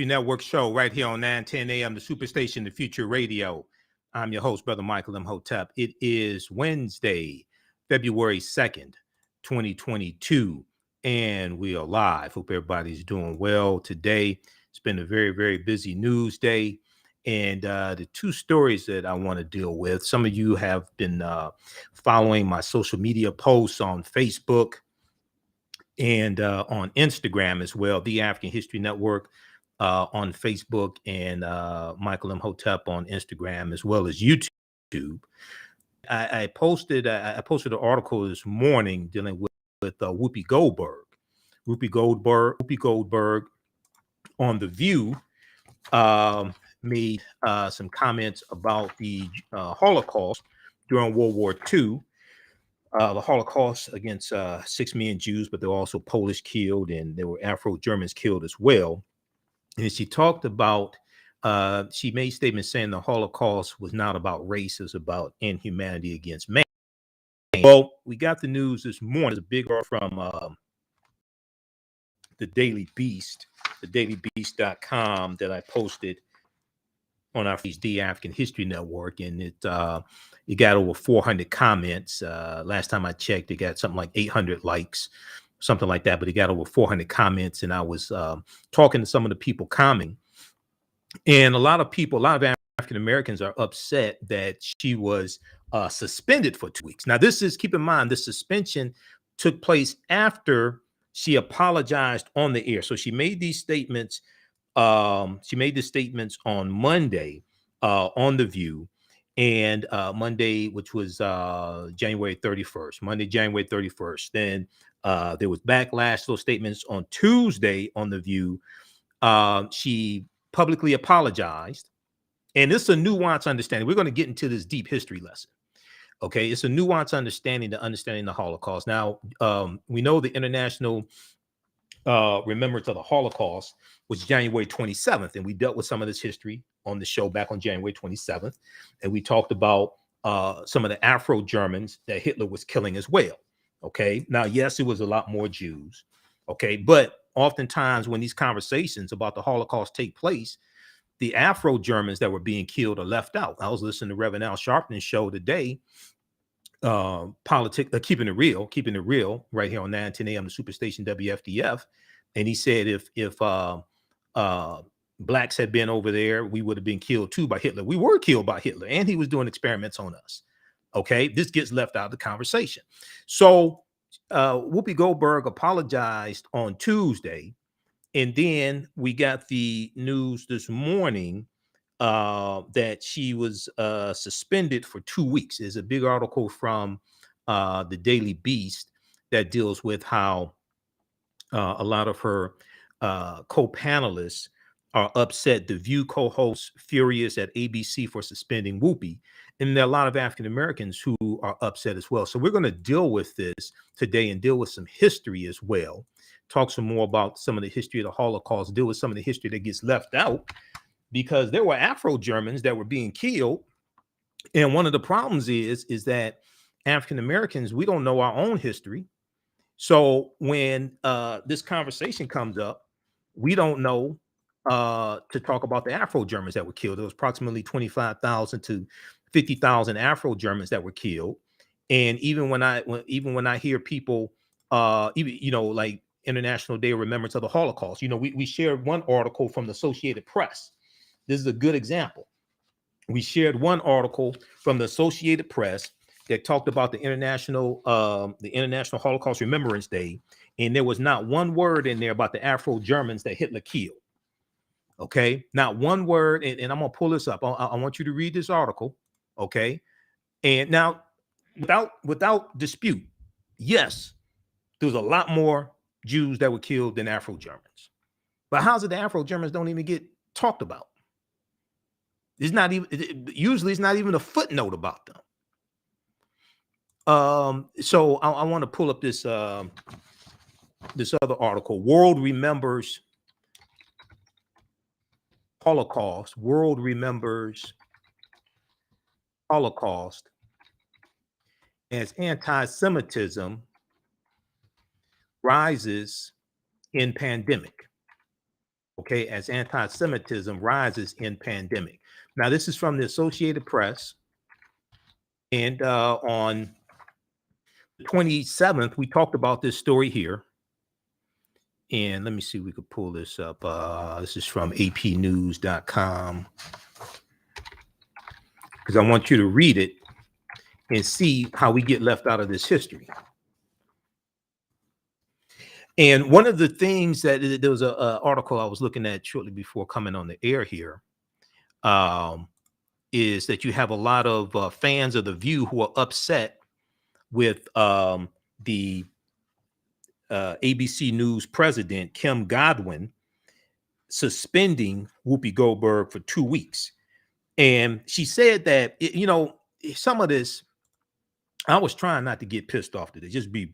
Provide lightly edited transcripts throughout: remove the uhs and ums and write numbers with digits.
Network show right here on 910 AM, the Superstation, the Future Radio. I'm your host, Brother Michael Imhotep. It is Wednesday, February 2nd, 2022, and we are live. Hope everybody's doing well today. It's been a very, very busy news day. And the two stories that I want to deal with, some of you have been following my social media posts on Facebook and on Instagram as well, the African History Network on Facebook, and Michael Imhotep on Instagram, as well as YouTube. I posted an article this morning dealing with Whoopi Goldberg. Whoopi Goldberg on The View made some comments about the Holocaust during World War II. The Holocaust against 6 million Jews, but there were also Polish killed, and there were Afro-Germans killed as well. And she talked about, she made statements saying the Holocaust was not about race, it was about inhumanity against man. Well, we got the news this morning. It's a big article from the Daily Beast, thedailybeast.com, that I posted on our The African History Network, and it got over 400 comments. Last time I checked, it got something like 800 likes, something like that, but it got over 400 comments. And I was talking to some of the people commenting, and a lot of African Americans are upset that she was suspended for 2 weeks. Now, this is, keep in mind, the suspension took place after she apologized on the air. So she made these statements. She made the statements on Monday on The View, and Monday, which was January 31st, Monday, January 31st. Then there was backlash to those statements on Tuesday on The View. She publicly apologized, and this is a nuanced understanding. We're going to get into this deep history lesson. Okay, it's a nuanced understanding to understanding the Holocaust. Now, we know the International Remembrance of the Holocaust was January 27th, and we dealt with some of this history on the show back on January 27th, and we talked about some of the Afro-Germans that Hitler was killing as well. Okay, now, yes, it was a lot more Jews. Okay, but oftentimes when these conversations about the Holocaust take place, the Afro-Germans that were being killed are left out. I was listening to Reverend Al Sharpton's show today, keeping it real, right here on 910 AM, the Superstation WFDF, and he said if blacks had been over there, we would have been killed too by Hitler. We were killed by Hitler, and he was doing experiments on us. Okay, this gets left out of the conversation. So Whoopi Goldberg apologized on Tuesday, and then we got the news this morning that she was suspended for 2 weeks. There's a big article from the Daily Beast that deals with how a lot of her co-panelists are upset. The View co-hosts furious at ABC for suspending Whoopi. And there are a lot of African Americans who are upset as well. So we're going to deal with this today and deal with some history as well. Talk some more about some of the history of the Holocaust, deal with some of the history that gets left out, because there were Afro-Germans that were being killed. And one of the problems is that African Americans, we don't know our own history. So when this conversation comes up, we don't know to talk about the Afro-Germans that were killed. There was approximately 25,000 to 50,000 Afro-Germans that were killed. And even when I hear people, like International Day of Remembrance of the Holocaust, we shared one article from the Associated Press. This is a good example. We shared one article from the Associated Press that talked about the International Holocaust Remembrance Day, and there was not one word in there about the Afro-Germans that Hitler killed. Okay, not one word, and I'm gonna pull this up. I want you to read this article. Okay, and now without dispute, yes, there was a lot more Jews that were killed than Afro-Germans. But how's it the Afro-Germans don't even get talked about? It's not even, usually it's not even a footnote about them. So I want to pull up this this other article. World remembers Holocaust. World remembers Holocaust as anti-Semitism rises in pandemic. okay, as anti-Semitism rises in pandemic. Now, this is from the Associated Press. And on the 27th, we talked about this story here. And let me see if we could pull this up. This is from apnews.com, because I want you to read it and see how we get left out of this history. And one of the things that there was a article I was looking at shortly before coming on the air here, is that you have a lot of fans of The View who are upset with the ABC News president, Kim Godwin, suspending Whoopi Goldberg for 2 weeks. And she said that, some of this, I was trying not to get pissed off today. Just be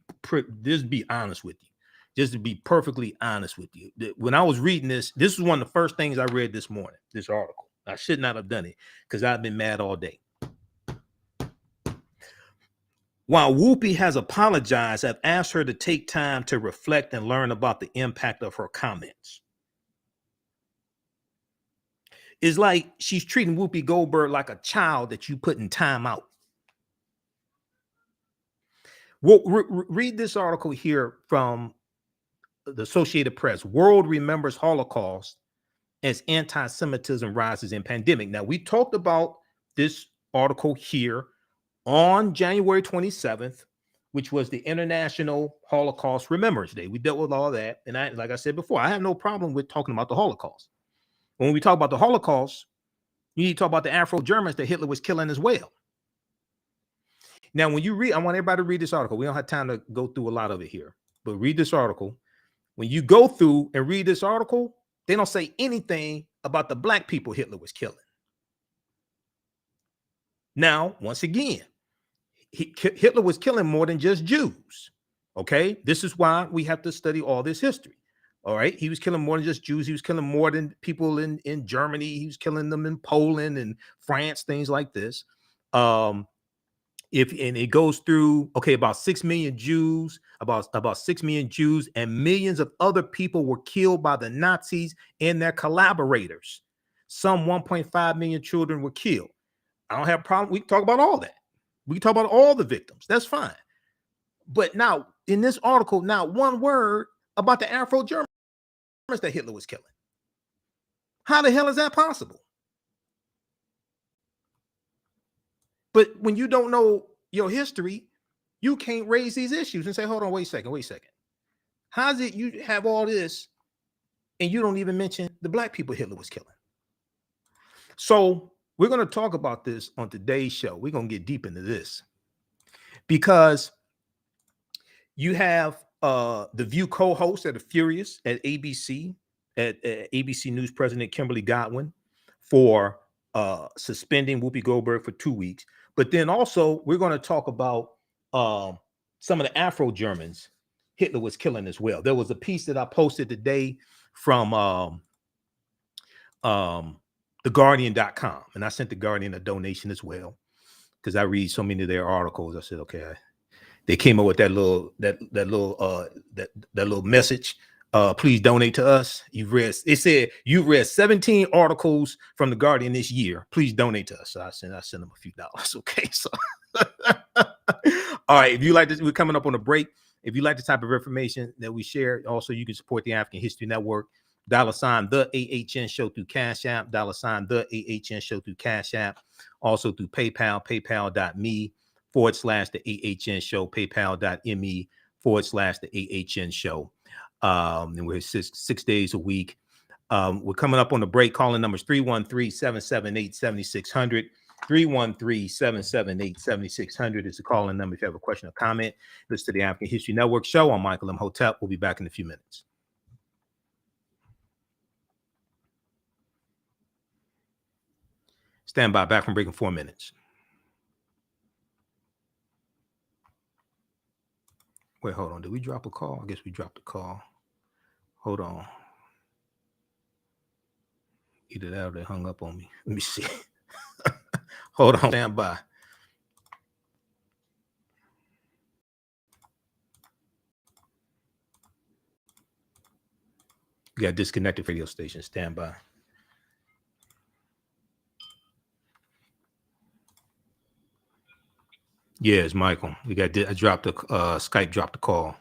honest with you. Just to be perfectly honest with you. When I was reading this was one of the first things I read this morning, this article. I should not have done it because I've been mad all day. While Whoopi has apologized, I've asked her to take time to reflect and learn about the impact of her comments. It's like she's treating Whoopi Goldberg like a child that you put in time out. Well, read this article here from the Associated Press. World remembers Holocaust as anti-Semitism rises in pandemic. Now, we talked about this article here on January 27th, which was the International Holocaust Remembrance Day. We dealt with all that. And like I said before, I have no problem with talking about the Holocaust. When we talk about the Holocaust, you need to talk about the Afro-Germans that Hitler was killing as well. Now, when you read, I want everybody to read this article. We don't have time to go through a lot of it here, but read this article. When you go through and read this article, they don't say anything about the black people Hitler was killing. Now, once again, Hitler was killing more than just Jews. Okay, this is why we have to study all this history. All right, he was killing more than just Jews. He was killing more than people in Germany. He was killing them in Poland and France, things like this. And it goes through, okay, about 6 million Jews, about 6 million Jews, and millions of other people were killed by the Nazis and their collaborators. Some 1.5 million children were killed. I don't have a problem. We can talk about all that. We can talk about all the victims. That's fine. But now, in this article, not one word about the Afro-Germans that Hitler was killing. How the hell is that possible? But when you don't know your history, you can't raise these issues and say, hold on, wait a second. How's it you have all this and you don't even mention the black people Hitler was killing? So we're going to talk about this on today's show. We're going to get deep into this because you have the View co-host at the Furious at ABC, at ABC News President Kimberly Godwin for suspending Whoopi Goldberg for 2 weeks. But then also we're going to talk about some of the Afro-Germans Hitler was killing as well. There was a piece that I posted today from TheGuardian.com, and I sent The Guardian a donation as well because I read so many of their articles. I said, okay, they came up with that little message. Please donate to us. It said you've read 17 articles from The Guardian this year. Please donate to us. So I sent them a few dollars. Okay. So all right. If you like this, we're coming up on a break. If you like the type of information that we share, also you can support the African History Network. $ the AHN show through Cash App, $ the AHN show through Cash App, also through PayPal, paypal.me/the AHN show, paypal.me/the AHN show. And we're six days a week. We're coming up on the break. Calling numbers 313-778-7600. 313-778-7600 is the calling number if you have a question or comment. Listen to the African History Network show. I'm Michael Imhotep. We'll be back in a few minutes. Stand by, back from break in 4 minutes. Wait, hold on. Did we drop a call? I guess we dropped a call. Hold on. Either that or they hung up on me. Let me see. Hold on. Stand by. We got disconnected radio station. Stand by. Yeah, it's Michael. We got. I dropped the Skype. Dropped the call.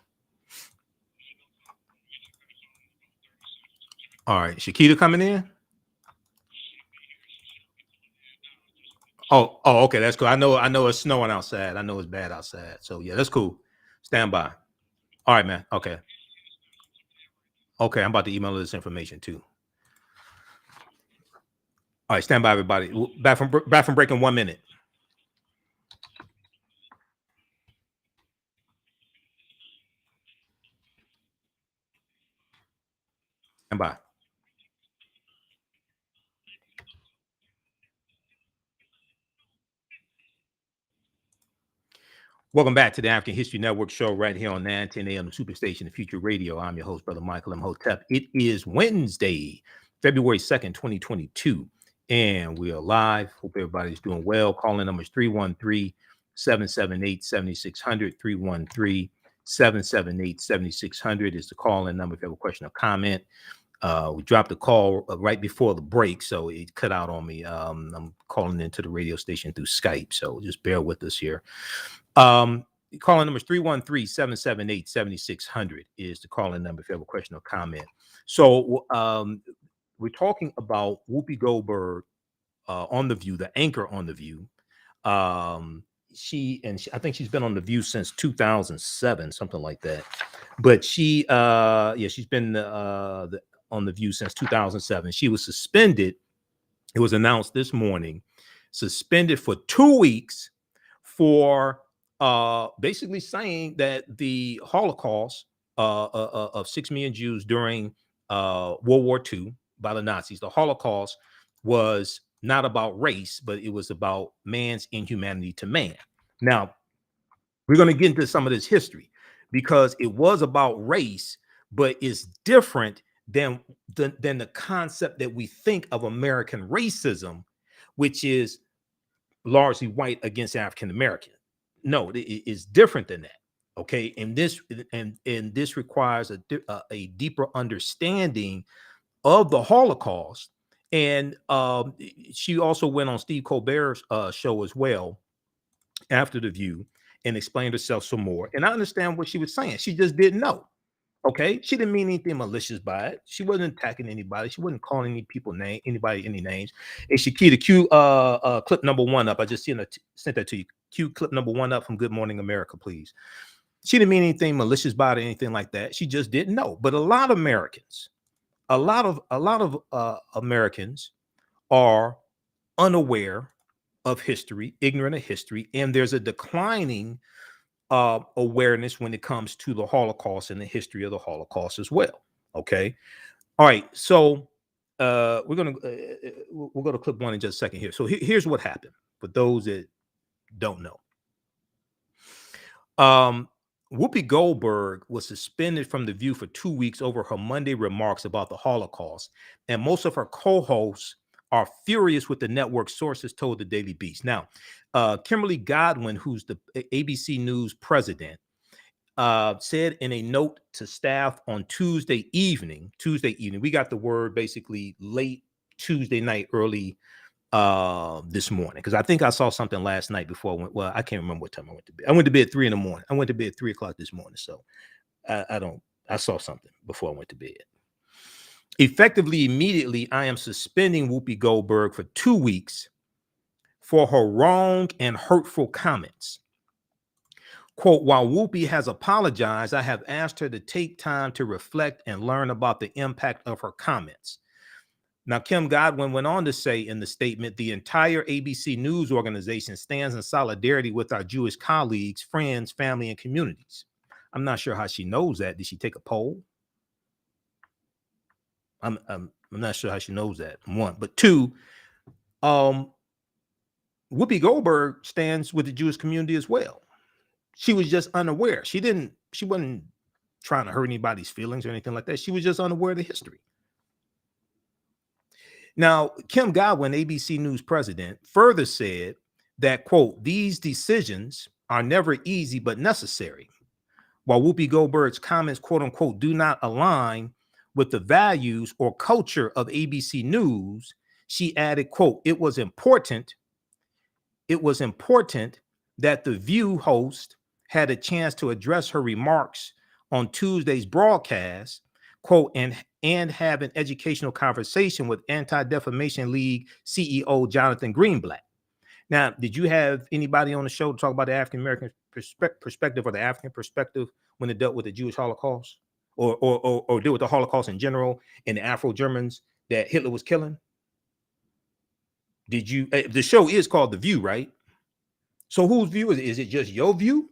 All right, Shakita coming in. Oh, okay, that's cool. I know it's snowing outside. I know it's bad outside. So yeah, that's cool. Stand by. All right, man. Okay. Okay, I'm about to email this information too. All right, stand by, everybody. Back from break in 1 minute. Stand by. Welcome back to the African History Network show right here on 910 a.m. the Superstation, the Future Radio. I'm your host, Brother Michael Imhotep. It is Wednesday, February 2nd, 2022, and we are live. Hope everybody's doing well. Calling numbers 313-778-7600, 313-778-7600 is the call-in number if you have a question or comment. We dropped the call right before the break, so it cut out on me. I'm calling into the radio station through Skype, so just bear with us here. Calling number 313-778-7600 is the calling number if you have a question or comment. So we're talking about Whoopi Goldberg on The View, the anchor on The View. I think she's been on The View since 2007, something like that. But she's been on The View since 2007. She was suspended. It was announced this morning, suspended for 2 weeks for basically saying that the Holocaust of 6 million Jews during World War II by the Nazis, the Holocaust was not about race, but it was about man's inhumanity to man. Now, we're going to get into some of this history because it was about race, but it's different than the concept that we think of American racism, which is largely white against African American. No, it is different than that. Okay, and this requires a deeper understanding of the Holocaust. And she also went on Steve Colbert's show as well after The View and explained herself some more. And I understand what she was saying. She just didn't know. Okay, she didn't mean anything malicious by it. She wasn't attacking anybody. She wasn't calling any names. And Shakita, cue clip number 1 up. I just sent that to you. Cue clip number 1 up from Good Morning America, please. She didn't mean anything malicious by it or anything like that. She just didn't know. But a lot of Americans are unaware of history, ignorant of history, and there's a declining awareness when it comes to the Holocaust and the history of the Holocaust as well. Okay. All right. So we'll go to clip 1 in just a second here. So here's what happened for those that don't know. Whoopi Goldberg was suspended from The View for 2 weeks over her Monday remarks about the Holocaust, and most of her co-hosts are furious with the network, sources told the Daily Beast. Now, Kimberly Godwin, who's the ABC News president, said in a note to staff on Tuesday evening, we got the word basically late Tuesday night, early this morning, because I think I saw something last night before I went. Well, I can't remember what time I went to bed. I went to bed 3 a.m. I went to bed at 3 o'clock this morning. So I saw something before I went to bed. Effectively, immediately, I am suspending Whoopi Goldberg for 2 weeks for her wrong and hurtful comments. Quote, while Whoopi has apologized, I have asked her to take time to reflect and learn about the impact of her comments. Now, Kim Godwin went on to say in the statement, the entire ABC News organization stands in solidarity with our Jewish colleagues, friends, family, and communities. I'm not sure how she knows that. Did she take a poll? I'm not sure how she knows that, 1. But 2, Whoopi Goldberg stands with the Jewish community as well. She was just unaware. She wasn't trying to hurt anybody's feelings or anything like that. She was just unaware of the history. Now, Kim Godwin, ABC News president, further said that, quote, these decisions are never easy but necessary. While Whoopi Goldberg's comments, quote unquote, do not align with the values or culture of ABC News, she added, quote, it was important that the View host had a chance to address her remarks on Tuesday's broadcast, quote, and have an educational conversation with Anti-Defamation League CEO Jonathan Greenblatt. Now, did you have anybody on the show to talk about the African-American perspective or the African perspective when it dealt with the Jewish Holocaust or deal with the Holocaust in general and the Afro-Germans that Hitler was killing? Did you? The show is called The View, right? So whose view is it? Is it just your view?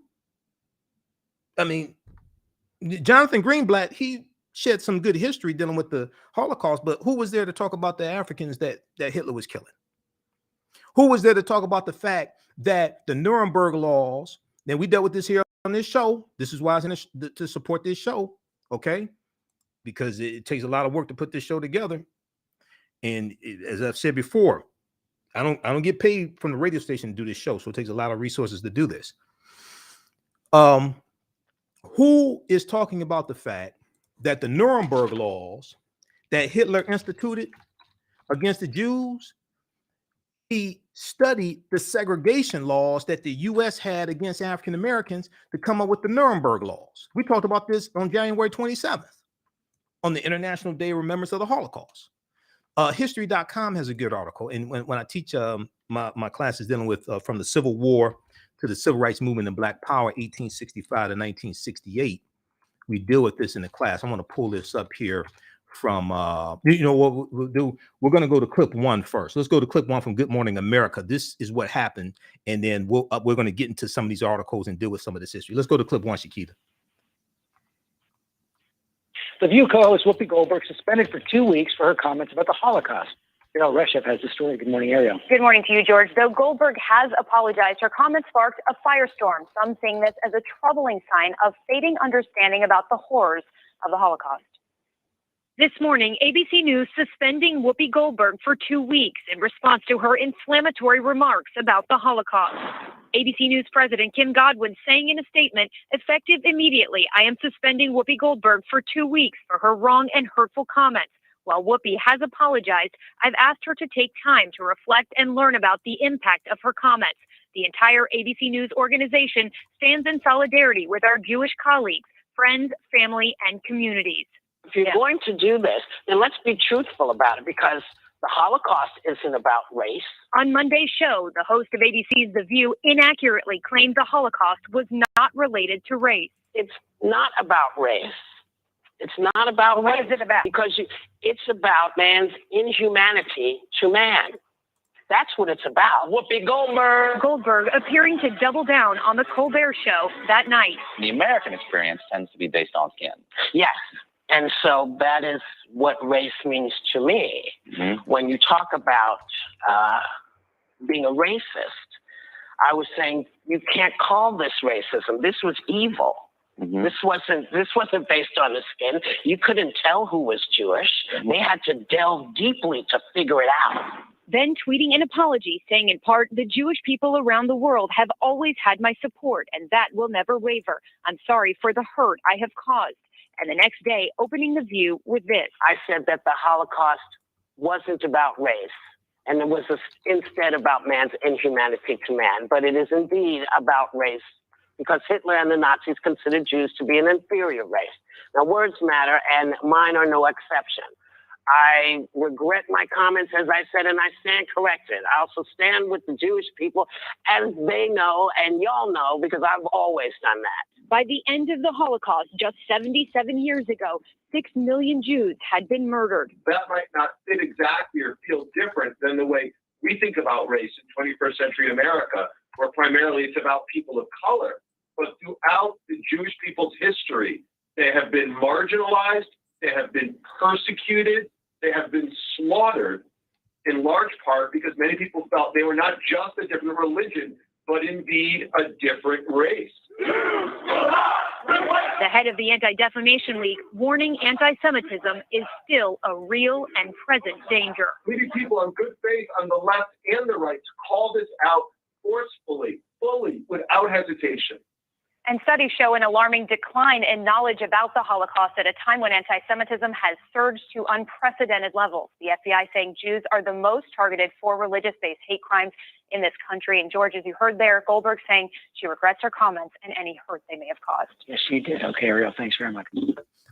I mean, Jonathan Greenblatt, he shed some good history dealing with the Holocaust, but who was there to talk about the Africans that Hitler was killing? Who was there to talk about the fact that the Nuremberg Laws, and we dealt with this here on this show. This is why I was to support this show, okay? Because it takes a lot of work to put this show together. And as I've said before, I don't get paid from the radio station to do this show, so it takes a lot of resources to do this. Who is talking about the fact that the Nuremberg Laws that Hitler instituted against the Jews, he studied the segregation laws that the U.S. had against African Americans to come up with the Nuremberg Laws. We talked about this on January 27th on the International Day of Remembrance of the Holocaust. History.com has a good article, and when I teach my classes dealing with from the Civil War to the Civil Rights Movement and Black Power, 1865 to 1968, we deal with this in the class. I'm going to pull this up here from, you know what we'll do? We're going to go to clip one first. Let's go to clip one from Good Morning America. This is what happened, and then we're going to get into some of these articles and deal with some of this history. Let's go to clip one, Shakita. The View co-host Whoopi Goldberg suspended for 2 weeks for her comments about the Holocaust. Ariel Reshef has the story. Good morning, Ariel. Good morning to you, George. Though Goldberg has apologized, her comments sparked a firestorm, some seeing this as a troubling sign of fading understanding about the horrors of the Holocaust. This morning, ABC News suspending Whoopi Goldberg for 2 weeks in response to her inflammatory remarks about the Holocaust. ABC News President Kim Godwin saying in a statement, effective immediately, I am suspending Whoopi Goldberg for 2 weeks for her wrong and hurtful comments. While Whoopi has apologized, I've asked her to take time to reflect and learn about the impact of her comments. The entire ABC News organization stands in solidarity with our Jewish colleagues, friends, family, and communities. If you're going to do this, then let's be truthful about it, because the Holocaust isn't about race. On Monday's show, the host of ABC's The View inaccurately claimed the Holocaust was not related to race. It's not about race. It's not about race. What is it about? Because it's about man's inhumanity to man. That's what it's about. Whoopi Goldberg. Goldberg appearing to double down on the Colbert Show that night. The American experience tends to be based on skin. Yes. And so that is what race means to me. Mm-hmm. When you talk about being a racist, I was saying you can't call this racism. This was evil. Mm-hmm. This wasn't based on the skin. You couldn't tell who was Jewish. Mm-hmm. They had to delve deeply to figure it out. Then tweeting an apology, saying in part, the Jewish people around the world have always had my support, and that will never waver. I'm sorry for the hurt I have caused. And the next day, opening The View with this. I said that the Holocaust wasn't about race, and it was instead about man's inhumanity to man. But it is indeed about race, because Hitler and the Nazis considered Jews to be an inferior race. Now, words matter, and mine are no exception. I regret my comments, as I said, and I stand corrected. I also stand with the Jewish people, as they know, and y'all know, because I've always done that. By the end of the Holocaust, just 77 years ago, 6 million Jews had been murdered. That might not fit exactly or feel different than the way we think about race in 21st century America, where primarily it's about people of color. But throughout the Jewish people's history, they have been marginalized, they have been persecuted, they have been slaughtered, in large part because many people felt they were not just a different religion, but indeed a different race. The head of the Anti-Defamation League warning anti-Semitism is still a real and present danger. We need people on good faith on the left and the right to call this out forcefully, fully, without hesitation. And studies show an alarming decline in knowledge about the Holocaust at a time when anti-Semitism has surged to unprecedented levels. The FBI saying Jews are the most targeted for religious-based hate crimes in this country. And George, as you heard there, Goldberg saying she regrets her comments and any hurt they may have caused. Yes, she did. Okay, Ariel, thanks very much.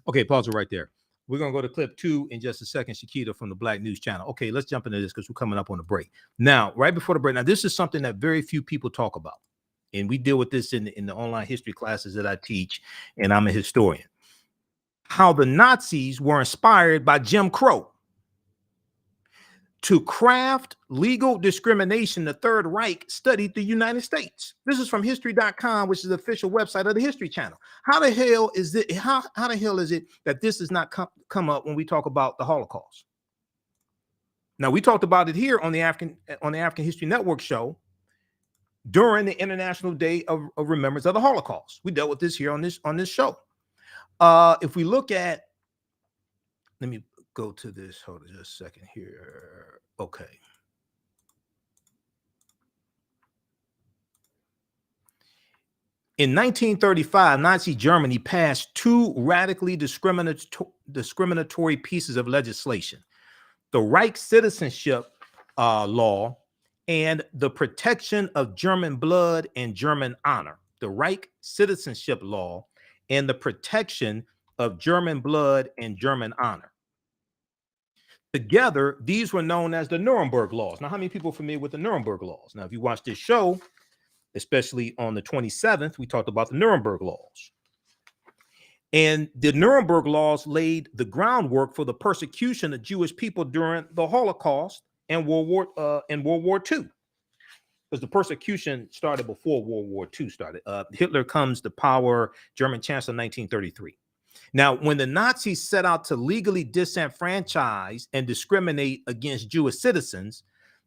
Okay, pause it right there. We're going to go to clip 2 in just a second, Shakita from the Black News Channel. Okay, let's jump into this because we're coming up on the break. Now, right before the break, now this is something that very few people talk about. And we deal with this in the online history classes that I teach, and I'm a historian. How the Nazis were inspired by Jim Crow to craft legal discrimination. The Third Reich studied the United States. This is from history.com, which is the official website of the History Channel. How the hell is it? How the hell is it that this does not come up when we talk about the Holocaust? Now, we talked about it here on the African History Network show during the International Day of Remembrance of the Holocaust. We dealt with this here on this show. If we look at, let me go to this. Hold on just a second here. Okay. In 1935, Nazi Germany passed 2 radically discriminatory pieces of legislation: the Reich Citizenship Law and the Protection of German Blood and German Honor. The Reich Citizenship Law and the Protection of German Blood and German Honor. Together, these were known as the Nuremberg Laws. Now, how many people are familiar with the Nuremberg Laws? Now, if you watch this show, especially on the 27th, we talked about the Nuremberg Laws. And the Nuremberg Laws laid the groundwork for the persecution of Jewish people during the Holocaust and World War II. Because the persecution started before World War II started. Hitler comes to power, German Chancellor, 1933. Now, when the Nazis set out to legally disenfranchise and discriminate against Jewish citizens,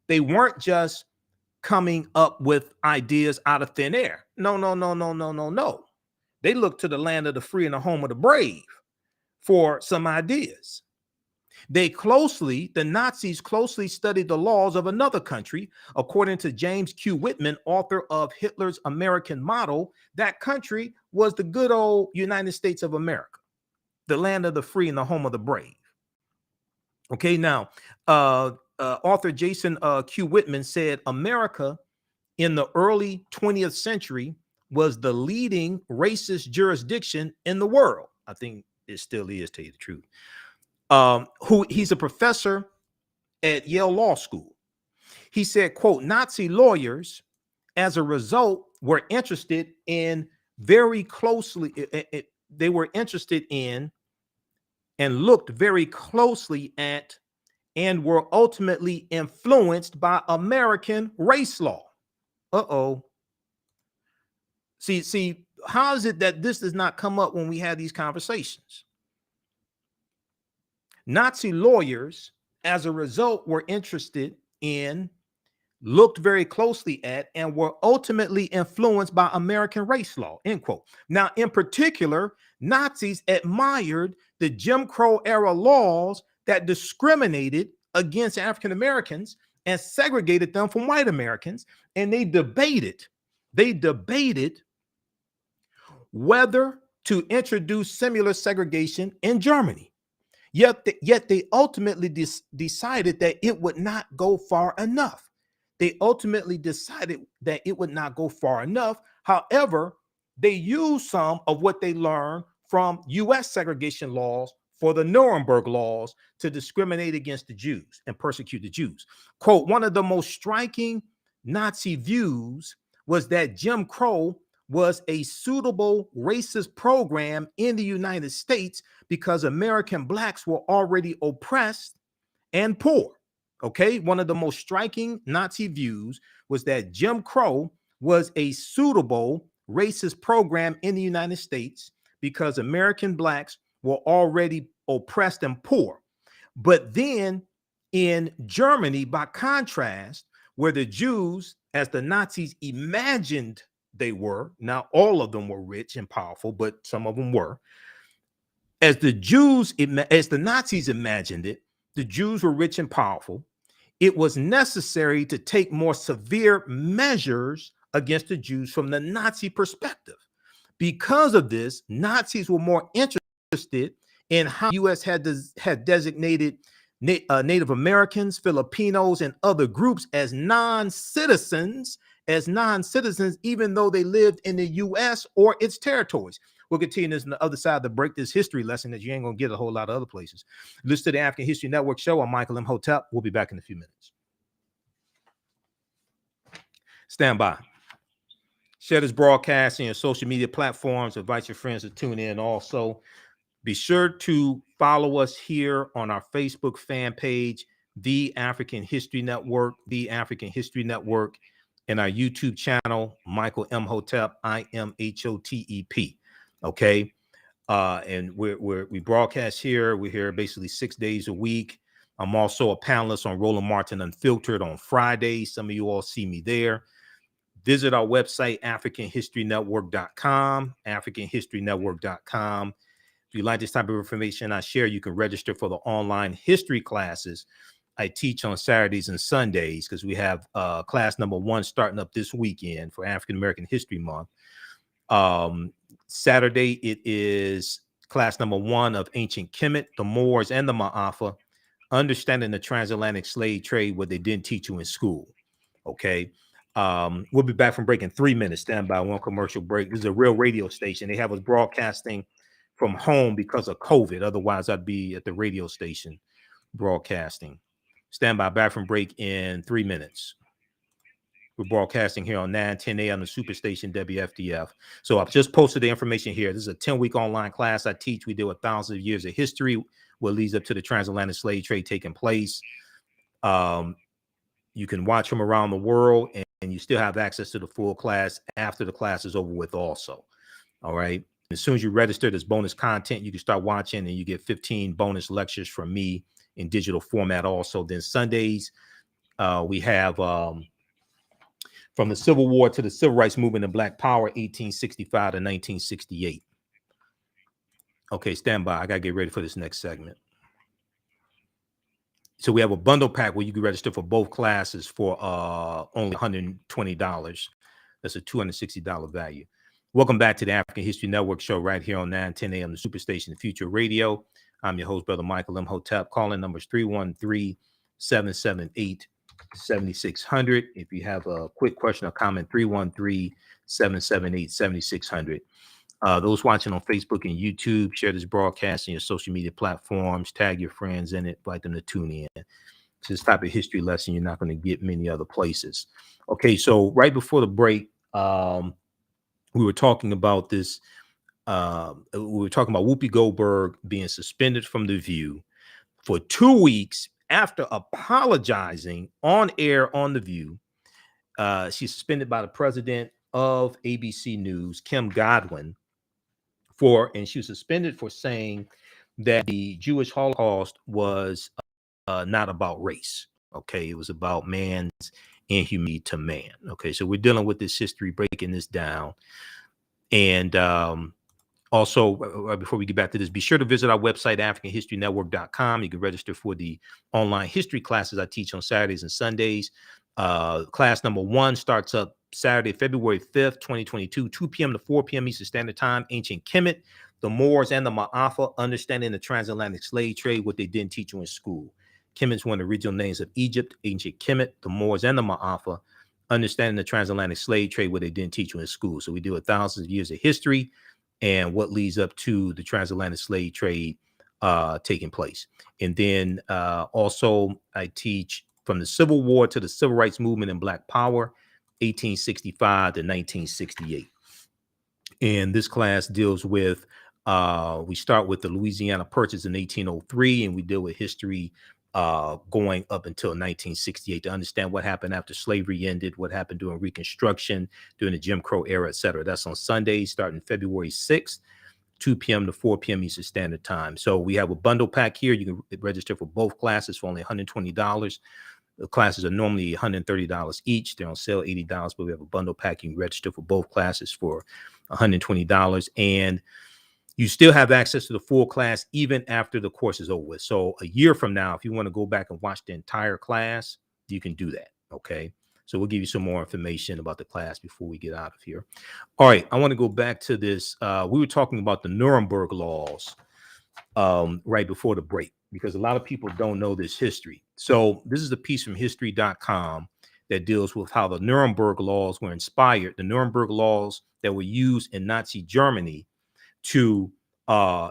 they weren't just coming up with ideas out of thin air. No. They looked to the land of the free and the home of the brave for some ideas. The Nazis closely studied the laws of another country. According to James Q. Whitman, author of Hitler's American Model, that country was the good old United States of America, the land of the free and the home of the brave. Okay, now, author Jason Q. Whitman said America in the early 20th century was the leading racist jurisdiction in the world. I think it still is, to tell you the truth. He's a professor at Yale Law School. He said, quote, Nazi lawyers, as a result, were interested in very closely. They were interested in and looked very closely at and were ultimately influenced by American race law. See, how is it that this does not come up when we have these conversations? Nazi lawyers, as a result, were interested in, looked very closely at, and were ultimately influenced by American race law, end quote. Now, in particular, Nazis admired the Jim Crow era laws that discriminated against African Americans and segregated them from white Americans, and they debated whether to introduce similar segregation in Germany. Yet they ultimately decided that it would not go far enough. However, they used some of what they learned from U.S. segregation laws for the Nuremberg Laws to discriminate against the Jews and persecute the Jews. Quote, one of the most striking Nazi views was that Jim Crow was a suitable racist program in the United States because American blacks were already oppressed and poor. Okay, one of the most striking Nazi views was that Jim Crow was a suitable racist program in the United States because American blacks were already oppressed and poor. But then in Germany, by contrast, where the Jews, as the Nazis imagined they were, now all of them were rich and powerful, but some of them were. As the Nazis imagined it, the Jews were rich and powerful. It was necessary to take more severe measures against the Jews from the Nazi perspective, Because of this, Nazis were more interested in how the U.S. had designated Native Americans, Filipinos, and other groups as non-citizens, even though they lived in the U.S. or its territories. We'll continue this on the other side of the break, this history lesson that you ain't going to get a whole lot of other places. Listen to the African History Network show. I'm Michael Imhotep. We'll be back in a few minutes. Stand by. Share this broadcast on your social media platforms. Invite your friends to tune in also. Be sure to follow us here on our Facebook fan page, The African History Network, The African History Network, and our YouTube channel, Michael Imhotep, IMHOTEP. Okay. And we broadcast here. We're here basically 6 days a week. I'm also a panelist on Roland Martin Unfiltered on Fridays. Some of you all see me there. Visit our website, AfricanHistoryNetwork.com, AfricanHistoryNetwork.com. If you like this type of information I share, you can register for the online history classes I teach on Saturdays and Sundays, because we have class number 1 starting up this weekend for African American History Month. Saturday, it is class number 1 of Ancient Kemet, the Moors, and the Ma'afa, understanding the transatlantic slave trade, what they didn't teach you in school. Okay. We'll be back from break in 3 minutes. Stand by, 1 commercial break. This is a real radio station. They have us broadcasting from home because of COVID. Otherwise, I'd be at the radio station broadcasting. Stand by, back from break in 3 minutes. We're broadcasting here on 910 a.m. the Superstation WFDF. So I've just posted the information here. This is a 10-week online class I teach. We deal with thousands of years of history, what leads up to the transatlantic slave trade taking place. You can watch from around the world, and you still have access to the full class after the class is over with also. All right. As soon as you register, there's bonus content. You can start watching, and you get 15 bonus lectures from me in digital format also. Then Sundays, we have from the Civil War to the Civil Rights Movement and Black Power, 1865 to 1968. Okay, stand by. I got to get ready for this next segment. So we have a bundle pack where you can register for both classes for only $120. That's a $260 value. Welcome back to the African History Network show right here on 910 a.m. the Superstation Future Radio. I'm your host, Brother Michael Imhotep. Calling numbers 313-778-7600. If you have a quick question or comment, 313-778-7600. Those watching on Facebook and YouTube, share this broadcast on your social media platforms, tag your friends in it, invite them to tune in. It's this type of history lesson you're not going to get many other places. Okay, so right before the break, we were talking about this. We were talking about Whoopi Goldberg being suspended from The View for 2 weeks after apologizing on air on The View. She's suspended by the president of ABC News, Kim Godwin, and she was suspended for saying that the Jewish Holocaust was not about race. Okay, it was about man's inhumanity to man. Okay, so we're dealing with this history, breaking this down. And also, right before we get back to this, be sure to visit our website, AfricanHistoryNetwork.com. You can register for the online history classes I teach on Saturdays and Sundays. Class number 1 starts up Saturday, February 5th, 2022, 2 p.m. to 4 p.m. Eastern Standard Time. Ancient Kemet, the Moors, and the Ma'afa, understanding the transatlantic slave trade, what they didn't teach you in school. Kemet's one of the regional names of Egypt. Ancient Kemet, the Moors, and the Ma'afa, understanding the transatlantic slave trade, what they didn't teach you in school. So we deal with thousands of years of history and what leads up to the transatlantic slave trade taking place. And then also I teach from the Civil War to the Civil Rights Movement and Black Power, 1865 to 1968. And this class deals with, we start with the Louisiana Purchase in 1803, and we deal with history going up until 1968 to understand what happened after slavery ended, what happened during Reconstruction, during the Jim Crow era, et cetera. That's on Sundays starting February 6th, 2 p.m. to 4 p.m. Eastern Standard Time. So we have a bundle pack here. You can register for both classes for only $120. The classes are normally $130 each. They're on sale $80, but we have a bundle pack. You can register for both classes for $120. And you still have access to the full class even after the course is over with. So a year from now, if you want to go back and watch the entire class, you can do that. Okay. So we'll give you some more information about the class before we get out of here. All right, I want to go back to this. We were talking about the Nuremberg Laws right before the break, because a lot of people don't know this history. So this is a piece from history.com that deals with how the Nuremberg Laws were inspired, the Nuremberg Laws that were used in Nazi Germany to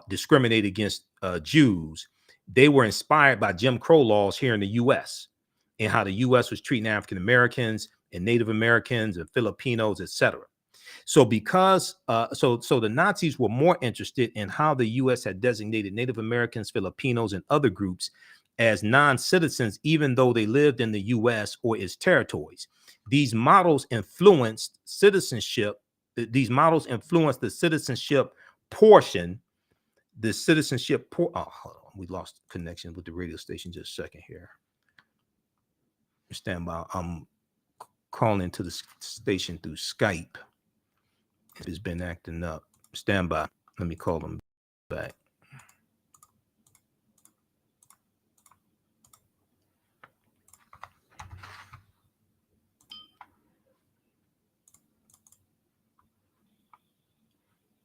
discriminate against Jews. They were inspired by Jim Crow laws here in the U.S. and how the U.S. was treating African Americans and Native Americans and Filipinos, etc. So because so the Nazis were more interested in how the U.S. had designated Native Americans, Filipinos, and other groups as non-citizens, even though they lived in the U.S. or its territories. These models influenced citizenship. These models influenced the citizenship portion. The citizenship hold on, we lost connection with the radio station. Just a second here. Stand by. I'm calling into the station through Skype. It's been acting up. Stand by. Let me call them back.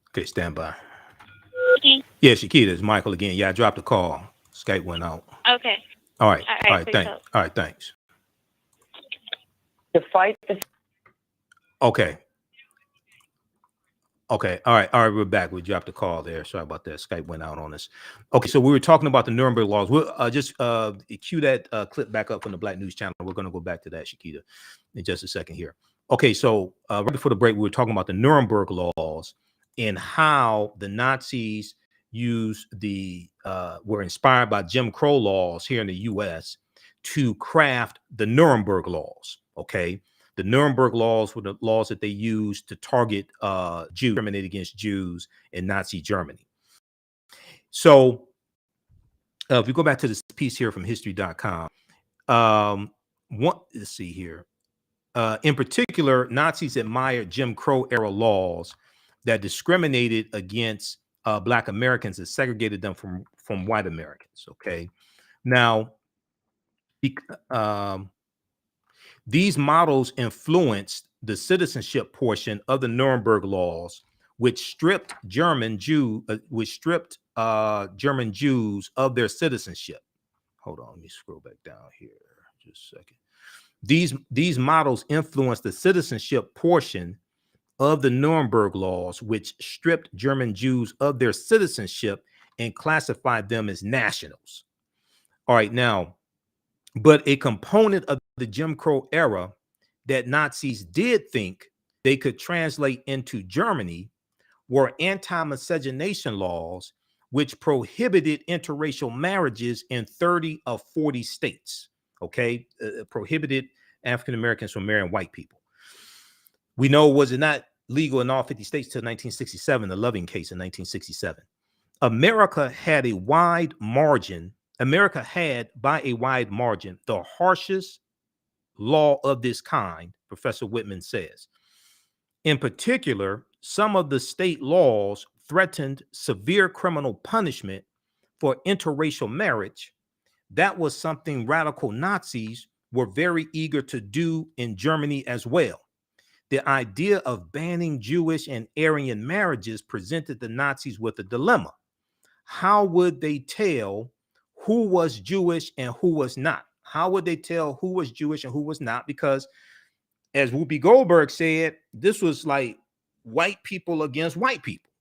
Okay, stand by. Okay. Yeah, Shakita, it's Michael again. Yeah, I dropped the call. Skype went out. Okay. All right. All right, All right. please Thanks. hold. All right. Thanks. To fight the Okay. Okay. All right. All right. We're back. We dropped the call there. Sorry about that. Skype went out on us. Okay. So we were talking about the Nuremberg Laws. We'll just cue that clip back up from the Black News Channel. We're going to go back to that, Shakita, in just a second here. Okay. So right before the break, we were talking about the Nuremberg Laws and how the Nazis were inspired by Jim Crow laws here in the U.S. to craft the Nuremberg Laws. Okay. The Nuremberg Laws were the laws that they used to target Jews, discriminate against Jews in Nazi Germany. So if we go back to this piece here from history.com, let's see here. In particular, Nazis admired Jim Crow era laws that discriminated against Black Americans and segregated them from white Americans. Okay. Now, these models influenced the citizenship portion of the Nuremberg Laws, which stripped German Jews of their citizenship. Hold on, let me scroll back down here just a second. These models influenced the citizenship portion of the Nuremberg Laws, which stripped German Jews of their citizenship and classified them as nationals. All right, now, but a component of the Jim Crow era that Nazis did think they could translate into Germany were anti-miscegenation laws, which prohibited interracial marriages in 30 of 40 states. Okay, prohibited African Americans from marrying white people. We know, was it not legal in all 50 states till 1967, the Loving case in 1967. America had, by a wide margin, the harshest law of this kind, Professor Whitman says. In particular, some of the state laws threatened severe criminal punishment for interracial marriage. That was something radical Nazis were very eager to do in Germany as well. The idea of banning Jewish and Aryan marriages presented the Nazis with a dilemma. How would they tell who was Jewish and who was not? How would they tell who was Jewish and who was not? Because, as Whoopi Goldberg said, this was like white people against white people.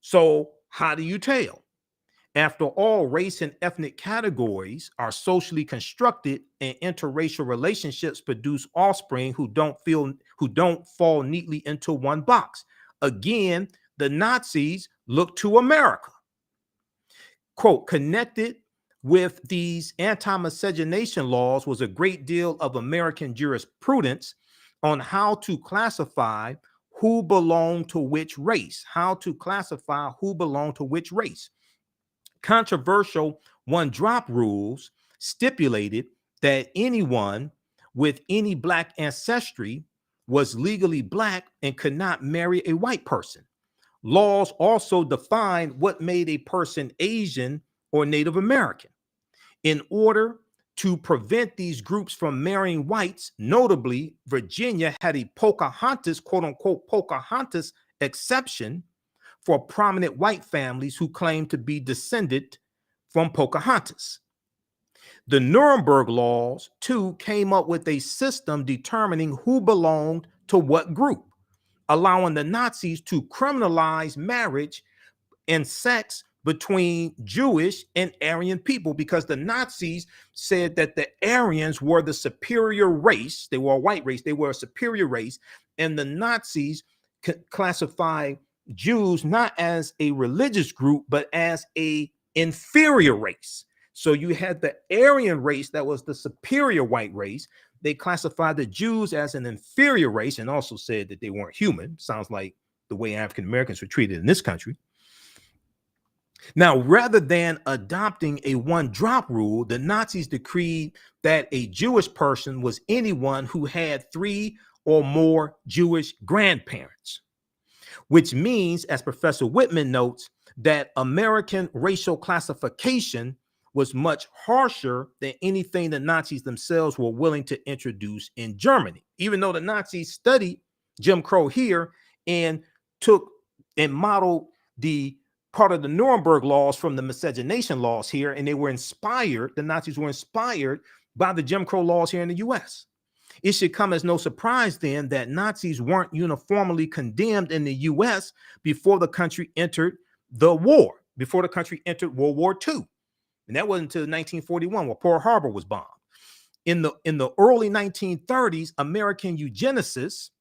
So how do you tell? After all, race and ethnic categories are socially constructed, and interracial relationships produce offspring who don't fall neatly into one box. Again, the Nazis looked to America. Quote, connected with these anti-miscegenation laws was a great deal of American jurisprudence on how to classify who belonged to which race, Controversial one-drop rules stipulated that anyone with any Black ancestry was legally Black and could not marry a white person. Laws also defined what made a person Asian or Native American. In order to prevent these groups from marrying whites. Notably, Virginia had a Pocahontas, quote unquote, Pocahontas exception for prominent white families who claimed to be descended from Pocahontas. The Nuremberg Laws, too, came up with a system determining who belonged to what group, allowing the Nazis to criminalize marriage and sex between Jewish and Aryan people, because the Nazis said that the Aryans were the superior race. They were a white race. They were a superior race. And the Nazis classified Jews not as a religious group, but as a inferior race. So you had the Aryan race that was the superior white race. They classified the Jews as an inferior race and also said that they weren't human. Sounds like the way African Americans were treated in this country. Now, rather than adopting a one-drop rule, the Nazis decreed that a Jewish person was anyone who had 3 or more Jewish grandparents, which means, as Professor Whitman notes, that American racial classification was much harsher than anything the Nazis themselves were willing to introduce in Germany. Even though the Nazis studied Jim Crow here and took and modeled the part of the Nuremberg laws from the miscegenation laws here, and they were inspired, the Nazis were inspired by the Jim Crow laws here in the US. It should come as no surprise then that Nazis weren't uniformly condemned in the US before the country entered the war, before the country entered World War II. And that wasn't until 1941 where Pearl Harbor was bombed. In the early 1930s, American eugenicists,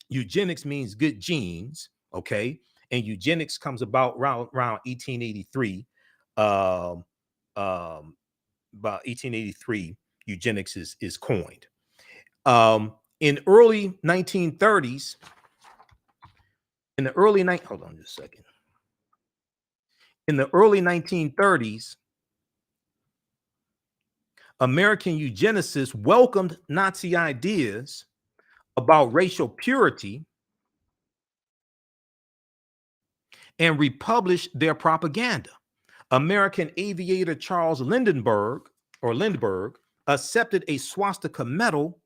eugenics means good genes, okay? And eugenics comes about around 1883. About 1883, eugenics is coined. In early 1930s, hold on just a second. In the early 1930s, American eugenicists welcomed Nazi ideas about racial purity and republished their propaganda. American aviator Charles Lindbergh accepted a swastika medal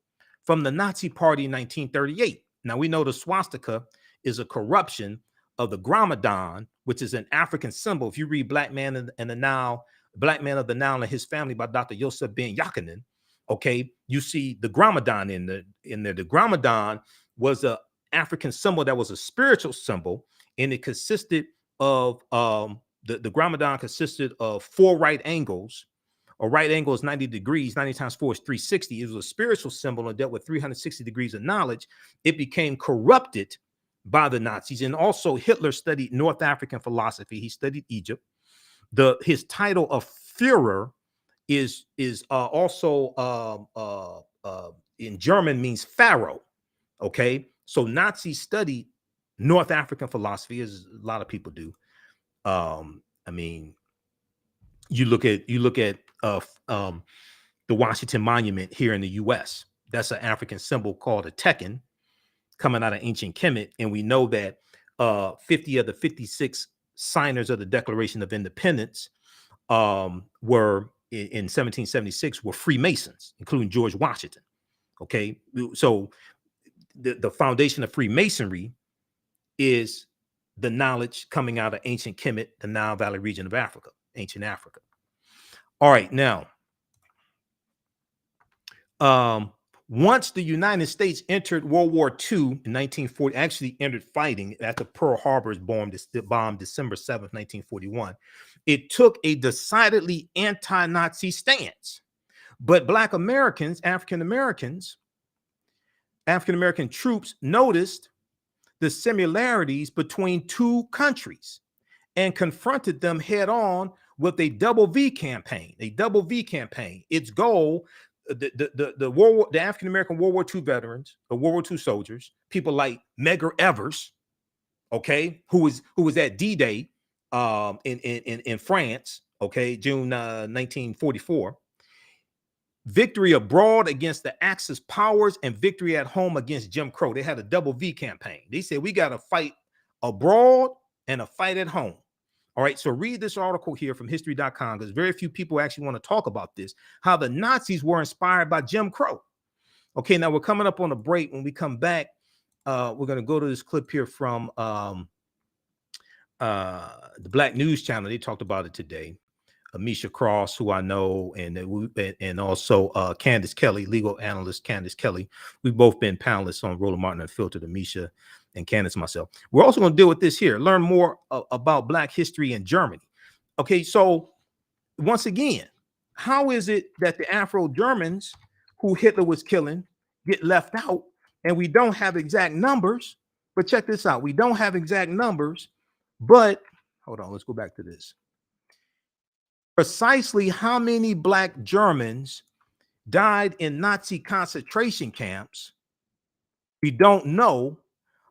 from the Nazi Party in 1938. Now we know the swastika is a corruption of the Gramadan, which is an African symbol. If you read Black Man of the Nile and his family by Dr. Yosef Ben Yakinen, okay, you see the Gramadan in there. The Gramadan was an African symbol that was a spiritual symbol, and it consisted of the Gramadan consisted of 4 right angles. A right angle is 90 degrees. 90 times 4 is 360. It was a spiritual symbol and dealt with 360 degrees of knowledge. It became corrupted by the Nazis. And also Hitler studied North African philosophy. He studied Egypt. His title of Führer is also in German means pharaoh. Okay, so Nazis studied North African philosophy, as a lot of people do. I mean, you look at the Washington Monument here in the U.S. That's an African symbol called a Tekken, coming out of ancient Kemet, and we know that 50 of the 56 signers of the Declaration of Independence were in 1776 were Freemasons, including George Washington. Okay, so the foundation of Freemasonry is the knowledge coming out of ancient Kemet, the Nile Valley region of Africa, ancient Africa. All right, now, once the United States entered World War II in 1940, actually entered fighting after Pearl Harbor's bomb December 7th, 1941, it took a decidedly anti-Nazi stance. But Black Americans, African American troops noticed the similarities between 2 countries and confronted them head on with a double V campaign. Its goal, the African American World War II veterans, the World War II soldiers, people like Medgar Evers, okay, who was at D-Day in France, okay, June 1944. Victory abroad against the Axis powers and victory at home against Jim Crow. They had a double V campaign. They said we got to fight abroad and a fight at home. All right, so read this article here from history.com because very few people actually want to talk about this, how the Nazis were inspired by Jim Crow. Okay, now we're coming up on a break. When we come back, we're going to go to this clip here from the Black News Channel. They talked about it today. Misha Cross, who I know, and also Candace Kelly, legal analyst Candace Kelly. We've both been panelists on Roland Martin Unfiltered, Misha and Candace, myself. We're also going to deal with this here, learn more about Black history in Germany. Okay, so once again, how is it that the Afro-Germans who Hitler was killing get left out, and we don't have exact numbers? But check this out. We don't have exact numbers, but hold on, let's go back to this. Precisely how many Black Germans died in Nazi concentration camps, we don't know,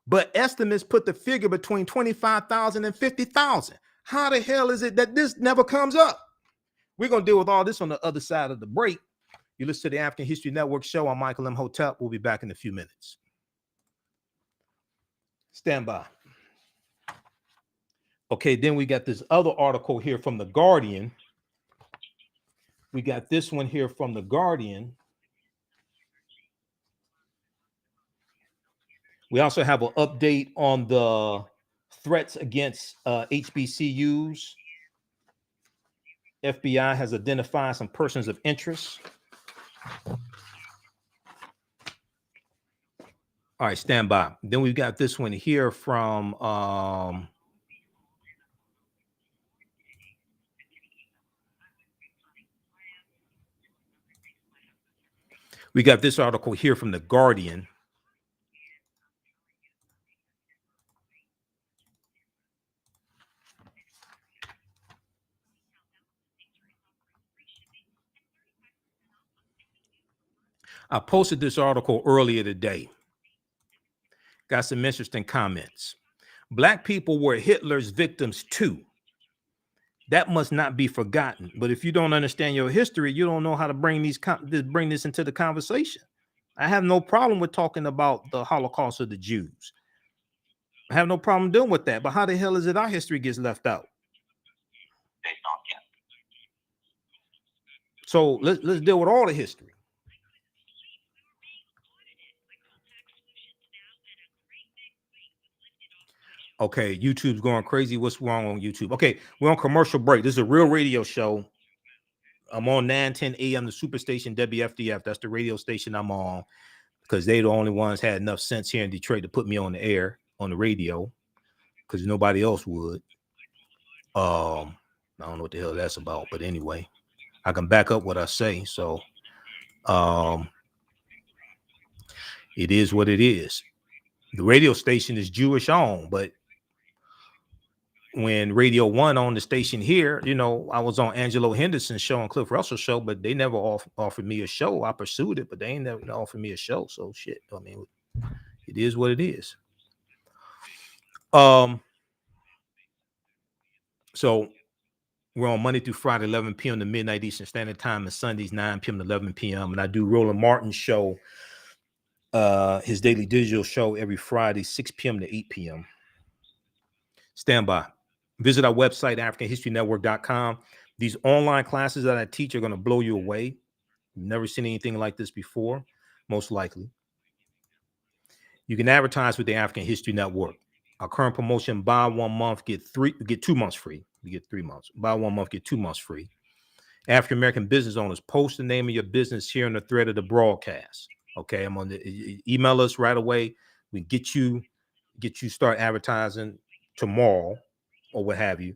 but estimates put the figure between 25,000 and 50,000. How the hell is it that this never comes up? We're going to deal with all this on the other side of the break. You listen to the African History Network show. I'm Michael Imhotep. We'll be back in a few minutes. Stand by. Okay, then we got this other article here from The Guardian. We got this one here from The Guardian. We also have an update on the threats against HBCUs. FBI has identified some persons of interest. All right, stand by. Then we've got this one here from we got this article here from The Guardian. I posted this article earlier today. Got some interesting comments. Black people were Hitler's victims too. That must not be forgotten. But if you don't understand your history, you don't know how to bring this into the conversation. I have no problem with talking about the Holocaust of the Jews. I have no problem dealing with that. But how the hell is it our history gets left out? So let's deal with all the history. Okay, YouTube's going crazy. What's wrong on YouTube? Okay, we're on commercial break. This is a real radio show. I'm on 910 AM, the superstation WFDF. That's the radio station I'm on because they the only ones had enough sense here in Detroit to put me on the air, on the radio, because nobody else would. I don't know what the hell that's about, but anyway, I can back up what I say. So it is what it is. The radio station is Jewish owned, but when Radio 1 on the station here, you know, I was on Angelo Henderson's show and Cliff Russell's show, but they never offered me a show. I pursued it, but they ain't never offered me a show. So shit, I mean, it is what it is. So we're on Monday through Friday, 11 p.m. to midnight Eastern Standard Time, and Sundays, 9 p.m. to 11 p.m. And I do Roland Martin's show, his daily digital show every Friday, 6 p.m. to 8 p.m. Stand by. Visit our website, AfricanHistoryNetwork.com. These online classes that I teach are going to blow you away. You've never seen anything like this before, most likely. You can advertise with the African History Network. Our current promotion, buy 1 month, get 2 months free. You get 3 months. Buy 1 month, get 2 months free. African American business owners, post the name of your business here in the thread of the broadcast. Okay, I'm on the email us right away. We get you start advertising tomorrow or what have you.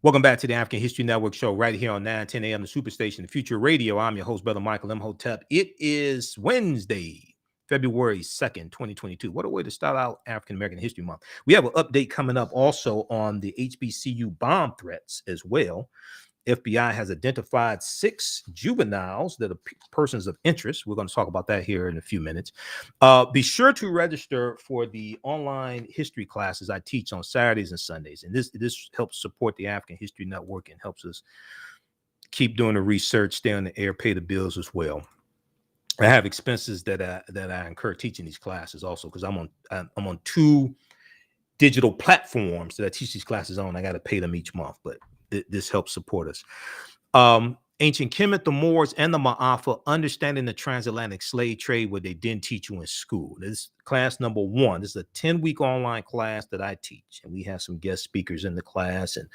Welcome back to the African History Network show right here on 910 AM, the superstation, the future radio. I'm your host, Brother Michael Imhotep. It is Wednesday, February 2nd, 2022. What a way to start out African American History Month. We have an update coming up also on the HBCU bomb threats as well. FBI has identified 6 juveniles that are persons of interest. We're going to talk about that here in a few minutes. Be sure to register for the online history classes I teach on Saturdays and Sundays. And this helps support the African History Network and helps us keep doing the research, stay on the air, pay the bills as well. I have expenses that I incur teaching these classes also because I'm on 2 digital platforms that I teach these classes on. I got to pay them each month, but this helps support us. Ancient Kemet, the Moors, and the Ma'afa, understanding the transatlantic slave trade, what they didn't teach you in school. This is class number 1. This is a 10-week online class that I teach, and we have some guest speakers in the class, and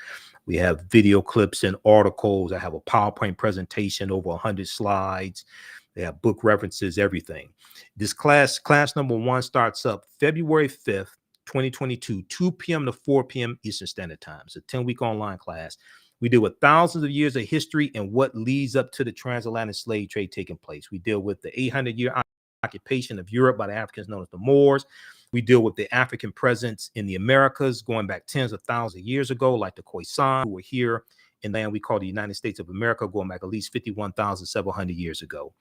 we have video clips and articles. I have a PowerPoint presentation, over 100 slides. They have book references, everything. This class number 1, starts up February 5th, 2022, 2 p.m. to 4 p.m. Eastern Standard Time. It's a 10-week online class. We deal with thousands of years of history and what leads up to the transatlantic slave trade taking place. We deal with the 800-year occupation of Europe by the Africans known as the Moors. We deal with the African presence in the Americas going back tens of thousands of years ago, like the Khoisan, who were here in land we call the United States of America, going back at least 51,700 years ago.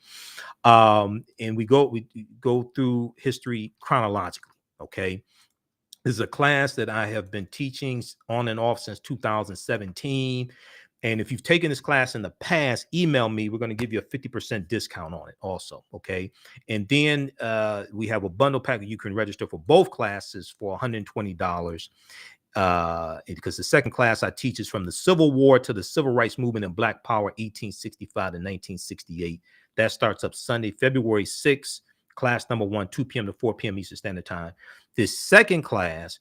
And we go through history chronologically, okay? This is a class that I have been teaching on and off since 2017. And if you've taken this class in the past, email me. We're going to give you a 50% discount on it also, okay? And then we have a bundle pack that you can register for both classes for $120. Because the second class I teach is from the Civil War to the Civil Rights Movement and Black Power, 1865 to 1968. That starts up Sunday, February 6th. Class number 1, 2 p.m. to 4 p.m. Eastern Standard Time. This second class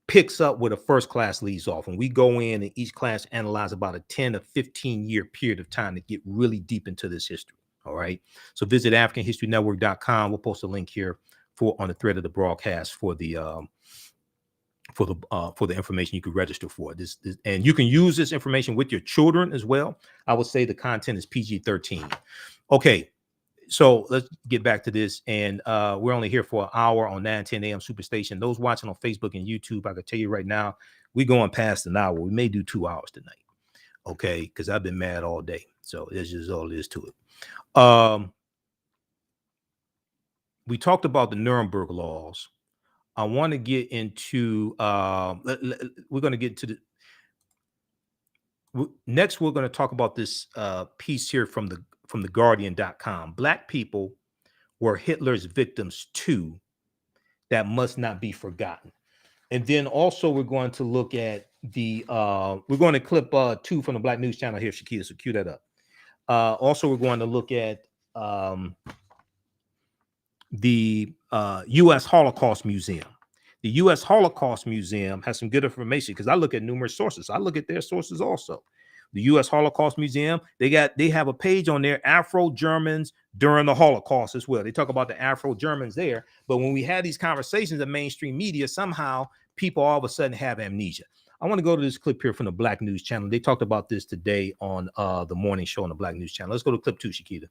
picks up where the first class leaves off. And we go in and each class analyze about a 10 to 15 year period of time to get really deep into this history. All right. So visit AfricanHistoryNetwork.com. We'll post a link here on the thread of the broadcast for the information you can register for this, and you can use this information with your children as well. I would say the content is PG-13. Okay. So let's get back to this. And we're only here for an hour on 910 AM Superstation. Those watching on Facebook and YouTube, I can tell you right now, we're going past an hour. We may do 2 hours tonight. Okay. Because I've been mad all day. So that's just all there is to it. We talked about the Nuremberg Laws. I want to get into, we're going to get to next, we're going to talk about this piece here from the Guardian.com. Black people were Hitler's victims too. That must not be forgotten. And then also we're going to look at we're going to clip 2 from the Black News Channel here, Shakita, so cue that up. Also, we're going to look at the U.S. Holocaust Museum. The U.S. Holocaust Museum has some good information because I look at numerous sources. I look at their sources also. The U.S. Holocaust Museum, they have a page on there, Afro-Germans during the Holocaust as well. They talk about the Afro-Germans there. But when we have these conversations in mainstream media, somehow people all of a sudden have amnesia. I want to go to this clip here from the Black News Channel. They talked about this today on the morning show on the Black News Channel. Let's go to clip 2, Shakita.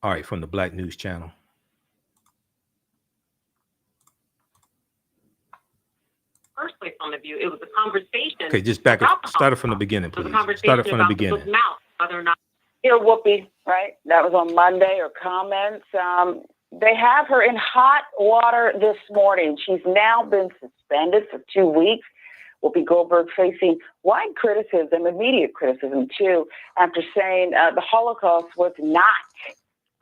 All right, from the Black News Channel. First place on the view, it was a conversation. Okay, just back up. Start it from the beginning, please. Start it from the beginning. Whether or not. Here, Whoopi, right? That was on Monday, or comments. They have her in hot water this morning. She's now been suspended for 2 weeks. Whoopi Goldberg facing wide criticism, immediate criticism too, after saying the Holocaust was not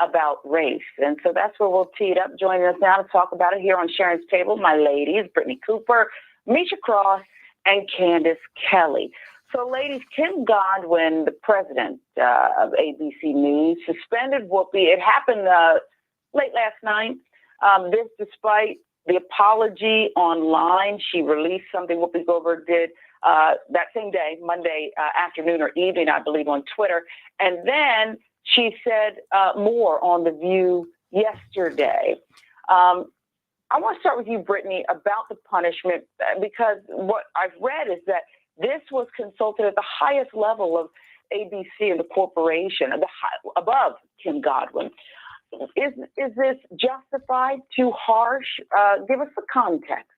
about race. And so that's where we'll tee it up. Joining us now to talk about it here on Sharon's Table, my ladies, Brittany Cooper, Misha Cross, and Candace Kelly. So ladies, Kim Godwin, the president of ABC News, suspended Whoopi. It happened late last night. This despite the apology online. She released something Whoopi Goldberg did that same day, Monday afternoon or evening, I believe, on Twitter. And then she said more on The View yesterday. I want to start with you, Brittany, about the punishment, because what I've read is that this was consulted at the highest level of ABC and the corporation, above Kim Godwin. Is this justified? Too harsh? Give us the context.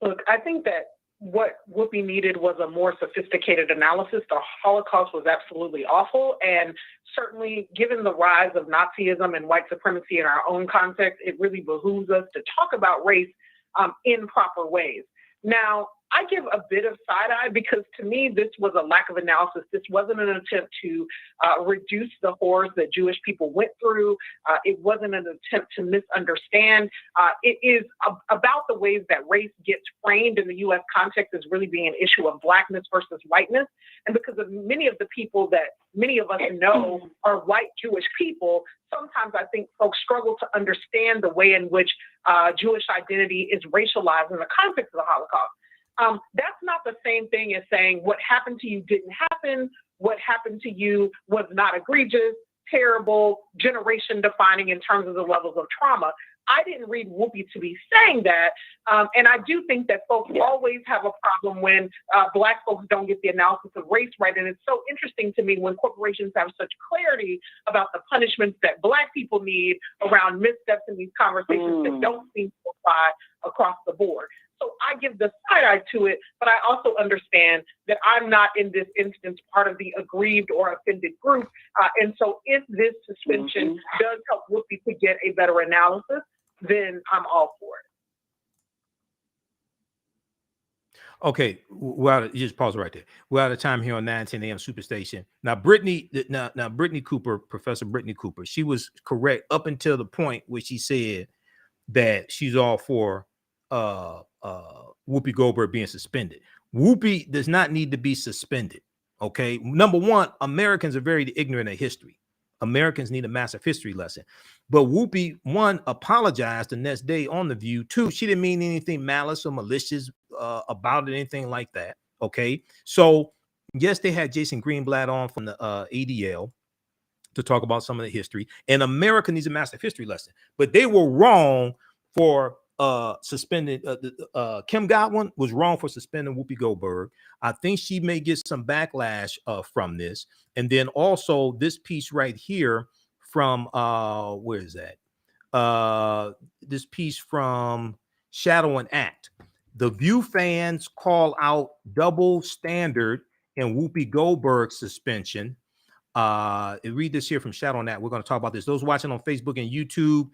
Look, I think that what Whoopi needed was a more sophisticated analysis. The Holocaust was absolutely awful, and certainly given the rise of Nazism and white supremacy in our own context, it really behooves us to talk about race in proper ways. Now, I give a bit of side eye because to me, this was a lack of analysis. This wasn't an attempt to reduce the horrors that Jewish people went through. It wasn't an attempt to misunderstand. It is about the ways that race gets framed in the U.S. context as really being an issue of blackness versus whiteness. And because of many of the people that many of us know are white Jewish people, sometimes I think folks struggle to understand the way in which Jewish identity is racialized in the context of the Holocaust. That's not the same thing as saying what happened to you didn't happen, what happened to you was not egregious, terrible, generation defining in terms of the levels of trauma. I didn't read Whoopi to be saying that. And I do think that folks always have a problem when Black folks don't get the analysis of race right. And it's so interesting to me when corporations have such clarity about the punishments that Black people need around missteps in these conversations that don't seem to apply across the board. So I give the side eye to it, but I also understand that I'm not in this instance part of the aggrieved or offended group. And so if this suspension does help Whoopi to get a better analysis, then I'm all for it. Okay, well, you just pause right there. We're out of time here on 910 AM Superstation. Now, Brittany Cooper, Professor Brittany Cooper, she was correct up until the point where she said that she's all for Whoopi Goldberg being suspended. Whoopi does not need to be suspended. Okay, number one, Americans are very ignorant of history. Americans need a massive history lesson. But Whoopi, one, apologized the next day on The View. Two, she didn't mean anything malice or malicious about it, anything like that. Okay, so yes, they had Jason Greenblatt on from the ADL to talk about some of the history, and America needs a massive history lesson. But they were wrong for suspended Kim Godwin was wrong for suspending Whoopi Goldberg. I think she may get some backlash from this. And then also this piece right here from where is that? This piece from Shadow and Act. The View fans call out double standard in Whoopi Goldberg suspension. Read this here from Shadow and Act. We're going to talk about this. Those watching on Facebook and YouTube,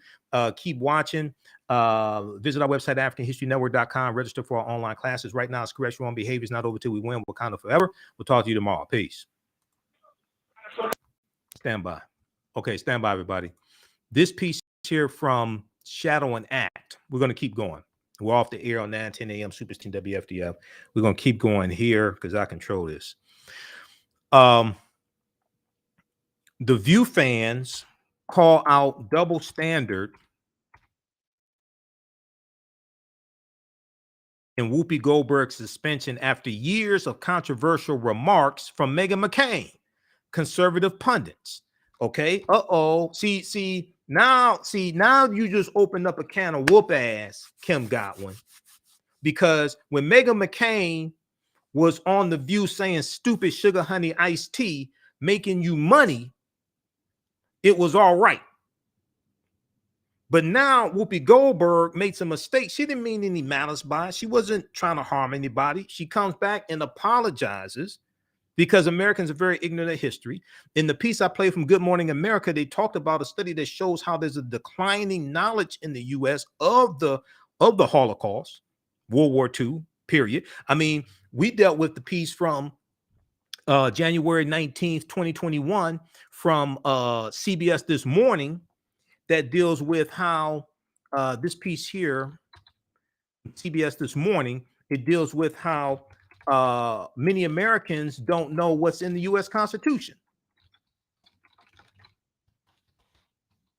keep watching. Visit our website, AfricanHistoryNetwork.com. Register for our online classes. Right now, it's correct your own behavior is not over till we win. Wakanda forever. We'll talk to you tomorrow. Peace. Stand by. Okay, stand by, everybody. This piece here from Shadow and Act. We're going to keep going. We're off the air on 910 AM Super Team WFDF. We're going to keep going here because I control this. The View fans call out double standard in Whoopi Goldberg's suspension after years of controversial remarks from Meghan McCain, conservative pundits. Okay. See, now you just opened up a can of whoop ass, Kim Godwin, because when Meghan McCain was on The View saying stupid sugar honey iced tea making you money, it was all right. But now Whoopi Goldberg made some mistakes. She didn't mean any malice by it. She wasn't trying to harm anybody. She comes back and apologizes because Americans are very ignorant of history. In the piece I played from Good Morning America, they talked about a study that shows how there's a declining knowledge in the U.S. of the Holocaust, World War II, period. I mean, we dealt with the piece from January 19th, 2021 from CBS This Morning that deals with how this piece here, CBS This Morning, it deals with how many Americans don't know what's in the U.S. Constitution.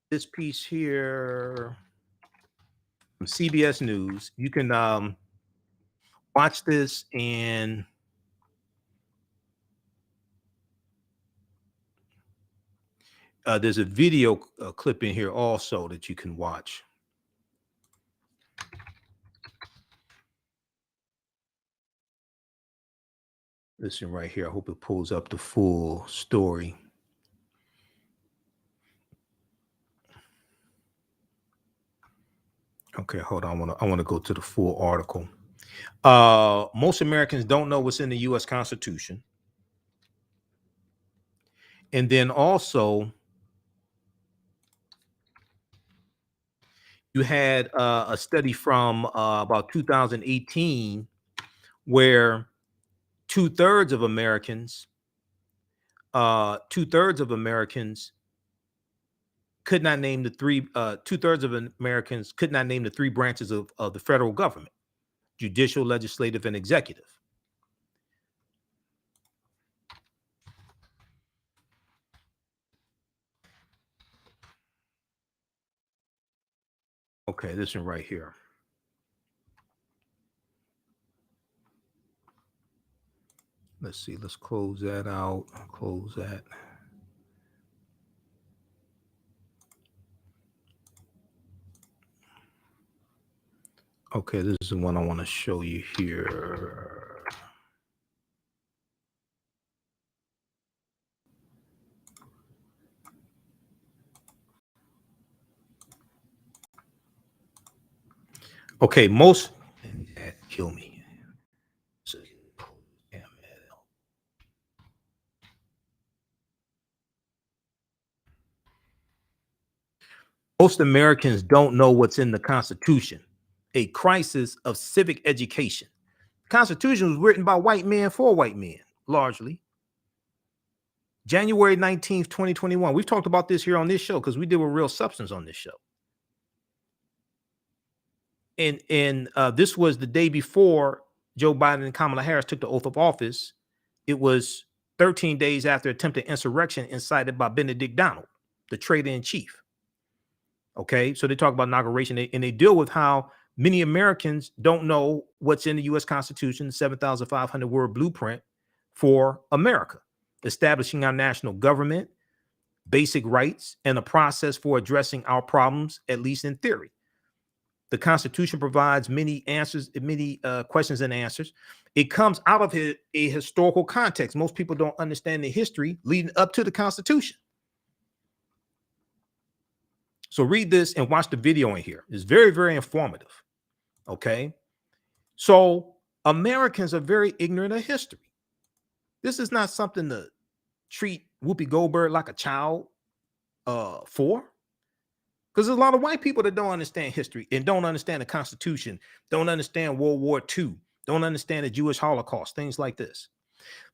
This piece here from CBS News, you can watch this, and there's a video clip in here also that you can watch. Listen right here. I hope it pulls up the full story. Okay, hold on. I want to go to the full article. Most Americans don't know what's in the U.S. Constitution. And then also, you had a study from about 2018 where two-thirds of Americans could not name the three, two-thirds of Americans could not name the three branches of the federal government: judicial, legislative, and executive. Okay, this one right here. Let's see, let's close that out. Close that. Okay, this is the one I want to show you here. Okay, most kill me. Most Americans don't know what's in the Constitution, a crisis of civic education. The Constitution was written by white men for white men, largely. January 19th, 2021. We've talked about this here on this show because we deal with real substance on this show. And this was the day before Joe Biden and Kamala Harris took the oath of office. It was 13 days after attempted insurrection incited by Benedict Donald, the traitor-in-chief. Okay, so they talk about inauguration, and they deal with how many Americans don't know what's in the U.S. Constitution, the 7,500-word blueprint for America, establishing our national government, basic rights, and a process for addressing our problems, at least in theory. The Constitution provides many answers, many questions and answers. It comes out of a historical context. Most people don't understand the history leading up to the Constitution. So read this and watch the video in here. It's very, very informative. Okay. So Americans are very ignorant of history. This is not something to treat Whoopi Goldberg like a child for. Because there's a lot of white people that don't understand history and don't understand the Constitution, don't understand World War II, don't understand the Jewish Holocaust, things like this.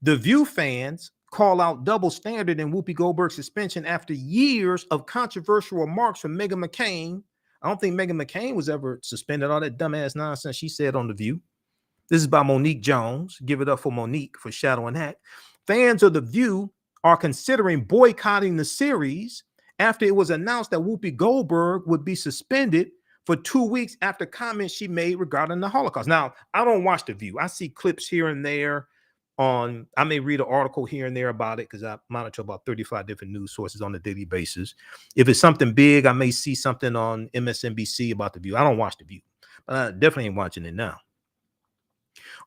The View fans call out double standard in Whoopi Goldberg's suspension after years of controversial remarks from Meghan McCain. I don't think Meghan McCain was ever suspended. All that dumbass nonsense she said on The View. This is by Monique Jones. Give it up for Monique for shadowing that. Fans of The View are considering boycotting the series after it was announced that Whoopi Goldberg would be suspended for 2 weeks after comments she made regarding the Holocaust. Now, I don't watch The View. I see clips here and there I may read an article here and there about it because I monitor about 35 different news sources on a daily basis. If it's something big, I may see something on MSNBC about The View. I don't watch The View, but I definitely ain't watching it now.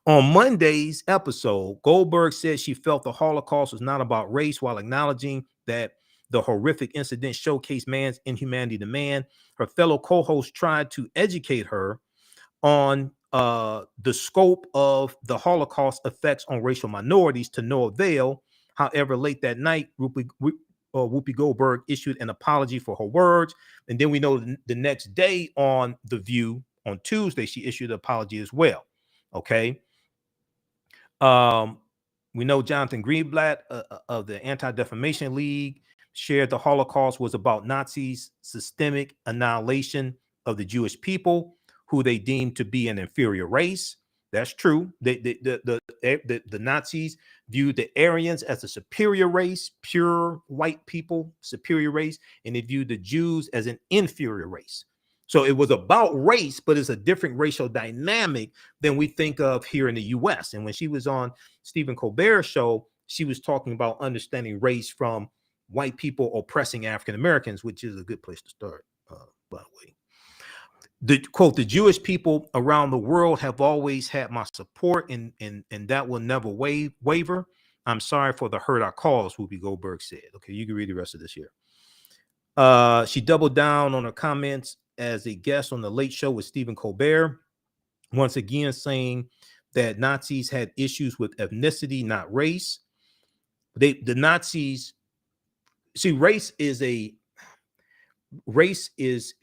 On Monday's episode, Goldberg said she felt the Holocaust was not about race while acknowledging that the horrific incident showcased man's inhumanity to man. Her fellow co-host tried to educate her on the scope of the Holocaust effects on racial minorities to no avail. However, late that night, Whoopi Goldberg issued an apology for her words. And then we know the next day on The View, on Tuesday, she issued an apology as well. Okay. We know Jonathan Greenblatt of the Anti-Defamation League shared the Holocaust was about Nazis' systemic annihilation of the Jewish people, who they deemed to be an inferior race. That's true. The Nazis viewed the Aryans as a superior race, pure white people, superior race, and they viewed the Jews as an inferior race. So it was about race, but it's a different racial dynamic than we think of here in the U.S. And when she was on Stephen Colbert's show, she was talking about understanding race from white people oppressing African Americans, which is a good place to start, by the way. The quote, the Jewish people around the world have always had my support, and that will never waver. I'm sorry for the hurt I caused, Whoopi Goldberg said. Okay, you can read the rest of this here. She doubled down on her comments as a guest on The Late Show with Stephen Colbert, once again saying that Nazis had issues with ethnicity, not race. The Nazis, see, race is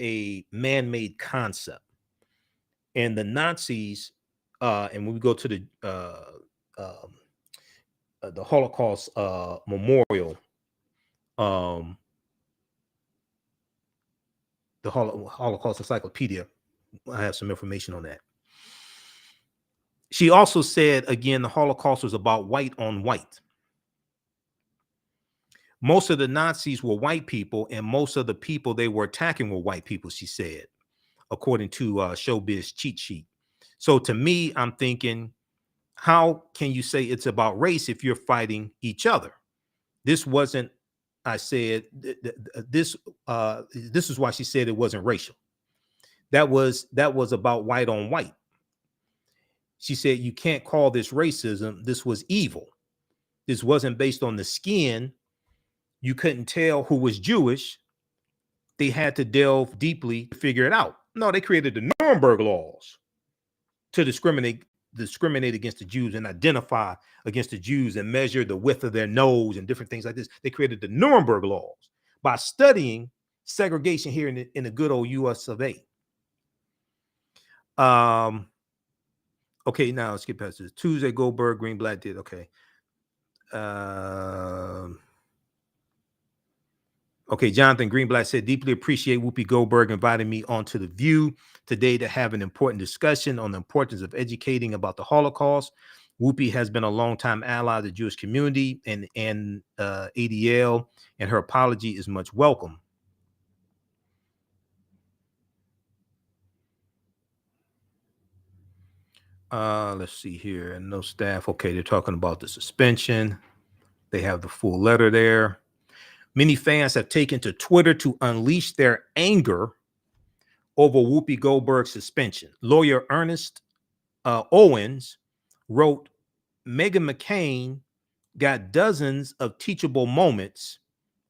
a man-made concept, and the Nazis and when we go to the Holocaust memorial, the Holocaust Encyclopedia, I have some information on that. She also said, again, the Holocaust was about white on white. Most of the Nazis were white people, and most of the people they were attacking were white people, she said, according to Showbiz Cheat Sheet. So to me, I'm thinking, how can you say it's about race if you're fighting each other? This wasn't, I said, this is why she said it wasn't racial. That was about white on white. She said, you can't call this racism. This was evil. This wasn't based on the skin. You couldn't tell who was Jewish. They had to delve deeply to figure it out. No, they created the Nuremberg Laws to discriminate against the Jews and identify against the Jews and measure the width of their nose and different things like this. They created the Nuremberg Laws by studying segregation here in the good old US of A. Okay, now let's get past this. Tuesday, Goldberg, Greenblatt did. Okay. Okay, Jonathan Greenblatt said, deeply appreciate Whoopi Goldberg inviting me onto The View today to have an important discussion on the importance of educating about the Holocaust. Whoopi has been a longtime ally of the Jewish community and ADL, and her apology is much welcome. Let's see here. No staff. Okay, they're talking about the suspension. They have the full letter there. Many fans have taken to Twitter to unleash their anger over Whoopi Goldberg's suspension. Lawyer Ernest Owens wrote, Meghan McCain got dozens of teachable moments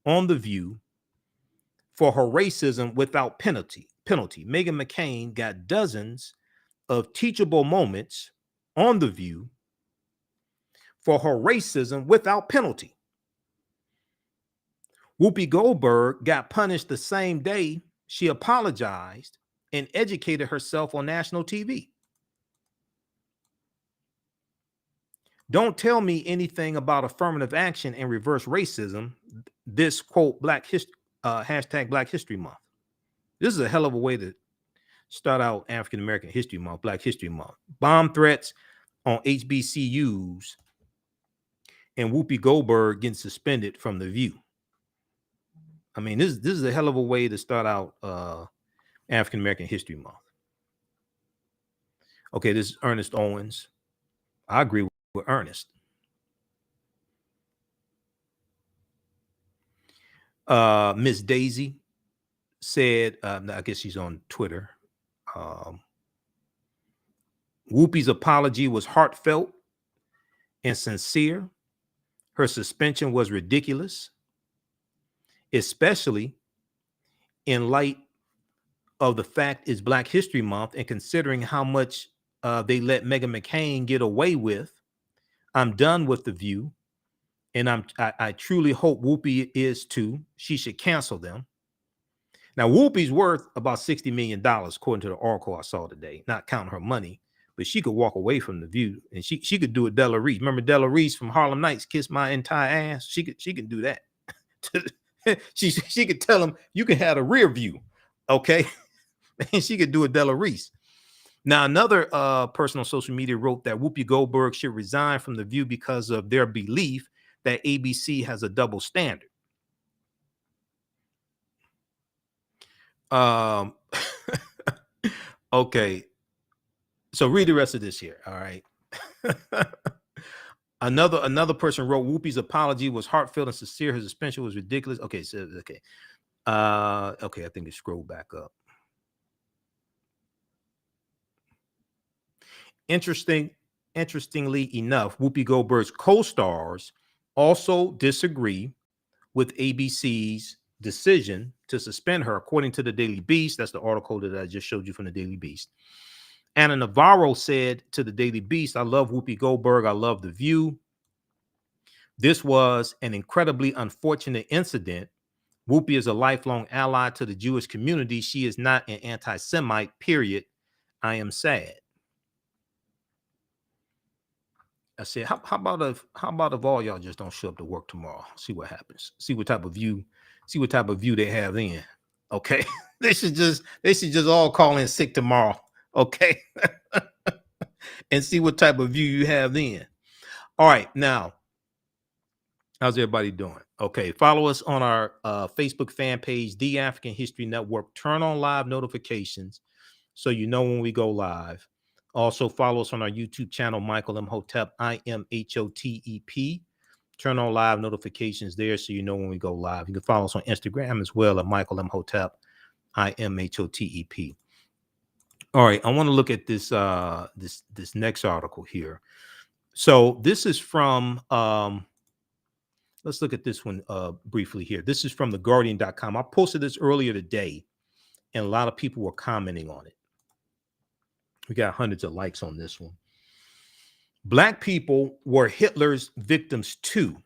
on The View for her racism without penalty. Meghan McCain got dozens of teachable moments on The View for her racism without penalty. Whoopi Goldberg got punished the same day she apologized and educated herself on national TV. Don't tell me anything about affirmative action and reverse racism. This quote, hashtag Black History Month. This is a hell of a way to start out African American History Month, Black History Month. Bomb threats on HBCUs and Whoopi Goldberg getting suspended from The View. I mean, this is a hell of a way to start out African American History Month. Okay, this is Ernest Owens. I agree with Ernest. Miss Daisy said, I guess she's on Twitter. Whoopi's apology was heartfelt and sincere. Her suspension was ridiculous, especially in light of the fact it's Black History Month and considering how much they let Meghan McCain get away with. I'm done with The View, and I truly hope Whoopi is too. She should cancel them. Now, Whoopi's worth about $60 million, according to the article I saw today, not counting her money, but she could walk away from The View, and she could do a Della Reese. Remember Della Reese from Harlem Nights, Kiss My Entire Ass? She could do that. she could tell him, you can have a rear view, okay? And she could do a Della Reese. Now, another person on social media wrote that Whoopi Goldberg should resign from The View because of their belief that ABC has a double standard. Okay, so read the rest of this here. All right. Another person wrote, Whoopi's apology was heartfelt and sincere. Her suspension was ridiculous. Okay, so okay. Okay, I think it scrolled back up. Interestingly enough, Whoopi Goldberg's co-stars also disagree with ABC's decision to suspend her, according to the Daily Beast. That's the article that I just showed you from the Daily Beast. Anna Navarro said to the Daily Beast, I love Whoopi Goldberg. I love The View. This was an incredibly unfortunate incident. Whoopi is a lifelong ally to the Jewish community. She is not an anti-Semite, period. I am sad. I said, how about if all y'all just don't show up to work tomorrow? See what happens. See what type of view they have then. Okay. they should just all call in sick tomorrow. Okay. And see what type of view you have then. All right. Now, how's everybody doing? Okay. Follow us on our Facebook fan page, The African History Network. Turn on live notifications so you know when we go live. Also, follow us on our YouTube channel, Michael Imhotep, IMHOTEP. Turn on live notifications there so you know when we go live. You can follow us on Instagram as well at Michael Imhotep, IMHOTEP. All right, I want to look at this this next article here. So this is from let's look at this one briefly here. This is from theguardian.com. I posted this earlier today, and a lot of people were commenting on it. We got hundreds of likes on this one. Black people were Hitler's victims too.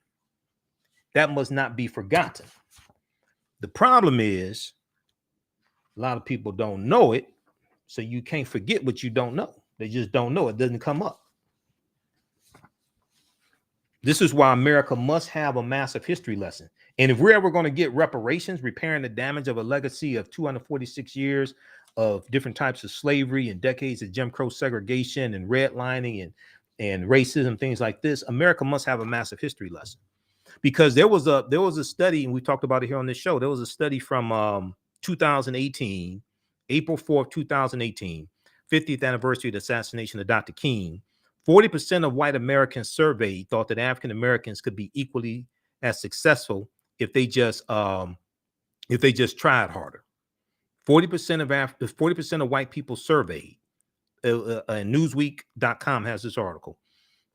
That must not be forgotten. The problem is a lot of people don't know it, so you can't forget what you don't know. They just don't know. It doesn't come up. This is why America must have a massive history lesson. And if we're ever going to get reparations, repairing the damage of a legacy of 246 years of different types of slavery and decades of Jim Crow segregation and redlining and racism, things like this, America must have a massive history lesson. Because there was a study, and we talked about it here on this show. There was a study from 2018, April 4th, 2018, 50th anniversary of the assassination of Dr. King. 40% of white Americans surveyed thought that African Americans could be equally as successful if they just tried harder. 40% of white people surveyed. Newsweek.com has this article.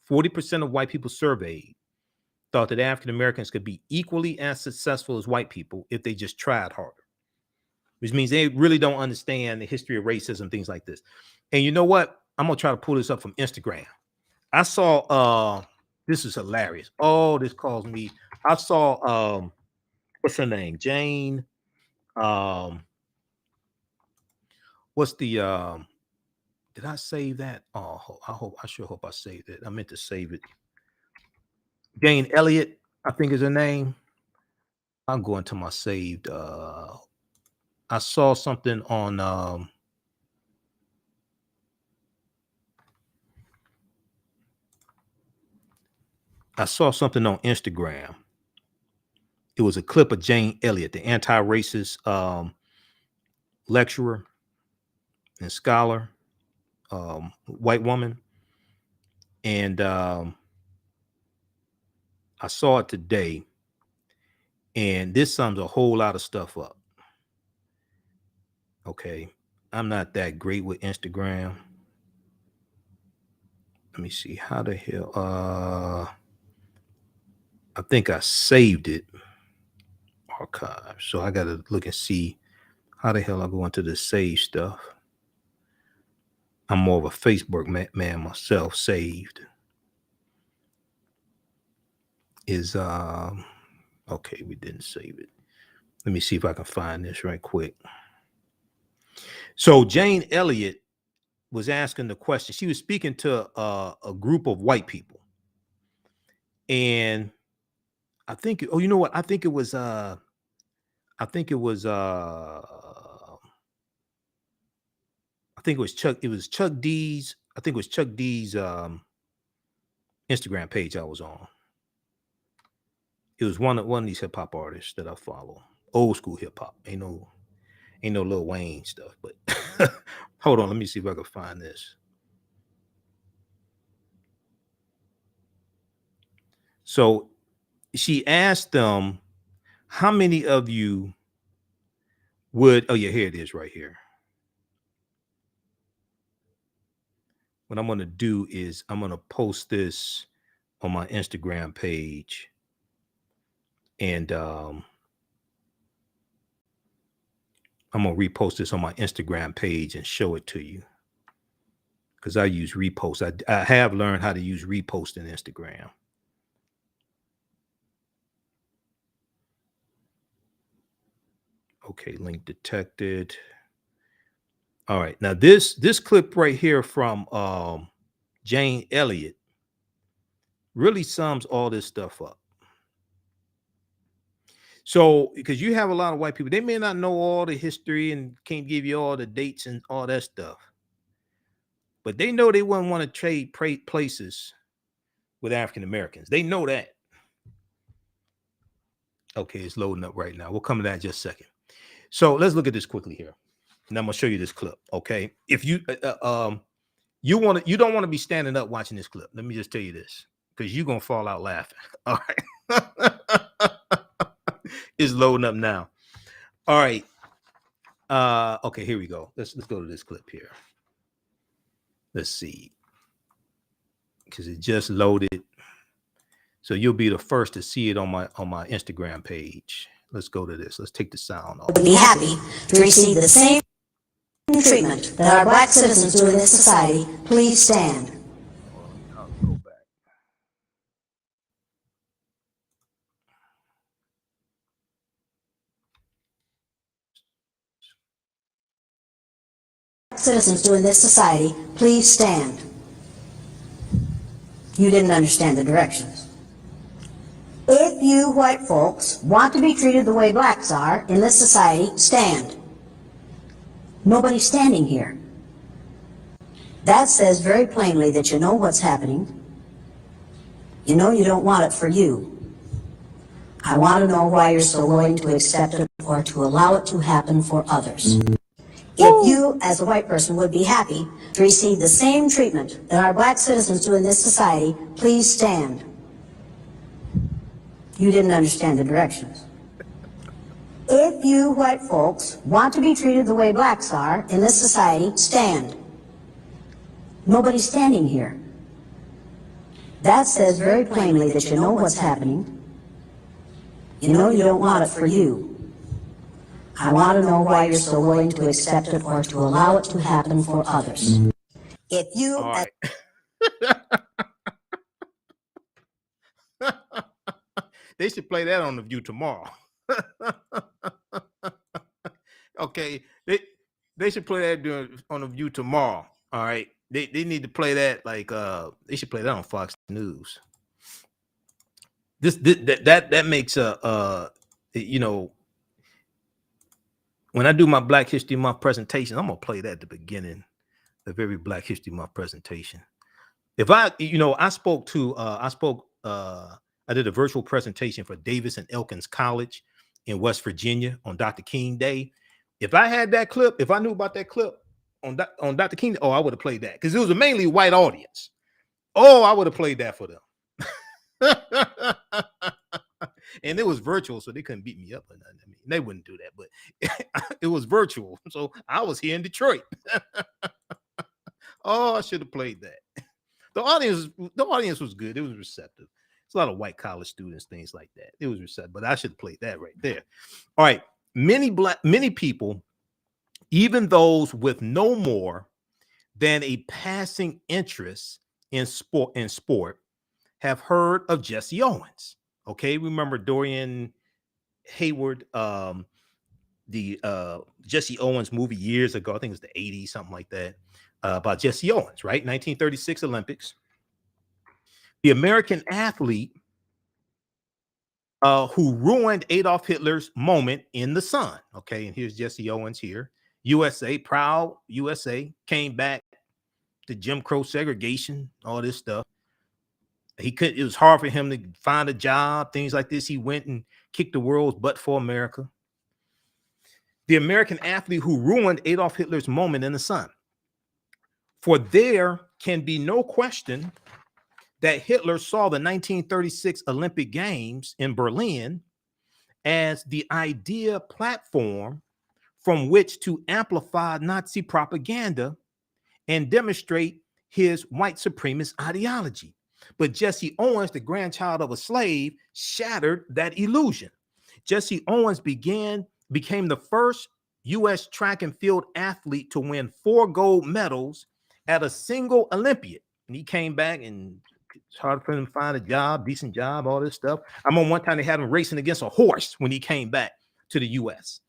40% of white people surveyed thought that African Americans could be equally as successful as white people if they just tried harder, which means they really don't understand the history of racism, things like this. And you know what? I'm gonna try to pull this up from Instagram. I saw this is hilarious. Oh, this calls me. I saw what's her name? Jane. What's the did I save that? Oh, I sure hope I saved it. I meant to save it. Jane Elliott, I think is her name. I'm going to my saved. I saw something on Instagram. It was a clip of Jane Elliott, the anti-racist lecturer and scholar, white woman. And I saw it today, and this sums a whole lot of stuff up. Okay, I'm not that great with Instagram. Let me see, how the hell, I think I saved it, archive. So I got to look and see how the hell I go into the save stuff. I'm more of a Facebook man myself. Saved is, okay, we didn't save it. Let me see if I can find this right quick. So Jane Elliott was asking the question. She was speaking to a group of white people. And I think, oh, you know what? I think it was Chuck D's. I think it was Chuck D's Instagram page I was on. It was one of these hip hop artists that I follow. Old school hip hop. Ain't no Lil Wayne stuff, but hold on, let me see if I can find this. So she asked them, how many of you would, oh yeah, here it is right here. What I'm going to do is I'm going to post this on my Instagram page, and I'm going to repost this on my Instagram page and show it to you, because I use repost. I have learned how to use repost in Instagram. Okay, link detected. All right, now this clip right here from Jane Elliott really sums all this stuff up. So, because you have a lot of white people, they may not know all the history and can't give you all the dates and all that stuff, but they know they wouldn't want to trade places with African Americans. They know that. Okay, it's loading up right now. We'll come to that in just a second. So let's look at this quickly here, and I'm gonna show you this clip. Okay, if you you don't want to be standing up watching this clip. Let me just tell you this, because you're gonna fall out laughing. All right. It's loading up now. All right. Okay, here we go. Let's go to this clip here. Let's see. Because it just loaded. So you'll be the first to see it on my Instagram page. Let's go to this. Let's take the sound off. Be happy to receive the same treatment that our black citizens do in this society. Please stand. I'll go back. Citizens do in this society, please stand. You didn't understand the directions. If you white folks want to be treated the way blacks are in this society, stand. Nobody's standing here. That says very plainly that you know what's happening. You know you don't want it for you. I want to know why you're so willing to accept it or to allow it to happen for others. If you, as a white person, would be happy to receive the same treatment that our black citizens do in this society, please stand. You didn't understand the directions. If you white folks want to be treated the way blacks are in this society, stand. Nobody's standing here. That says very plainly that you know what's happening. You know you don't want it for you. I want to know why you're so willing to accept it or to allow it to happen for others. If you... All right. They should play that on The View tomorrow. Okay, they should play that on The View tomorrow. All right, they need to play that like they should play that on Fox News. That makes you know, when I do my Black History Month presentation, I'm gonna play that at the beginning of every Black History Month presentation. If I did a virtual presentation for Davis and Elkins College in West Virginia on Dr. King Day. If I had that clip, if I knew about that clip on Dr. King, I would have played that because it was a mainly white audience. I would have played that for them. And it was virtual, so they couldn't beat me up or nothing. I mean, they wouldn't do that, but it was virtual. So I was here in Detroit. I should have played that. The audience was good. It was receptive. It's a lot of white college students, things like that. It was receptive, but I should have played that right there. All right. Many people, even those with no more than a passing interest in sport, have heard of Jesse Owens. Okay, remember Dorian Hayward, the Jesse Owens movie years ago. I think it was the 80s, something like that, about Jesse Owens, right? 1936 Olympics. The American athlete who ruined Adolf Hitler's moment in the sun. Okay, and here's Jesse Owens here. USA, proud USA, came back to Jim Crow segregation, all this stuff. It was hard for him to find a job, things like this. He went and kicked the world's butt for America. The American athlete who ruined Adolf Hitler's moment in the sun. For there can be no question that Hitler saw the 1936 Olympic Games in Berlin as the idea platform from which to amplify Nazi propaganda and demonstrate his white supremacist ideology. But Jesse Owens, the grandchild of a slave, shattered that illusion. Jesse Owens became the first U.S. track and field athlete to win 4 gold medals at a single Olympiad. And he came back, and it's hard for him to find a job, decent job, all this stuff. I remember one time they had him racing against a horse when he came back to the U.S.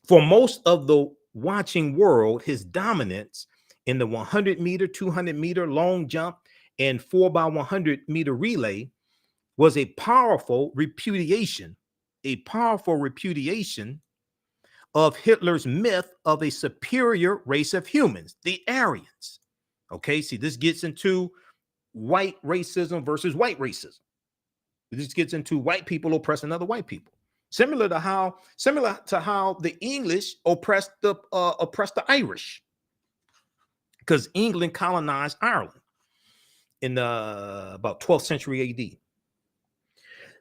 For most of the watching world, his dominance in the 100-meter, 200-meter long jump, and 4x100 meter relay was a powerful repudiation of Hitler's myth of a superior race of humans, the Aryans. Okay, see, this gets into white racism versus white racism. This gets into white people oppressing other white people. Similar to how the English oppressed the Irish, because England colonized Ireland in about 12th century AD.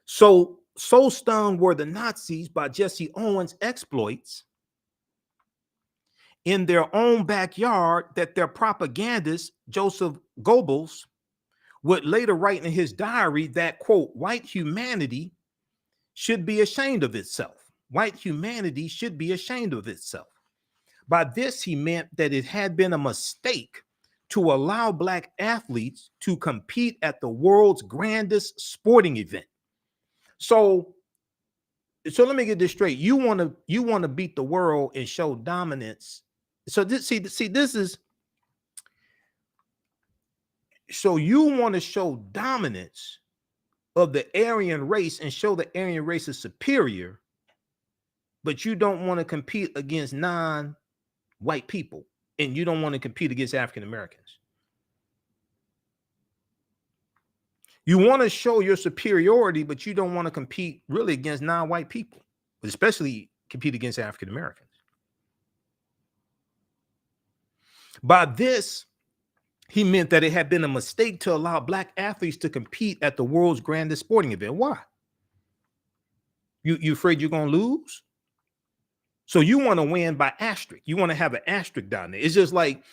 So stung were the Nazis by Jesse Owens' exploits in their own backyard that their propagandist, Joseph Goebbels, would later write in his diary that, quote, white humanity should be ashamed of itself. White humanity should be ashamed of itself. By this, he meant that it had been a mistake to allow Black athletes to compete at the world's grandest sporting event. So let me get this straight. You want to beat the world and show dominance. So this is so you want to show dominance of the Aryan race and show the Aryan race is superior, but you don't want to compete against non-white people, and you don't want to compete against African Americans. You want to show your superiority, but you don't want to compete really against non-white people, but especially compete against African Americans. By this, he meant that it had been a mistake to allow Black athletes to compete at the world's grandest sporting event. Why? You afraid you're going to lose? So you want to win by asterisk. You want to have an asterisk down there. It's just like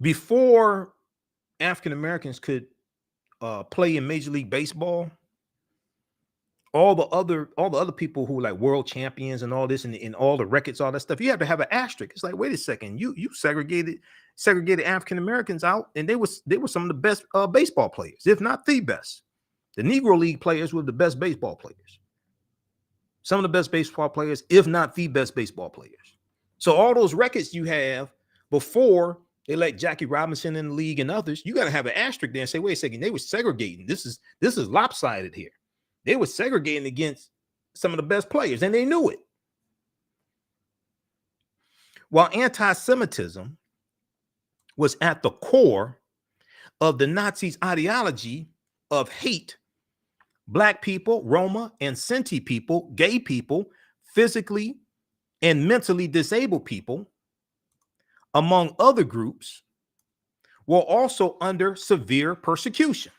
before African Americans could play in Major League Baseball, all the other people who were like world champions and all this and all the records, all that stuff, you have to have an asterisk. It's like, wait a second, you segregated African Americans out, and they were some of the best baseball players, if not the best. The Negro League players were the best baseball players. Some of the best baseball players, if not the best baseball players. So all those records you have before they let Jackie Robinson in the league and others, you got to have an asterisk there and say, wait a second, they were segregating. This is lopsided here. They were segregating against some of the best players, and they knew it. While anti-Semitism was at the core of the Nazis' ideology of hate, Black people, Roma and Sinti people, gay people, physically and mentally disabled people, among other groups, were also under severe persecution.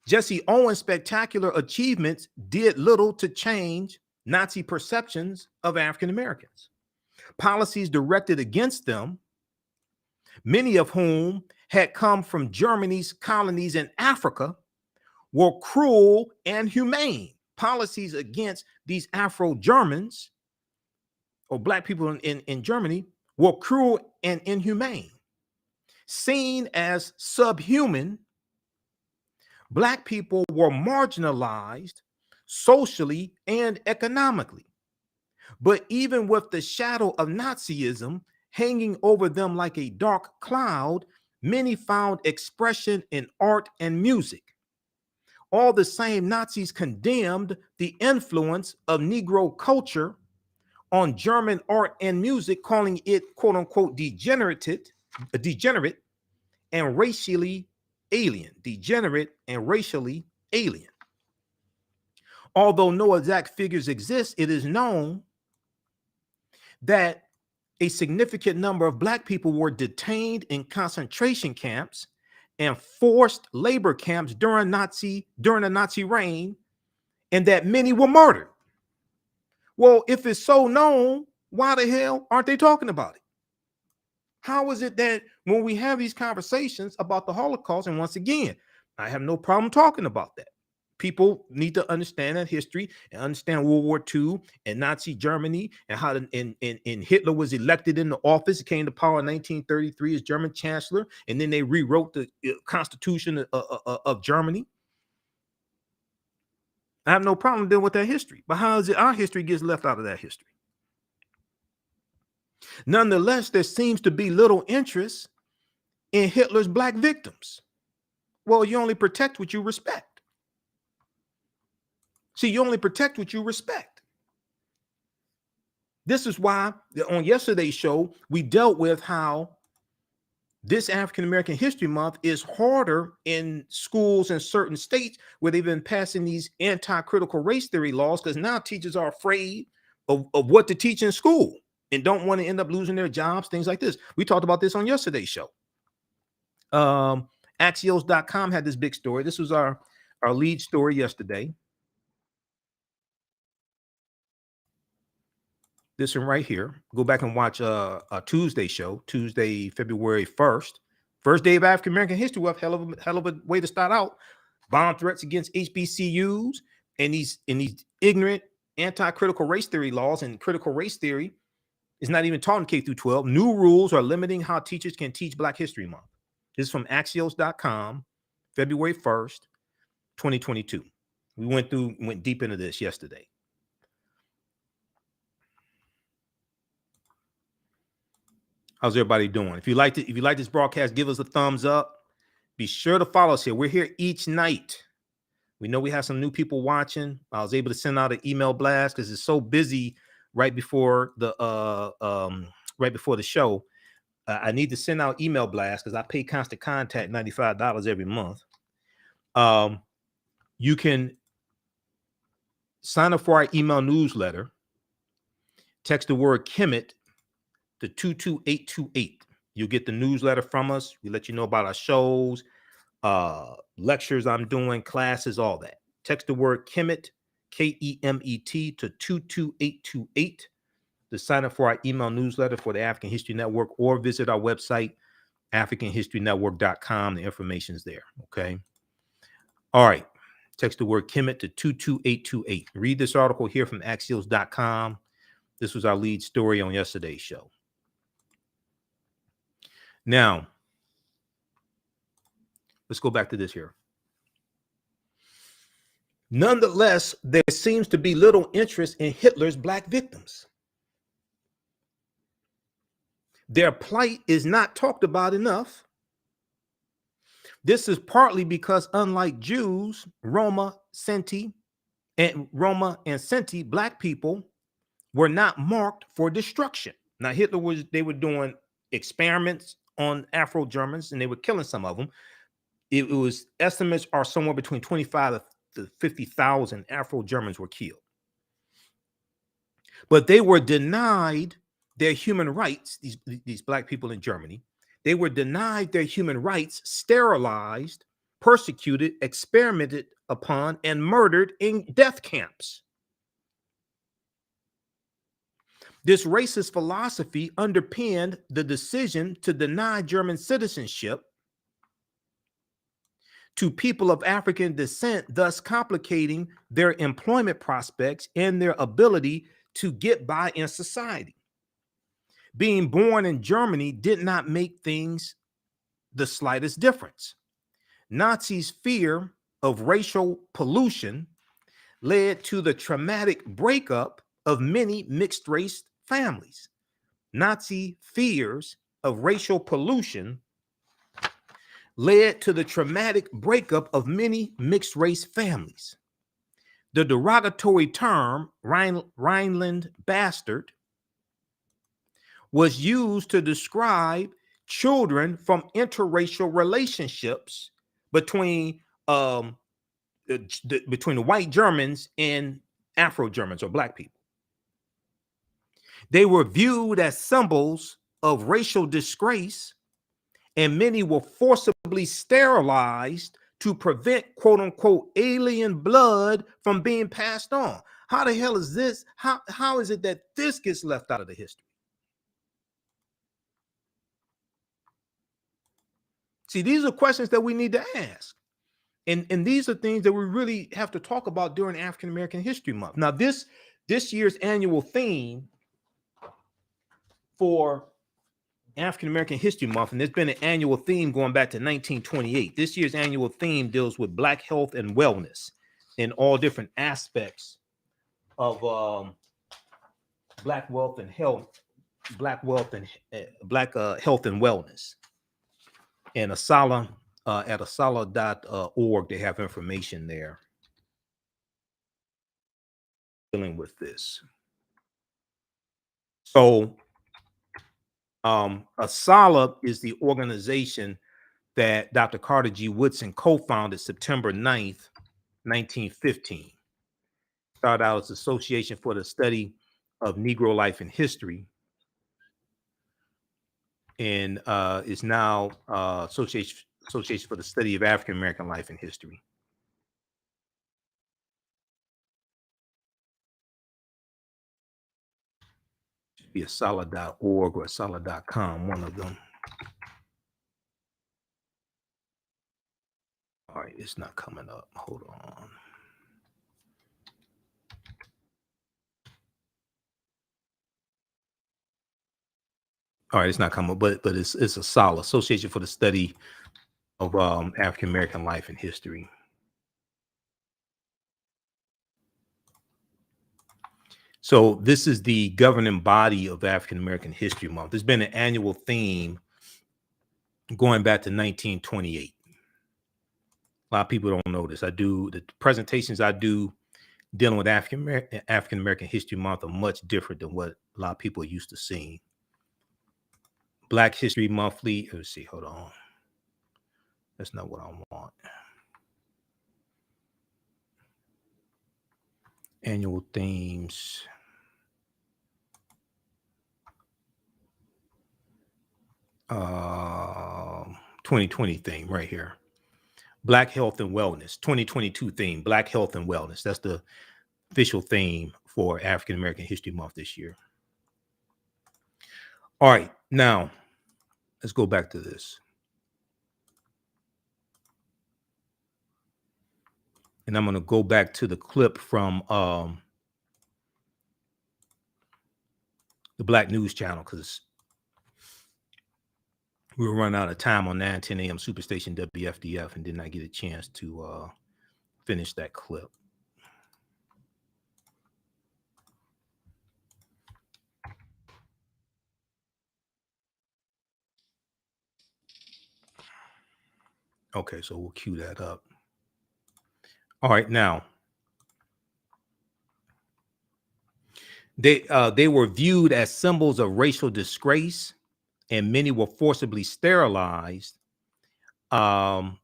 Jesse Owens' spectacular achievements did little to change Nazi perceptions of African Americans. Policies directed against them, many of whom had come from Germany's colonies in Africa, were cruel and inhumane. Policies against these Afro-Germans or Black people in Germany were cruel and inhumane. Seen as subhuman, Black people were marginalized socially and economically. But even with the shadow of Nazism hanging over them like a dark cloud, many found expression in art and music. All the same, Nazis condemned the influence of Negro culture on German art and music, calling it, quote unquote, degenerate and racially alien. Degenerate and racially alien. Although no exact figures exist, it is known that a significant number of Black people were detained in concentration camps and forced labor camps during the Nazi reign, and that many were murdered. Well, if it's so known, why the hell aren't they talking about it? How is it that when we have these conversations about the Holocaust, and once again, I have no problem talking about that. People need to understand that history and understand World War II and Nazi Germany and how and Hitler was elected into office. He came to power in 1933 as German chancellor, and then they rewrote the Constitution of Germany. I have no problem dealing with that history. But how is it our history gets left out of that history? Nonetheless, there seems to be little interest in Hitler's black victims. Well, you only protect what you respect. See, you only protect what you respect. This is why on yesterday's show, we dealt with how this African American History Month is harder in schools in certain states where they've been passing these anti-critical race theory laws, because now teachers are afraid of what to teach in school and don't want to end up losing their jobs, things like this. We talked about this on yesterday's show. Axios.com had this big story. This was our lead story yesterday. This one right here. Go back and watch a Tuesday show, Tuesday, February 1st. First day of African American History Month. Hell of a way to start out. Bomb threats against HBCUs and these ignorant anti-critical race theory laws. And critical race theory is not even taught in K through 12. New rules are limiting how teachers can teach Black History Month. This is from Axios.com, February 1st, 2022. We went deep into this yesterday. How's everybody doing? If you like this broadcast, give us a thumbs up. Be sure to follow us here. We're here each night. We know we have some new people watching. I was able to send out an email blast because it's so busy right before the show. I need to send out email blasts because I pay Constant Contact $95 every month. You can sign up for our email newsletter. Text the word Kemet to 22828. You'll get the newsletter from us. We let you know about our shows, lectures I'm doing, classes, all that. Text the word Kemet, Kemet, to 22828 to sign up for our email newsletter for the African History Network, or visit our website, AfricanHistoryNetwork.com. The information's there, okay? All right. Text the word Kemet to 22828. Read this article here from Axios.com. This was our lead story on yesterday's show. Now, let's go back to this here. Nonetheless, there seems to be little interest in Hitler's Black victims. Their plight is not talked about enough. This is partly because, unlike Jews, Roma and Sinti, Black people were not marked for destruction. Now, they were doing experiments on Afro-Germans, and they were killing some of them. It was estimates are somewhere between 25 to 50,000 Afro-Germans were killed. But they were denied their human rights, these Black people in Germany. They were denied their human rights, sterilized, persecuted, experimented upon, and murdered in death camps. This racist philosophy underpinned the decision to deny German citizenship to people of African descent, thus complicating their employment prospects and their ability to get by in society. Being born in Germany did not make things the slightest difference. Nazis' fear of racial pollution led to the traumatic breakup of many mixed-race families. Nazi fears of racial pollution led to the traumatic breakup of many mixed-race families. The derogatory term Rhineland bastard was used to describe children from interracial relationships between the white Germans and Afro-Germans, or Black people. They were viewed as symbols of racial disgrace, and many were forcibly sterilized to prevent, quote unquote, alien blood from being passed on. How the hell is this? How is it that this gets left out of the history? See, these are questions that we need to ask. And these are things that we really have to talk about during African American History Month. Now, this year's annual theme for African American History Month, and there's been an annual theme going back to 1928. This year's annual theme deals with Black health and wellness in all different aspects of Black wealth and health Black Wealth and Black Health and Wellness. And Asala, at asala.org, they have information there dealing with this. So Asala is the organization that Dr. Carter G. Woodson co-founded September 9th, 1915. Started out as Association for the Study of Negro Life and History, and is now Association for the Study of African American Life and History. Should be asala.org or asala.com, one of them. All right, it's not coming up. Hold on. All right, it's not coming, but it's Asala, Association for the Study of African American Life and History. So this is the governing body of African American History Month. There's been an annual theme going back to 1928. A lot of people don't know this. I do the presentations I do dealing with African American History Month are much different than what a lot of people are used to seeing. Black History Monthly. Let's see. Hold on. That's not what I want. Annual themes. Uh, 2020 theme right here. Black Health and Wellness. 2022 theme. Black Health and Wellness. That's the official theme for African American History Month this year. All right, now let's go back to this. And I'm going to go back to the clip from the Black News Channel because we were running out of time on 9:10 a.m. Superstation WFDF and did not get a chance to finish that clip. Okay, so we'll cue that up. All right, now they were viewed as symbols of racial disgrace, and many were forcibly sterilized. Many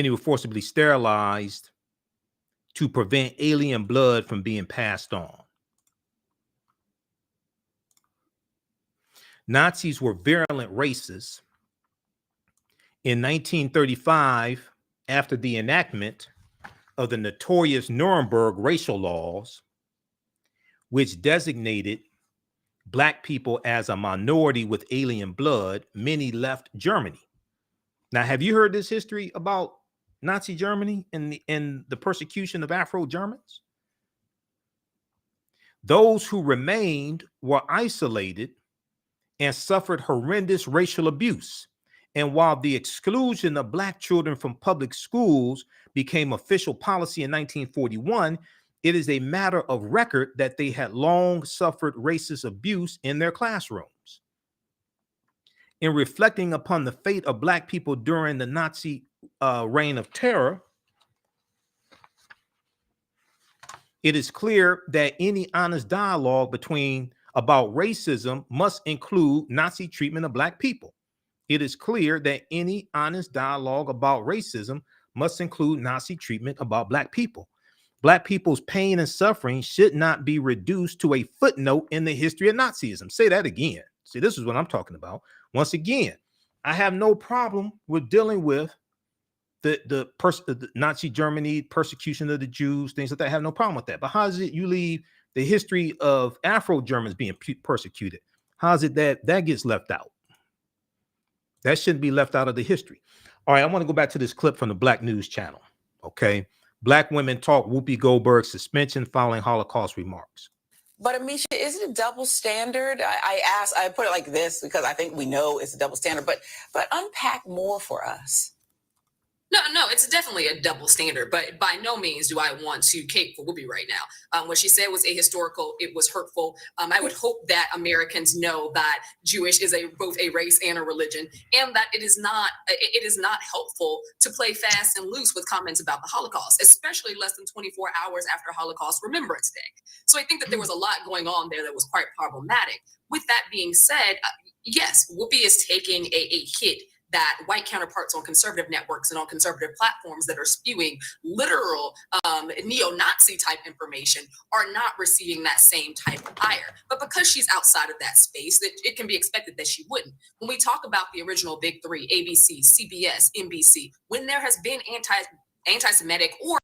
were forcibly sterilized to prevent alien blood from being passed on. Nazis were virulent racists. In 1935, after the enactment of the notorious Nuremberg racial laws, which designated Black people as a minority with alien blood, many left Germany. Now, have you heard this history about Nazi Germany and the persecution of Afro-Germans? Those who remained were isolated and suffered horrendous racial abuse. And while the exclusion of Black children from public schools became official policy in 1941, it is a matter of record that they had long suffered racist abuse in their classrooms. In reflecting upon the fate of Black people during the Nazi reign of terror, it is clear that any honest dialogue about racism must include Nazi treatment of Black people. It is clear that any honest dialogue about racism must include Nazi treatment about Black people. Black people's pain and suffering should not be reduced to a footnote in the history of Nazism. Say that again. See, this is what I'm talking about. Once again, I have no problem with dealing with the Nazi Germany, persecution of the Jews, things like that. I have no problem with that. But how is it you leave the history of Afro-Germans being persecuted? How is it that gets left out? That shouldn't be left out of the history. All right, I want to go back to this clip from the Black News Channel. Okay. Black women talk Whoopi Goldberg suspension following Holocaust remarks. But Amisha, is it a double standard? I put it like this because I think we know it's a double standard, but unpack more for us. No, it's definitely a double standard, but by no means do I want to cape for Whoopi right now. What she said was ahistorical. It was hurtful. I would hope that Americans know that Jewish is both a race and a religion, and that it is not helpful to play fast and loose with comments about the Holocaust, especially less than 24 hours after Holocaust Remembrance Day. So I think that there was a lot going on there that was quite problematic. With that being said, yes, Whoopi is taking a hit that white counterparts on conservative networks and on conservative platforms that are spewing literal neo-Nazi type information are not receiving that same type of ire. But because she's outside of that space, it can be expected that she wouldn't. When we talk about the original big three, ABC, CBS, NBC, when there has been anti-Semitic or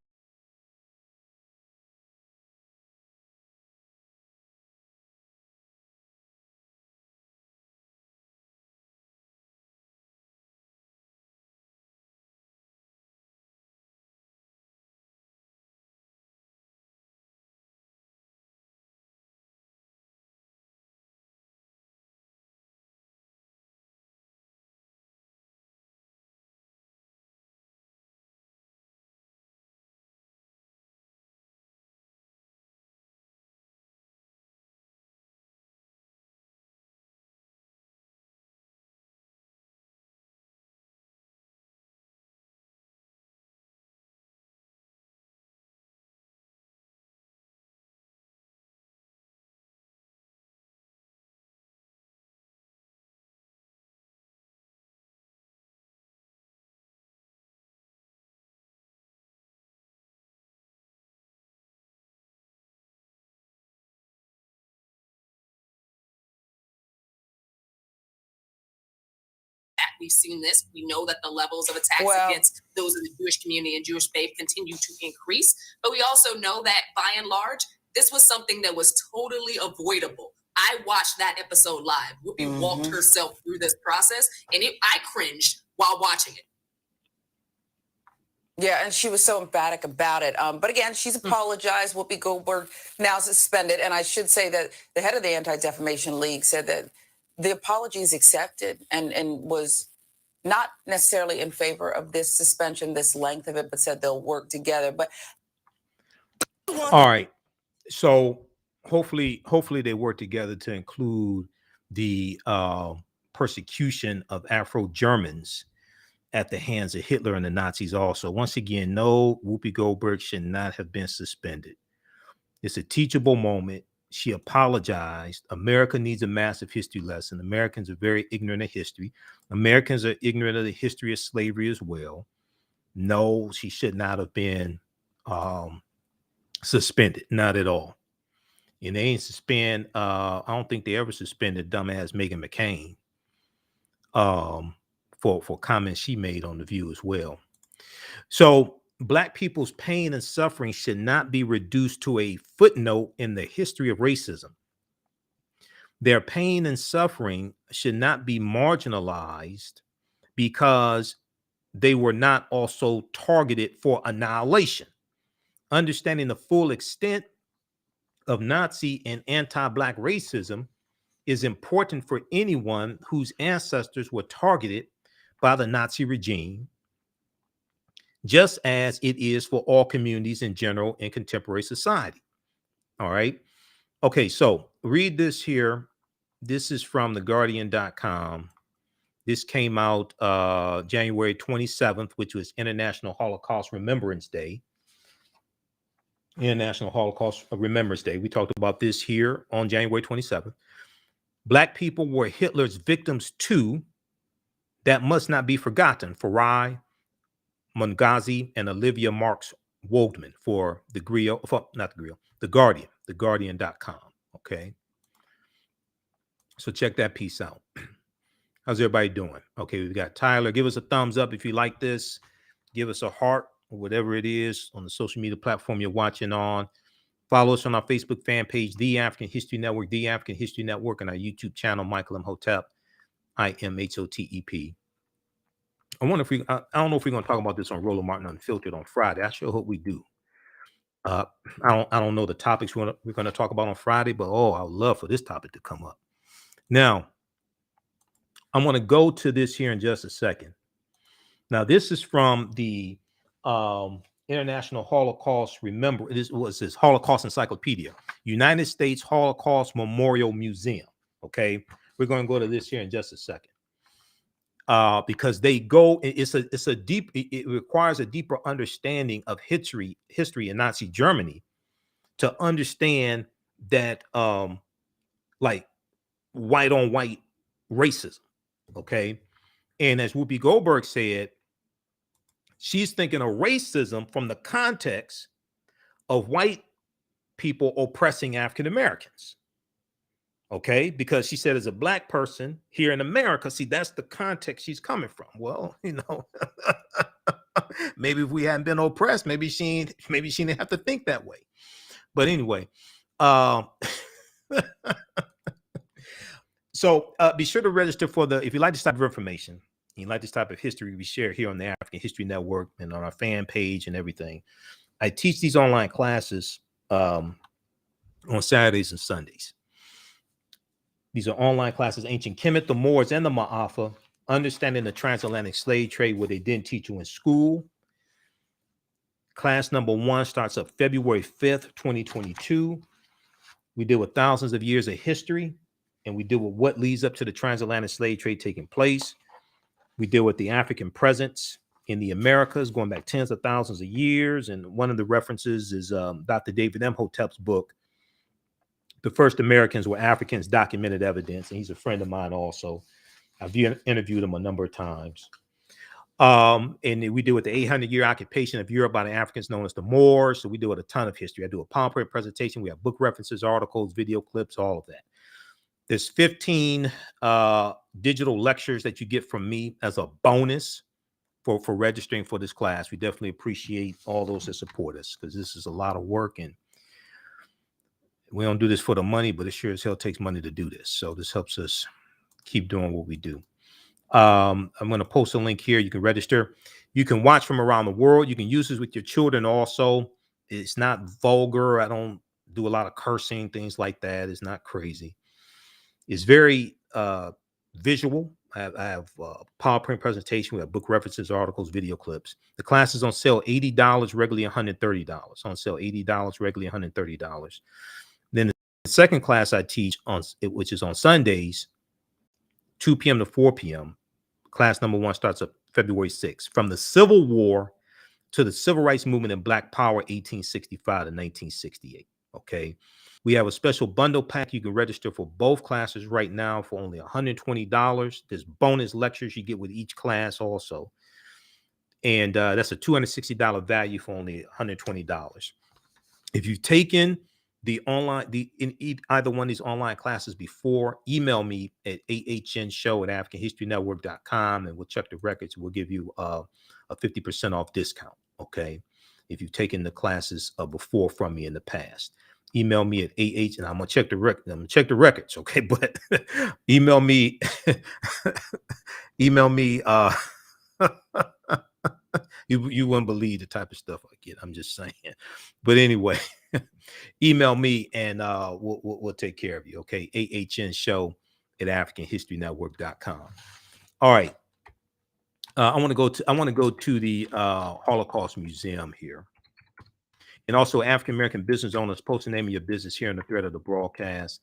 we've seen this. We know that the levels of attacks against those in the Jewish community and Jewish faith continue to increase. But we also know that by and large, this was something that was totally avoidable. I watched that episode live. Whoopi walked herself through this process, and I cringed while watching it. Yeah, and she was so emphatic about it. But again, she's apologized. Whoopi Goldberg now suspended. And I should say that the head of the Anti-Defamation League said that the apology is accepted and was not necessarily in favor of this suspension, this length of it, but said they'll work together. But all right. So hopefully they work together to include the persecution of Afro-Germans at the hands of Hitler and the Nazis also. Once again, no, Whoopi Goldberg should not have been suspended. It's a teachable moment. She apologized. America needs a massive history lesson. Americans are very ignorant of history. Americans are ignorant of the history of slavery as well. No, she should not have been suspended. Not at all. And they ain't suspend. I don't think they ever suspended dumbass Meghan McCain for comments she made on The View as well. So Black people's pain and suffering should not be reduced to a footnote in the history of racism. Their pain and suffering should not be marginalized because they were not also targeted for annihilation. Understanding the full extent of Nazi and anti-Black racism is important for anyone whose ancestors were targeted by the Nazi regime, just as it is for all communities in general in contemporary society. All right. Okay, so read this here. This is from theguardian.com. This came out January 27th, which was International Holocaust Remembrance Day. International Holocaust Remembrance Day. We talked about this here on January 27th. Black people were Hitler's victims too. That must not be forgotten. Farai Mungazi and Olivia Marks Wogman for The Guardian, theguardian.com. Okay. So check that piece out. How's everybody doing? Okay, we've got Tyler. Give us a thumbs up if you like this. Give us a heart or whatever it is on the social media platform you're watching on. Follow us on our Facebook fan page, The African History Network, The African History Network, and our YouTube channel, Michael Imhotep, IMHOTEP. I wonder if I don't know if we're going to talk about this on Roland Martin Unfiltered on Friday. I sure hope we do. I don't know the topics we're going to talk about on Friday, but I would love for this topic to come up. Now, I want to go to this here in just a second. Now, this is from the International Holocaust This was his Holocaust Encyclopedia, United States Holocaust Memorial Museum. Okay, we're going to go to this here in just a second. Because they go, it's a deep, it requires a deeper understanding of history in Nazi Germany to understand that like white on white racism. Okay. And as Whoopi Goldberg said, she's thinking of racism from the context of white people oppressing African Americans. Okay, because she said, as a black person here in America, see, that's the context she's coming from. Well, maybe if we hadn't been oppressed, maybe she didn't have to think that way. But anyway, so be sure to register for if you like this type of information, you like this type of history we share here on the African History Network and on our fan page and everything. I teach these online classes on Saturdays and Sundays. These are online classes: Ancient Kemet, the Moors, and the Ma'afa, Understanding the Transatlantic Slave Trade, what they didn't teach you in school. Class number 1 starts up February 5th, 2022. We deal with thousands of years of history, and we deal with what leads up to the transatlantic slave trade taking place. We deal with the African presence in the Americas going back tens of thousands of years. And one of the references is Dr. David Imhotep's book, The First Americans Were Africans, Documented Evidence. And he's a friend of mine also. I've interviewed him a number of times. And we deal with the 800-year occupation of Europe by the Africans known as the Moors. So we deal with a ton of history. I do a PowerPoint presentation. We have book references, articles, video clips, all of that. There's 15 digital lectures that you get from me as a bonus for registering for this class. We definitely appreciate all those that support us, because this is a lot of work, and we don't do this for the money, but it sure as hell takes money to do this. So this helps us keep doing what we do. I'm going to post a link here. You can register. You can watch from around the world. You can use this with your children also. It's not vulgar. I don't do a lot of cursing, things like that. It's not crazy. It's very visual. I have PowerPoint presentation. We have book references, articles, video clips. The class is on sale $80, regularly $130. On sale $80, regularly $130. Then the second class I teach which is on Sundays, 2 p.m. to 4 p.m. Class number 1 starts up February 6th. From the Civil War to the Civil Rights Movement and Black Power, 1865 to 1968. Okay. We have a special bundle pack. You can register for both classes right now for only $120. There's bonus lectures you get with each class also. And that's a $260 value for only $120. If you've taken either one of these online classes before, email me at TheAHNShow@AfricanHistoryNetwork.com, and we'll check the records. We'll give you a 50% off discount. Okay. If you've taken the classes before from me in the past. Email me at and I'm gonna check the record. I'm gonna check the records, okay? But email me, you wouldn't believe the type of stuff I get. I'm just saying. But anyway, email me and we'll take care of you, okay? AHNShow@AfricanHistoryNetwork.com. All right. I want to go to the Holocaust Museum here. And also, African American business owners, post the name of your business here in the thread of the broadcast,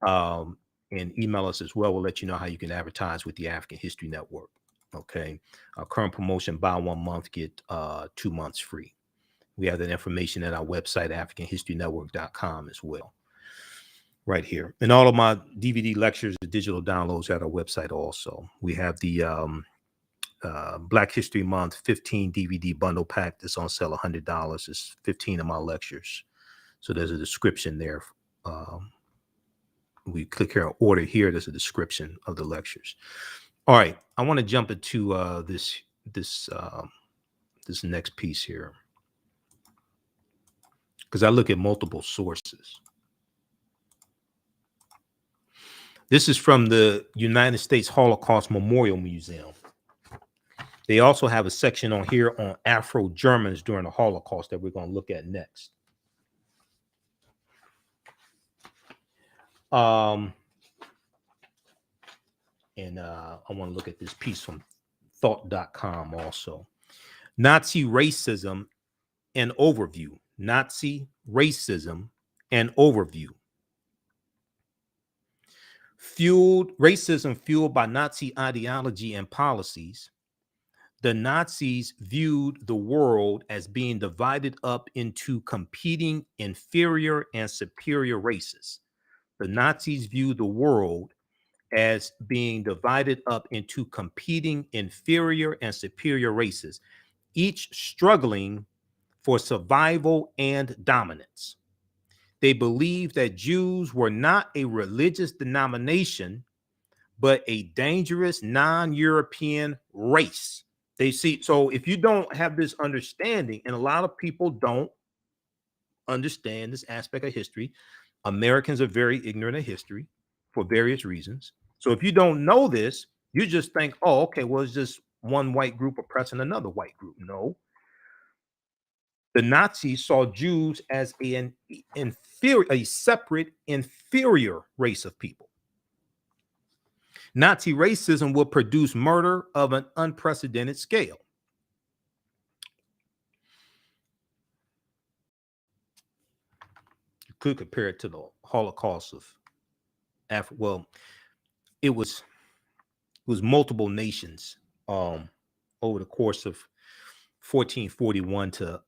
and email us as well. We'll let you know how you can advertise with the African History Network. Okay. Our current promotion: buy 1 month, get 2 months free. We have that information at our website, AfricanHistoryNetwork.com, as well. Right here. And all of my DVD lectures, the digital downloads at our website also. We have the Black History Month 15 DVD bundle pack that's on sale $100. It's 15 of my lectures. So there's a description there. We click here, order here. There's a description of the lectures. All right. I want to jump into this next piece here, because I look at multiple sources. This is from the United States Holocaust Memorial Museum. They also have a section on here on Afro-Germans during the Holocaust that we're going to look at next. And I want to look at this piece from thought.com also. Nazi racism and overview. Nazi racism and overview. Racism fueled by Nazi ideology and policies. The Nazis viewed the world as being divided up into competing inferior and superior races. The Nazis viewed the world as being divided up into competing inferior and superior races, each struggling for survival and dominance. They believed that Jews were not a religious denomination, but a dangerous non-European race. They see, so if you don't have this understanding, and a lot of people don't understand this aspect of history, Americans are very ignorant of history for various reasons. So if you don't know this, you just think, oh, okay, well, it's just one white group oppressing another white group. No. The Nazis saw Jews as a separate, inferior race of people. Nazi racism will produce murder of an unprecedented scale. You could compare it to the Holocaust of Africa. Well, it was multiple nations over the course of 1441 to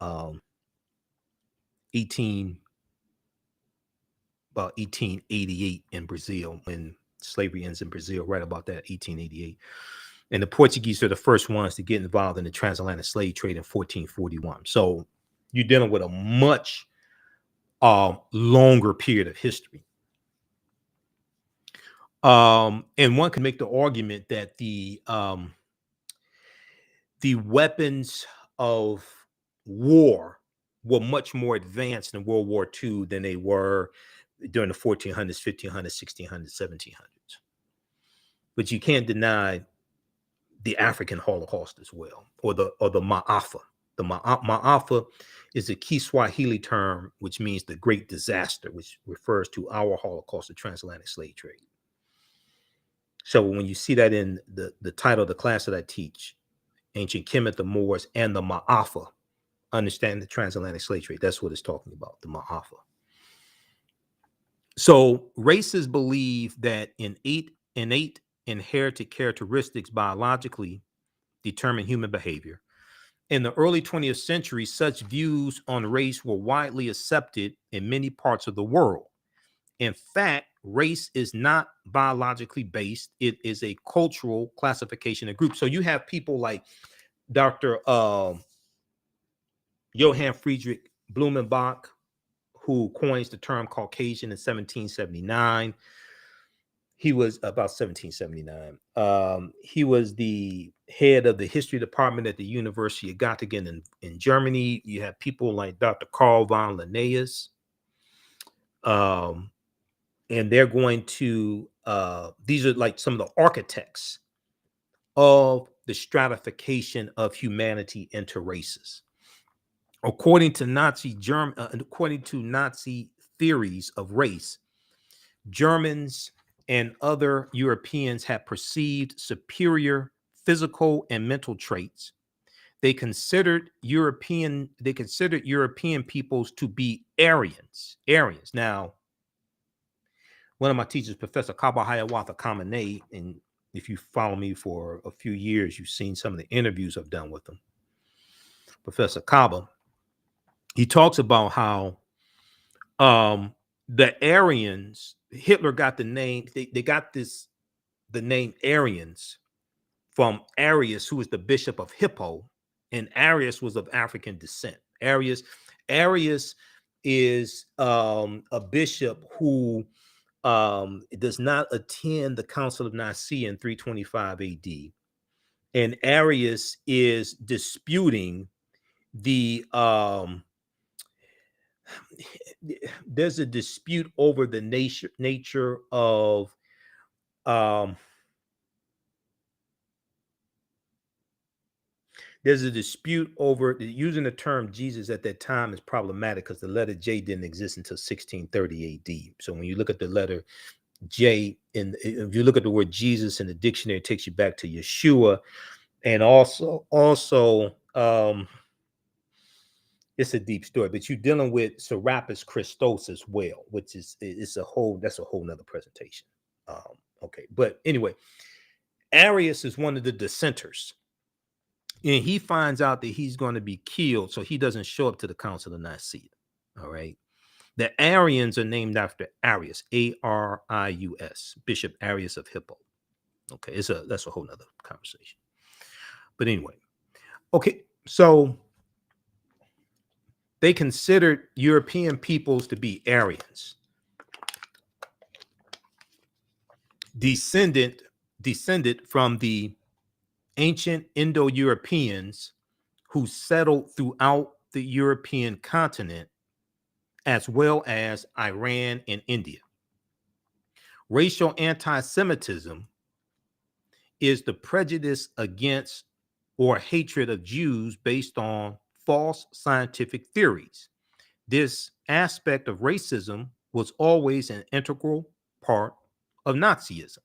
1888 in Brazil, when slavery ends in Brazil, right about that, 1888. And the Portuguese are the first ones to get involved in the transatlantic slave trade in 1441. So you're dealing with a much longer period of history. And one can make the argument that the weapons of war were much more advanced in World War II than they were during the 1400s, 1500s, 1600s, 1700s. But you can't deny the African Holocaust as well, or the Ma'afa. The Ma'afa is a Kiswahili term which means the great disaster, which refers to our Holocaust, the transatlantic slave trade. So when you see that in the title of the class that I teach, Ancient Kemet, the Moors, and the Ma'afa, understand the transatlantic slave trade, that's what it's talking about, the Ma'afa. So racists believe that innate inherited characteristics biologically determine human behavior. In the early 20th century, such views on race were widely accepted in many parts of the world. In fact, race is not biologically based. It is a cultural classification of groups. So you have people like Dr. Johann Friedrich Blumenbach, who coins the term Caucasian in 1779. He was about 1779. He was the head of the history department at the University of Göttingen in Germany. You have people like Dr. Karl von Linnaeus. And they're going to, these are like some of the architects of the stratification of humanity into races. According to Nazi theories of race, Germans and other Europeans had perceived superior physical and mental traits. They considered European peoples to be Aryans. Now, one of my teachers, Professor Kaba Hiawatha Kamene, and if you follow me for a few years, you've seen some of the interviews I've done with him. Professor Kaba, he talks about how the Aryans, Hitler got the name, they got the name Aryans from Arius, who was the bishop of Hippo, and Arius was of African descent. Arius is a bishop who does not attend the Council of Nicaea in 325 AD. And Arius is disputing the there's a dispute over the nature of there's a dispute over using the term Jesus at that time is problematic because the letter J didn't exist until 1630 AD. So when you look at the letter J, if you look at the word Jesus in the dictionary, it takes you back to Yeshua. And also, it's a deep story, but you're dealing with Serapis Christos as well, which is that's a whole nother presentation. Okay, but anyway, Arius is one of the dissenters, and he finds out that he's going to be killed, so he doesn't show up to the Council of Nicaea. All right. The Arians are named after Arius, Arius, Bishop Arius of Hippo. Okay, that's a whole nother conversation. But anyway, okay, so they considered European peoples to be Aryans, descended from the ancient Indo-Europeans who settled throughout the European continent, as well as Iran and India. Racial anti-Semitism is the prejudice against or hatred of Jews based on false scientific theories. This aspect of racism was always an integral part of Nazism.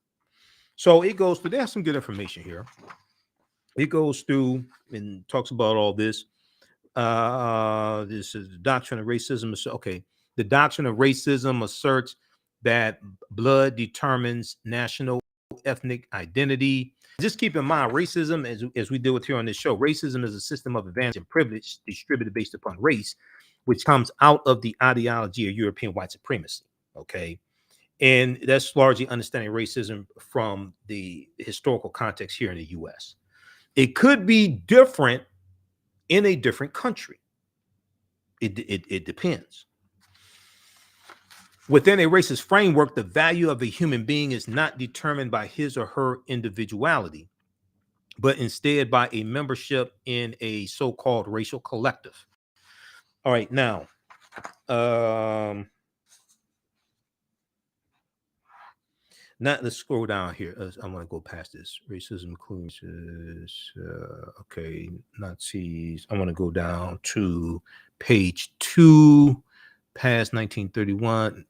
So it goes through, there's some good information here. It goes through and talks about all this. This is the doctrine of racism. Okay. The doctrine of racism asserts that blood determines national ethnic identity. Just keep in mind, racism, as we deal with here on this show, racism is a system of advantage and privilege distributed based upon race, which comes out of the ideology of European white supremacy. Okay. And that's largely understanding racism from the historical context here in the US. It could be different in a different country. It depends. Within a racist framework, the value of a human being is not determined by his or her individuality, but instead by a membership in a so-called racial collective. All right, now, let's scroll down here. I want to go past this. Racism includes, okay, Nazis. I want to go down to page 2, past 1931.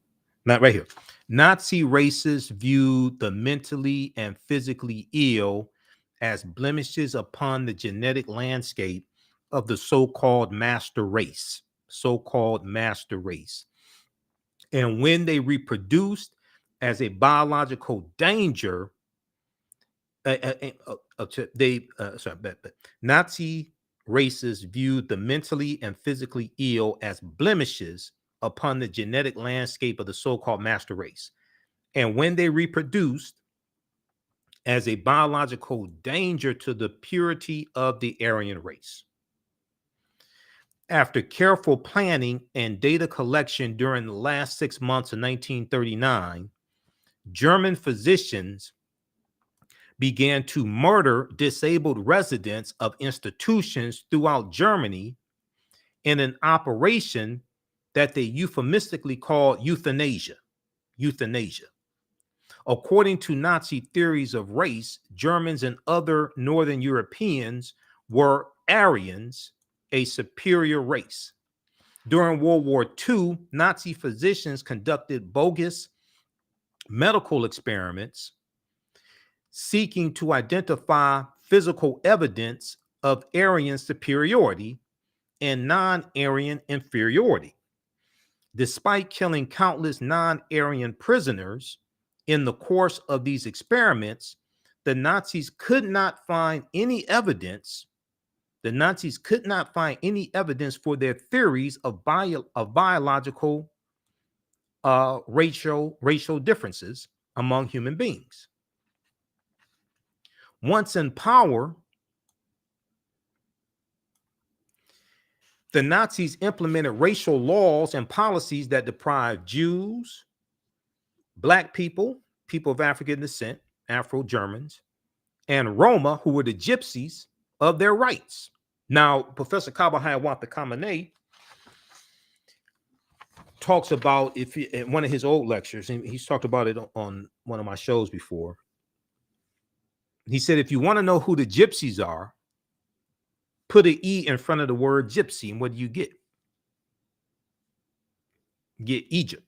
Not right here. Nazi racists viewed the mentally and physically ill as blemishes upon the genetic landscape of the so-called master race. And when they reproduced as a biological danger, Nazi racists viewed the mentally and physically ill as blemishes upon the genetic landscape of the so-called master race. And when they reproduced as a biological danger to the purity of the Aryan race. After careful planning and data collection during the last 6 months of 1939, German physicians began to murder disabled residents of institutions throughout Germany in an operation that they euphemistically called euthanasia. According to Nazi theories of race, Germans and other Northern Europeans were Aryans, a superior race. During World War II, Nazi physicians conducted bogus medical experiments seeking to identify physical evidence of Aryan superiority and non-Aryan inferiority. Despite killing countless non-Aryan prisoners in the course of these experiments, the Nazis could not find any evidence. For their theories of biological racial differences among human beings. Once in power, the Nazis implemented racial laws and policies that deprived Jews, Black people, people of African descent, Afro-Germans, and Roma, who were the gypsies, of their rights. Now, Professor Kabahayawantha Kamene talks about, in one of his old lectures, and he's talked about it on one of my shows before. He said, if you want to know who the gypsies are, put an E in front of the word gypsy, and what do you get? Get Egypt.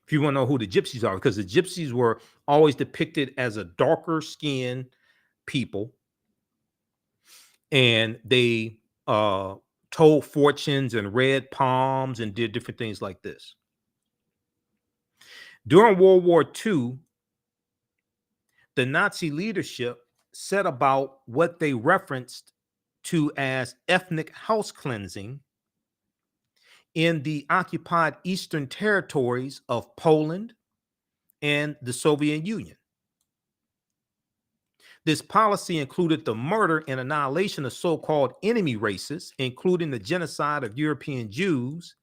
If you want to know who the gypsies are, because the gypsies were always depicted as a darker skinned, people, and they told fortunes and read palms and did different things like this. During World War II, the Nazi leadership set about what they referenced to as ethnic house cleansing in the occupied eastern territories of Poland and the Soviet Union. This policy included the murder and annihilation of so-called enemy races, including the genocide of European Jews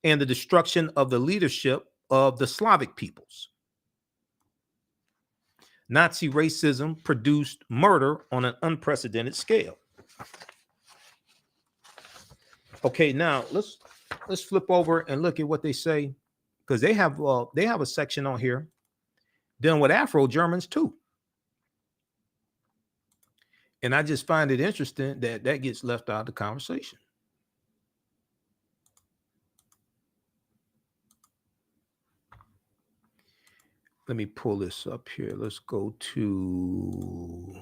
and the destruction of the leadership of the Slavic peoples. Nazi racism produced murder on an unprecedented scale. Okay, now let's flip over and look at what they say, because they have a section on here dealing with Afro-Germans too. And I just find it interesting that that gets left out of the conversation. Let me pull this up here. Let's go to,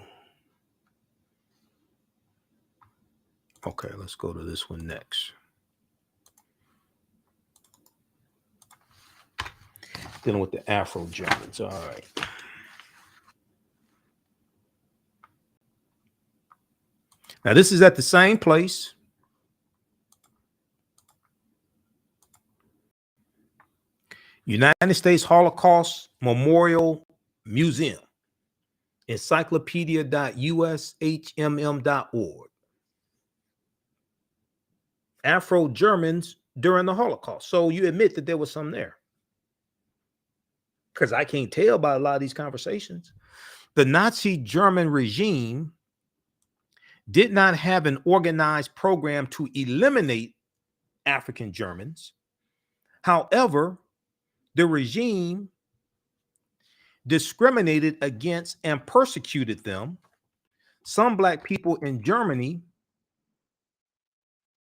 okay, let's go to this one next. Dealing with the Afro-Germans. All right. Now, this is at the same place. United States Holocaust Memorial Museum, encyclopedia.ushmm.org. Afro-Germans during the Holocaust. So you admit that there was some there. Because I can't tell by a lot of these conversations. The Nazi German regime did not have an organized program to eliminate African Germans. However, the regime discriminated against and persecuted them. Some Black people in Germany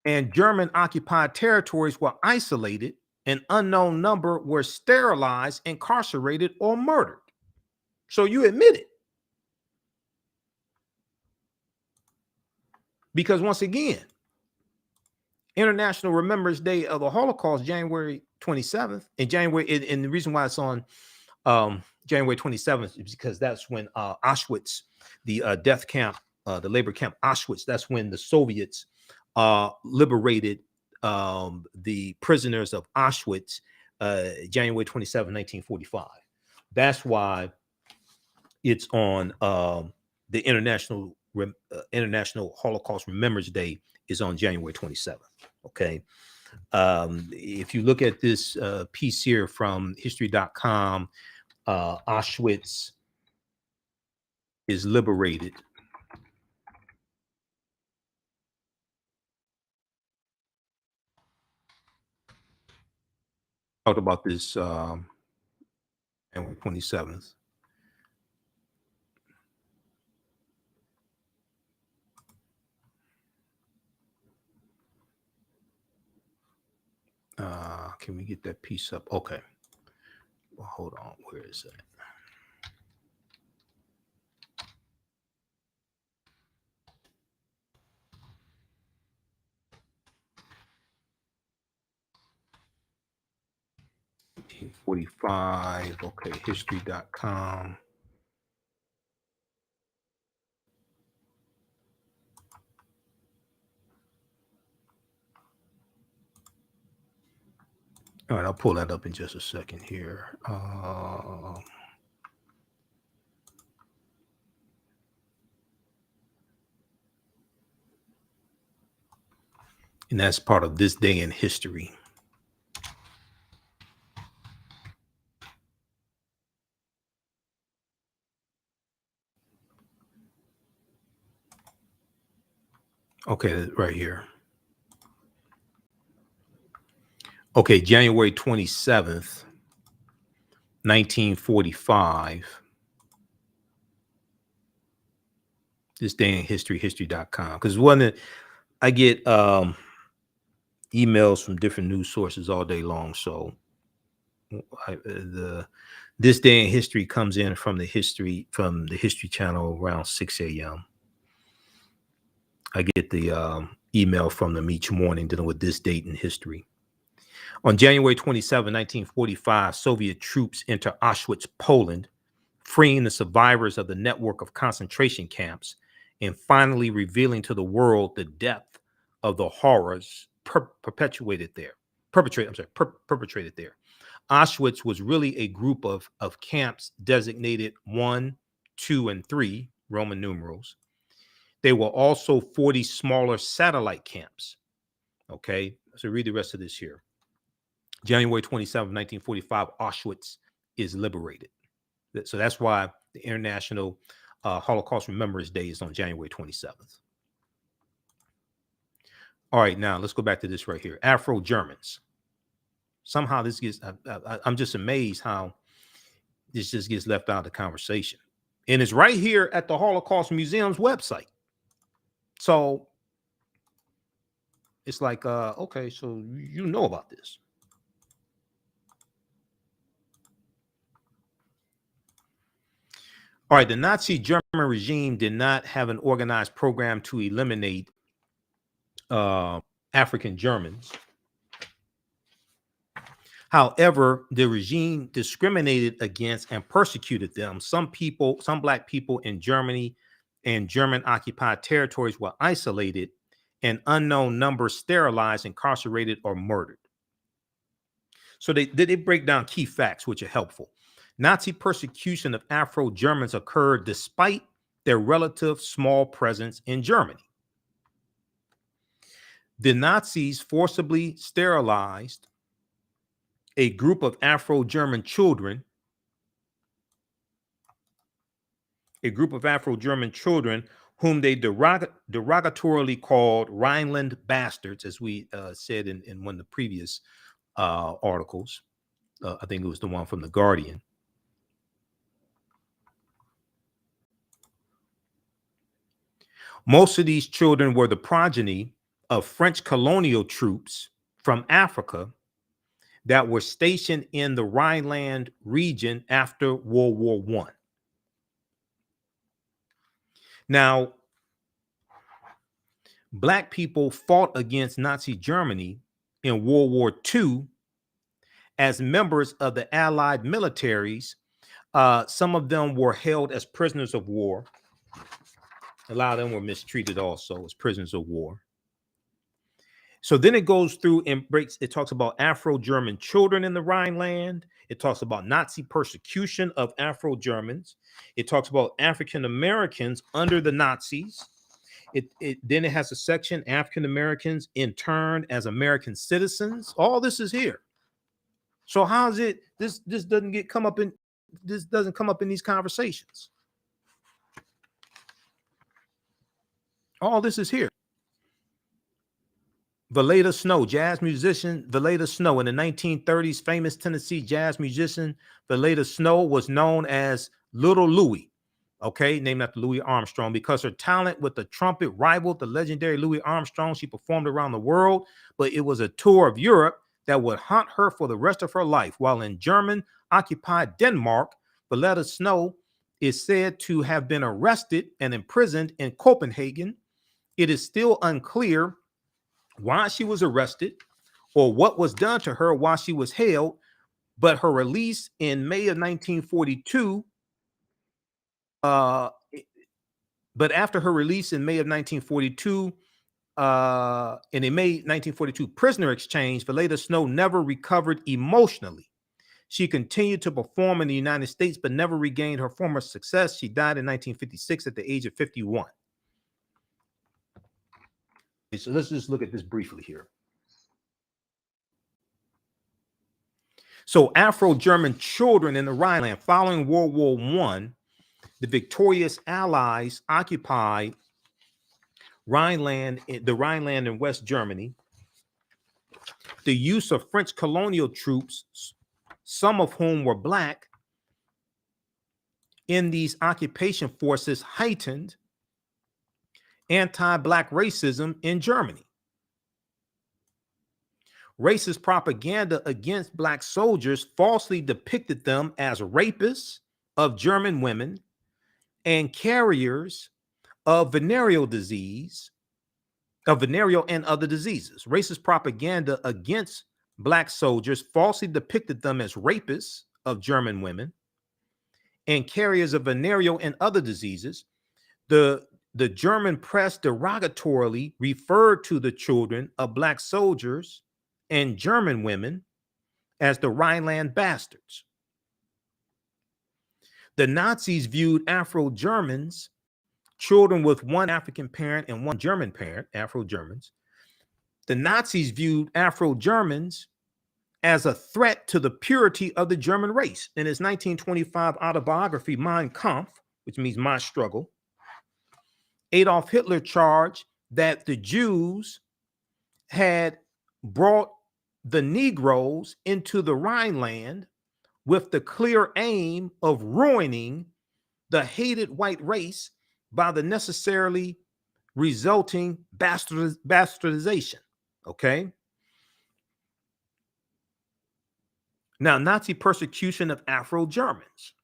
and German occupied territories were isolated. An unknown number were sterilized, incarcerated, or murdered. So you admit it. Because once again, International Remembrance Day of the Holocaust, January 27th, and the reason why it's on January 27th is because that's when Auschwitz, the death camp, the labor camp Auschwitz, that's when the Soviets liberated the prisoners of Auschwitz, January 27, 1945. That's why it's on the International Holocaust Remembrance Day is on January 27th. Okay. If you look at this piece here from history.com, Auschwitz is liberated. Talked about this January 27th. Can we get that piece up? Okay. Well, hold on. Where is that? $45. Okay. History.com. All right, I'll pull that up in just a second here. And that's part of this day in history. Okay, right here. Okay, January 27th, 1945. This day in history, history.com. Because I get emails from different news sources all day long. So the This Day in History comes in from the History Channel around 6 a.m. I get the email from them each morning dealing with this date in history. On January 27, 1945, Soviet troops enter Auschwitz, Poland, freeing the survivors of the network of concentration camps and finally revealing to the world the depth of the horrors perpetrated there. Auschwitz was really a group of camps designated 1, 2, and 3, Roman numerals. There were also 40 smaller satellite camps. Okay, so read the rest of this here. January 27, 1945, Auschwitz is liberated. So that's why the International Holocaust Remembrance Day is on January 27th. All right, now let's go back to this right here. Afro-Germans. Somehow this gets, I'm just amazed how this just gets left out of the conversation. And it's right here at the Holocaust Museum's website. So it's like, okay, so you know about this. All right, the Nazi German regime did not have an organized program to eliminate African Germans. However, the regime discriminated against and persecuted them. Some black people in Germany and German-occupied territories were isolated, and unknown numbers sterilized, incarcerated, or murdered. So they break down key facts, which are helpful. Nazi persecution of Afro-Germans occurred despite their relative small presence in Germany. The Nazis forcibly sterilized a group of Afro-German children, whom they derogatorily called Rhineland bastards, as we said in one of the previous articles. I think it was the one from The Guardian. Most of these children were the progeny of French colonial troops from Africa that were stationed in the Rhineland region after World War I. Now, black people fought against Nazi Germany in World War II as members of the Allied militaries. Some of them were held as prisoners of war. A lot of them were mistreated also as prisoners of war. So then it goes through and it talks about Afro-German children in the Rhineland. It talks about Nazi persecution of Afro-Germans. It talks about African Americans under the Nazis. Then it has a section, African Americans interned as American citizens. All this is here. So how is it this doesn't come up in these conversations? All this is here. Valletta Snow, jazz musician Valletta Snow. In the 1930s, famous Tennessee jazz musician Valletta Snow was known as Little Louie, okay, named after Louis Armstrong, because her talent with the trumpet rivaled the legendary Louis Armstrong. She performed around the world, but it was a tour of Europe that would haunt her for the rest of her life. While in German-occupied Denmark, Valletta Snow is said to have been arrested and imprisoned in Copenhagen. It is still unclear why she was arrested or what was done to her while she was held, but her release in May of 1942, but after her release in May of 1942, in a May 1942 prisoner exchange, Valletta Snow never recovered emotionally. She continued to perform in the United States, but never regained her former success. She died in 1956 at the age of 51. So let's just look at this briefly here. So Afro-German children in the Rhineland following World War I, the victorious Allies occupied the Rhineland in West Germany. The use of French colonial troops, some of whom were black, in these occupation forces heightened anti-black racism in Germany. racist propaganda against black soldiers falsely depicted them as rapists of German women and carriers of venereal and other diseases. Racist propaganda against black soldiers falsely depicted them as rapists of German women and carriers of venereal and other diseases. The German press derogatorily referred to the children of black soldiers and German women as the Rhineland bastards. The Nazis viewed Afro-Germans, children with one African parent and one German parent, Afro-Germans. The Nazis viewed Afro-Germans as a threat to the purity of the German race. In his 1925 autobiography, Mein Kampf, which means My Struggle, Adolf Hitler charged that the Jews had brought the Negroes into the Rhineland with the clear aim of ruining the hated white race by the necessarily resulting bastardization. Okay. Now, Nazi persecution of Afro-Germans.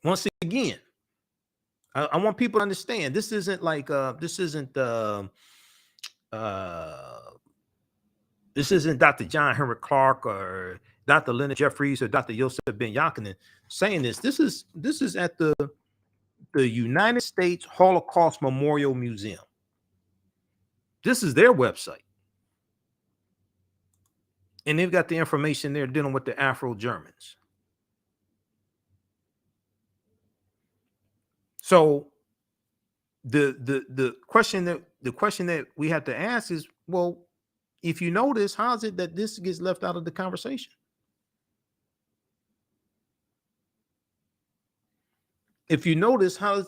Once again, I want people to understand this isn't like this isn't Dr. John Henrik Clark or Dr. Leonard Jeffries or Dr. Yosef Ben Yakinen saying this. This is at the United States Holocaust Memorial Museum. This is their website. And they've got the information there dealing with the Afro-Germans. So the question that we have to ask is, well, if you notice, how is it that this gets left out of the conversation? If you notice, how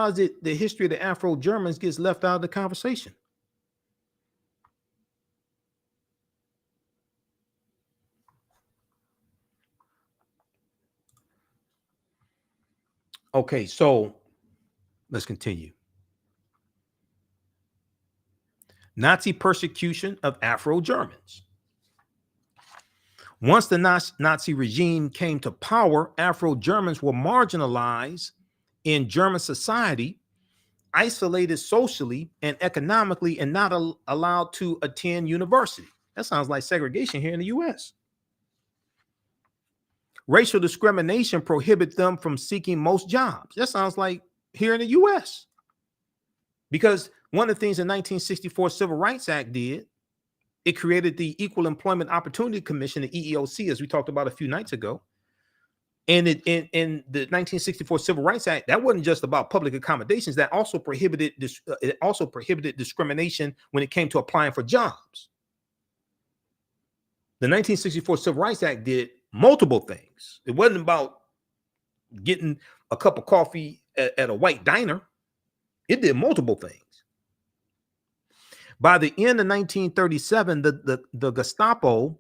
is it the history of the Afro-Germans gets left out of the conversation? Okay, so let's continue. Nazi persecution of Afro-Germans. Once the Nazi regime came to power, Afro-Germans were marginalized in German society, isolated socially and economically, and not allowed to attend university. That sounds like segregation here in the U.S. Racial discrimination prohibits them from seeking most jobs. That sounds like here in the U.S. Because one of the things the 1964 Civil Rights Act did, it created the Equal Employment Opportunity Commission, the EEOC, as we talked about a few nights ago. And in the 1964 Civil Rights Act, that wasn't just about public accommodations. That also prohibited discrimination when it came to applying for jobs. The 1964 Civil Rights Act did multiple things. It wasn't about getting a cup of coffee at a white diner. It did multiple things. By the end of 1937, the Gestapo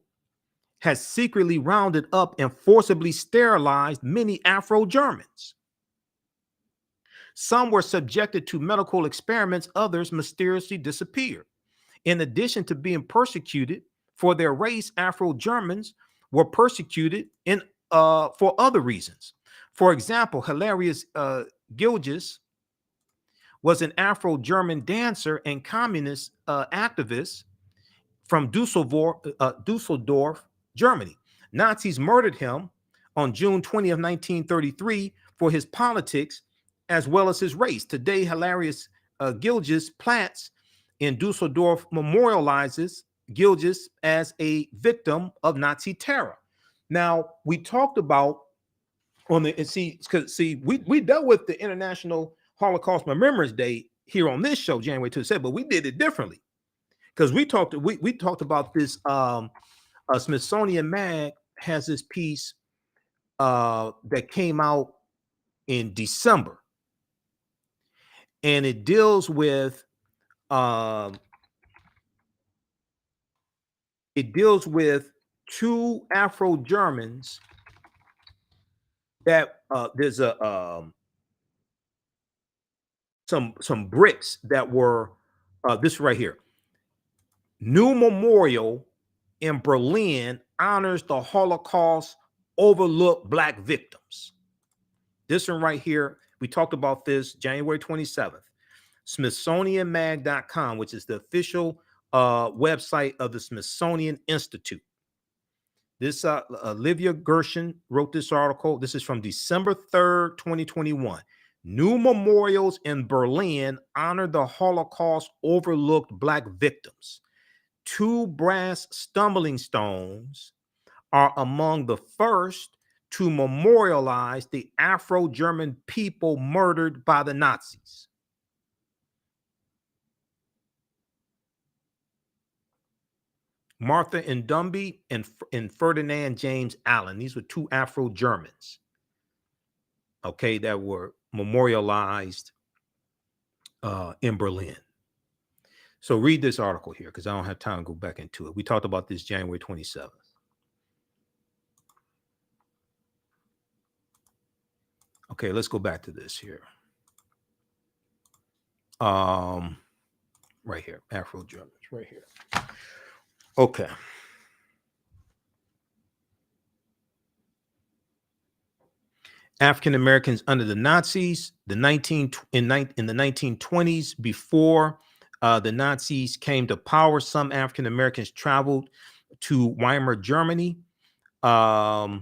has secretly rounded up and forcibly sterilized many Afro-Germans. Some were subjected to medical experiments, others mysteriously disappeared. In addition to being persecuted for their race, Afro-Germans were persecuted for other reasons. For example, Hilarius Gilges was an Afro-German dancer and communist activist from Dusseldorf, Germany. Nazis murdered him on June 20 of 1933 for his politics as well as his race. Today, Hilarius Gilges Platz in Dusseldorf memorializes Gilges as a victim of Nazi terror. Now, we talked about we dealt with the International Holocaust Remembrance Day here on this show, January 27th, but we did it differently because we talked about this. Smithsonian Mag has this piece that came out in December, and it deals with two Afro-Germans that there's some bricks that were this right here. New memorial in Berlin honors the Holocaust overlooked Black victims. This one right here, we talked about this January 27th. SmithsonianMag.com, which is the official website of the Smithsonian Institute. This Olivia Gershon wrote this article. This is from December 3rd, 2021. New memorials in Berlin honor the Holocaust overlooked Black victims. 2 brass stumbling stones are among the first to memorialize the Afro-German people murdered by the Nazis. Martha Ndumbi and Ferdinand James Allen. These were 2 Afro-Germans, okay, that were memorialized in Berlin. So read this article here because I don't have time to go back into it. We talked about this January 27th. Okay, let's go back to this here. Right here, Afro-Germans, right here. Okay. African Americans under the Nazis, in the 1920s, before the Nazis came to power, some African Americans traveled to Weimar, Germany, where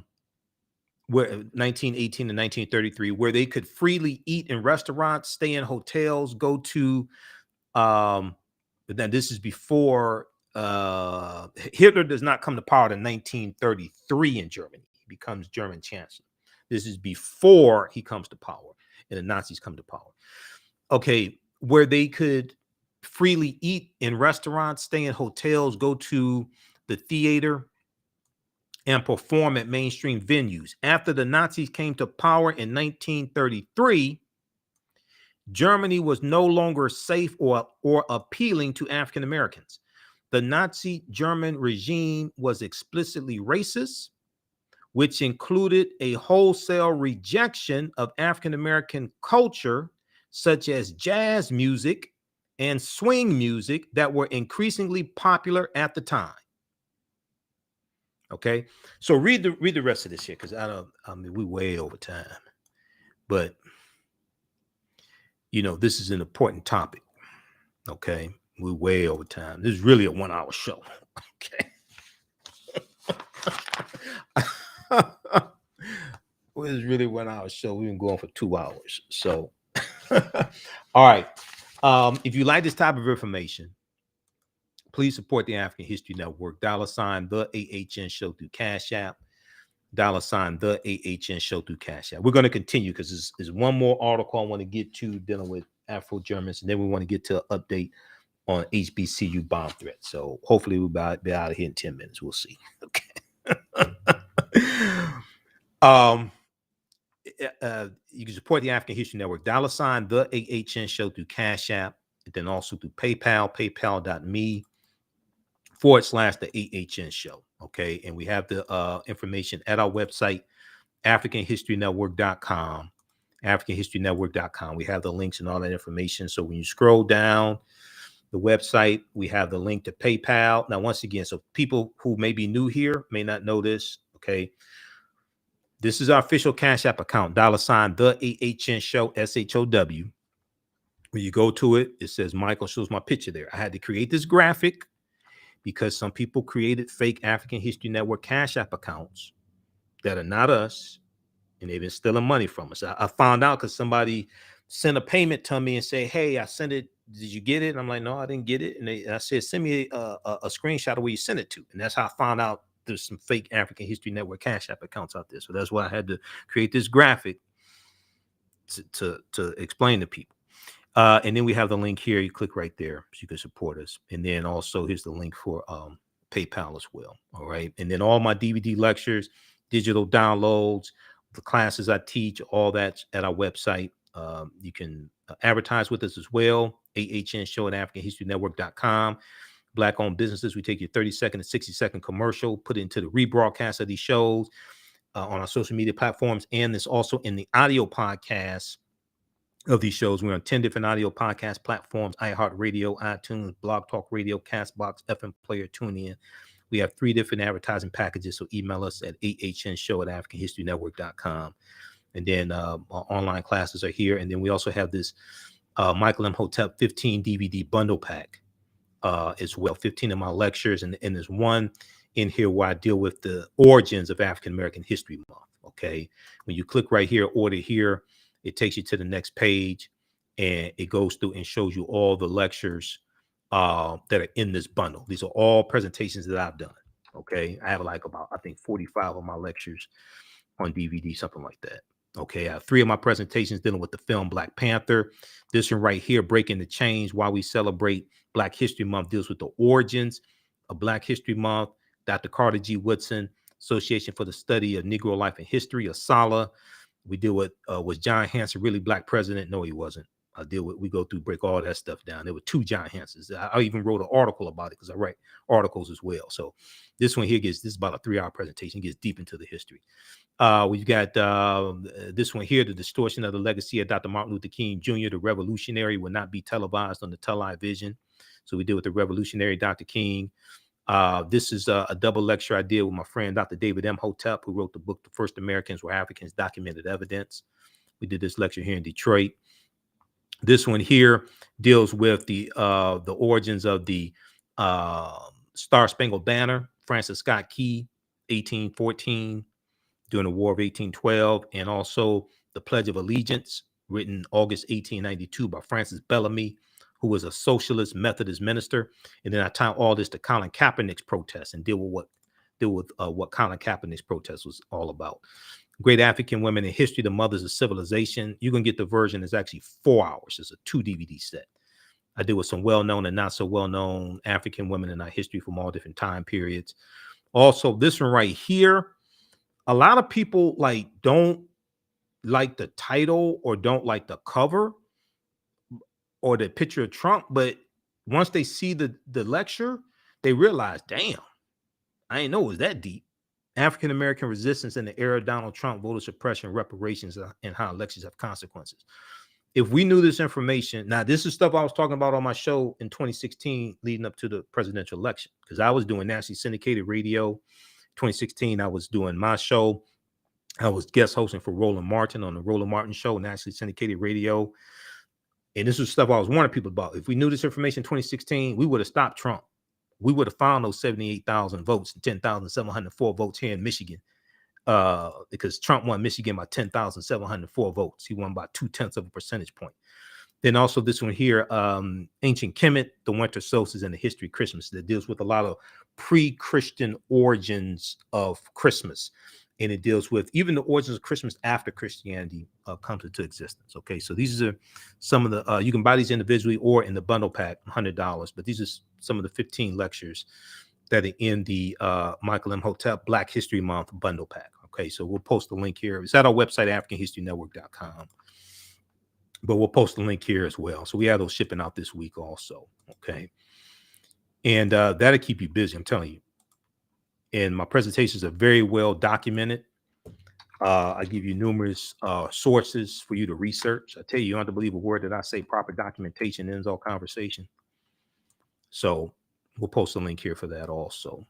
1918 to 1933, where they could freely eat in restaurants, stay in hotels, go to. But then this is before Hitler does not come to power in 1933 in Germany. He becomes German chancellor. This is before he comes to power and the Nazis come to power. Okay, where they could freely eat in restaurants, stay in hotels, go to the theater, and perform at mainstream venues. After the Nazis came to power in 1933, Germany was no longer safe or appealing to African Americans. The Nazi German regime was explicitly racist, which included a wholesale rejection of African American culture, such as jazz music and swing music that were increasingly popular at the time. Okay, so read the rest of this here because we're way over time, but this is an important topic. Okay, we're way over time. This is really a 1-hour show. Okay. Well, this is really 1-hour show. We've been going for 2 hours. So, all right. If you like this type of information, please support the African History Network. $ the AHN Show through Cash App. $ the AHN Show through Cash App. We're going to continue because there's one more article I want to get to dealing with Afro-Germans, and then we want to get to an update on HBCU bomb threats. So hopefully we'll be out of here in 10 minutes. We'll see. Okay. You can support the African History Network. $ the AHN Show through Cash App, and then also through PayPal, paypal.me/the AHN Show. Okay, and we have the information at our website, AfricanHistoryNetwork.com. AfricanHistoryNetwork.com. We have the links and all that information. So when you scroll down the website, we have the link to PayPal. Now, once again, so people who may be new here may not know this. Okay. This is our official Cash App account, $ the AHN Show, SHOW. When you go to it, it says Michael, shows my picture there. I had to create this graphic because some people created fake African History Network Cash App accounts that are not us, and they've been stealing money from us. I found out because somebody sent a payment to me and say, hey, I sent it. Did you get it? And I'm like, no, I didn't get it. And I said, send me a screenshot of where you sent it to. And that's how I found out there's some fake African History Network Cash App accounts out there. So that's why I had to create this graphic to explain to people. And then we have the link here. You click right there so you can support us. And then also here's the link for PayPal as well. All right. And then all my DVD lectures, digital downloads, the classes I teach, all that's at our website. You can advertise with us as well. AHN Show at AfricanHistoryNetwork.com. Black-owned businesses, we take your 30-second and 60-second commercial, put it into the rebroadcast of these shows on our social media platforms. And it's also in the audio podcast of these shows. We're on 10 different audio podcast platforms: iHeartRadio, iTunes, Blog Talk Radio, Castbox, FM Player, TuneIn. We have 3 different advertising packages, so email us at AHNshow@AfricanHistoryNetwork.com. And then our online classes are here. And then we also have this Michael Imhotep 15 DVD bundle pack as well, 15 of my lectures. And there's one in here where I deal with the origins of African American History Month. Okay. When you click right here, order here, it takes you to the next page and it goes through and shows you all the lectures that are in this bundle. These are all presentations that I've done. Okay. I have like about, I think 45 of my lectures on DVD, something like that. Okay. I have 3 of my presentations dealing with the film Black Panther. This one right here, Breaking the Chains, Why We Celebrate Black History Month, deals with the origins of Black History Month. Dr. Carter G. Woodson, Association for the Study of Negro Life and History, ASALH. We deal with, was John Hanson really black president? No, he wasn't. We go through, break all that stuff down. There were 2 John Hansons. I even wrote an article about it because I write articles as well. So this one here this is about a 3-hour presentation, gets deep into the history. We've got this one here, The Distortion of the Legacy of Dr. Martin Luther King Jr., the Revolutionary, will not be televised on the television. So we deal with the Revolutionary Dr. King. This is a double lecture I did with my friend, Dr. David Imhotep, who wrote the book, The First Americans Were Africans, Documented Evidence. We did this lecture here in Detroit. This one here deals with the origins of the Star Spangled Banner, Francis Scott Key, 1814, during the War of 1812, and also the Pledge of Allegiance, written August 1892 by Francis Bellamy, who was a socialist Methodist minister. And then I tie all this to Colin Kaepernick's protest and deal with what Colin Kaepernick's protest was all about. Great African Women in History, The Mothers of Civilization. You can get the version. It's actually 4 hours. It's a 2 DVD set. I deal with some well-known and not so well-known African women in our history from all different time periods. Also, this one right here, a lot of people don't like the title or don't like the cover or the picture of Trump, but once they see the lecture, they realize, damn, I didn't know it was that deep. African American resistance in the era of Donald Trump, voter suppression, reparations, and how elections have consequences. If we knew this information, now this is stuff I was talking about on my show in 2016 leading up to the presidential election, because I was doing nationally syndicated radio. 2016, I was doing my show. I was guest hosting for Roland Martin on the Roland Martin Show, nationally syndicated radio. And this is stuff I was warning people about. If we knew this information in 2016, we would have stopped Trump. We would have found those 78,000 votes and 10,704 votes here in Michigan, because Trump won Michigan by 10,704 votes. He won by 0.2 of a percentage point. Then also this one here, Ancient Kemet, The Winter Solstice and the History of Christmas, that deals with a lot of pre-Christian origins of Christmas. And it deals with even the origins of Christmas after Christianity comes into existence. Okay, so these are some of the, you can buy these individually or in the bundle pack, $100. But these are some of the 15 lectures that are in the Michael Imhotep Black History Month bundle pack. Okay, so we'll post the link here. It's at our website, AfricanHistoryNetwork.com. But we'll post the link here as well. So we have those shipping out this week also. Okay, and that'll keep you busy, I'm telling you. And my presentations are very well documented. I give you numerous sources for you to research. I tell you, you don't have to believe a word that I say. Proper documentation ends all conversation. So we'll post a link here for that also.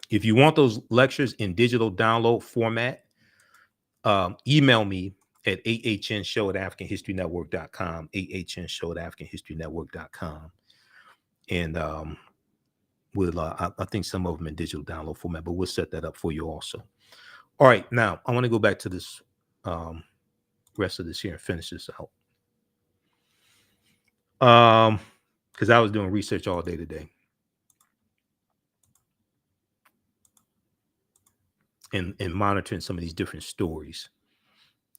If you want those lectures in digital download format, email me at AHNshow@AfricanHistoryNetwork.com, AHNshow@AfricanHistoryNetwork.com. And I think some of them in digital download format, but we'll set that up for you also. All right, now I want to go back to this rest of this here and finish this out. Because I was doing research all day today. And monitoring some of these different stories,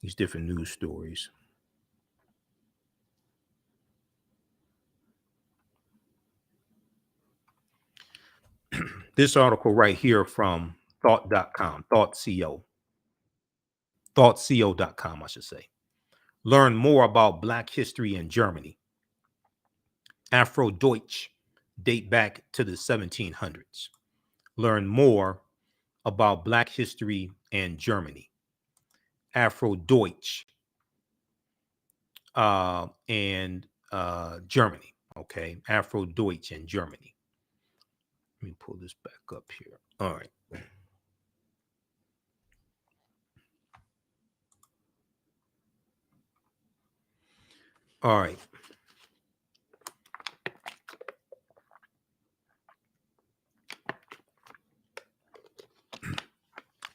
these different news stories. This article right here from thought.com, thoughtco.com, I should say. Learn more about Black history in Germany. Afro-Deutsch date back to the 1700s. Learn more about Black history and Germany. Afro-Deutsch and Germany. Okay, Afro-Deutsch and Germany. Let me pull this back up here. All right. All right.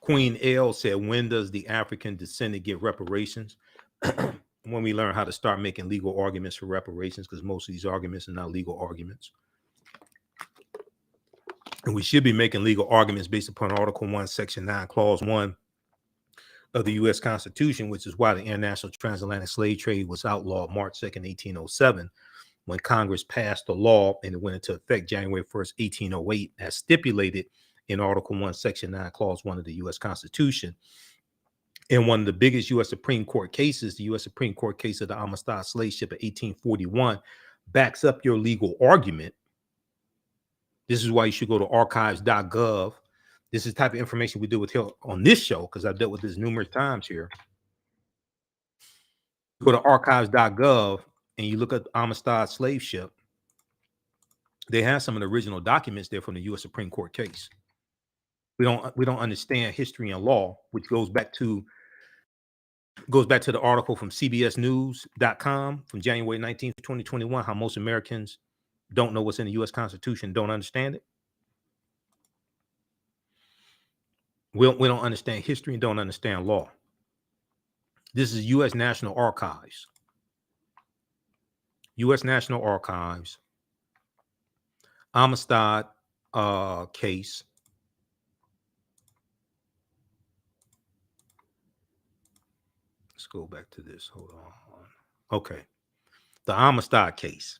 Queen L said, when does the African descendant get reparations? When we learn how to start making legal arguments for reparations, because most of these arguments are not legal arguments. And we should be making legal arguments based upon Article 1, Section 9, Clause 1 of the U.S. Constitution, which is why the international transatlantic slave trade was outlawed March 2nd, 1807, when Congress passed the law and it went into effect January 1st, 1808, as stipulated in Article 1, Section 9, Clause 1 of the U.S. Constitution. In one of the biggest U.S. Supreme Court cases, the U.S. Supreme Court case of the Amistad slave ship of 1841, backs up your legal argument. This is why you should go to archives.gov. This is the type of information we deal with here on this show, because I've dealt with this numerous times here. Go to archives.gov and you look at Amistad slave ship. They have some of the original documents there from the U.S. Supreme Court case. We don't understand history and law, which goes back to the article from CBSnews.com from January 19th, 2021, how most Americans don't know what's in the U.S. Constitution, don't understand it. We don't understand history and don't understand law. This is U.S. National Archives. U.S. National Archives. Amistad case. Let's go back to this. Hold on. Okay. The Amistad case.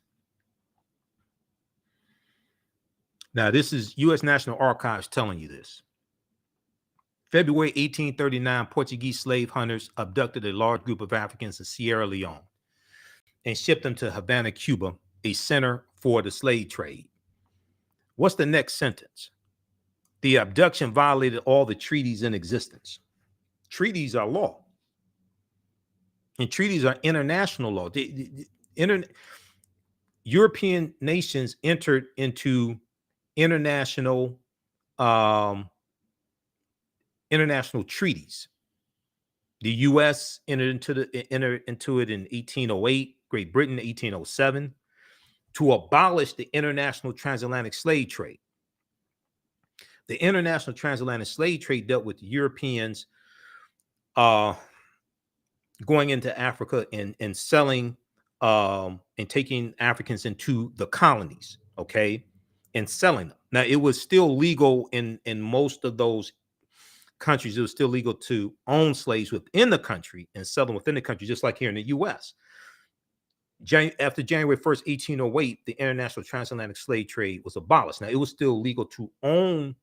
Now, this is U.S. National Archives telling you this. February 1839, Portuguese slave hunters abducted a large group of Africans in Sierra Leone and shipped them to Havana, Cuba, a center for the slave trade. What's the next sentence? The abduction violated all the treaties in existence. Treaties are law. And treaties are international law. European nations entered into international treaties. The U.S. entered into it in 1808, Great Britain 1807, to abolish the international transatlantic slave trade. The international transatlantic slave trade dealt with Europeans going into Africa and selling and taking Africans into the colonies, okay, and selling them. Now, it was still legal in most of those countries. It was still legal to own slaves within the country and sell them within the country, just like here in the U.S. After January 1st, 1808, the international transatlantic slave trade was abolished. Now, it was still legal to own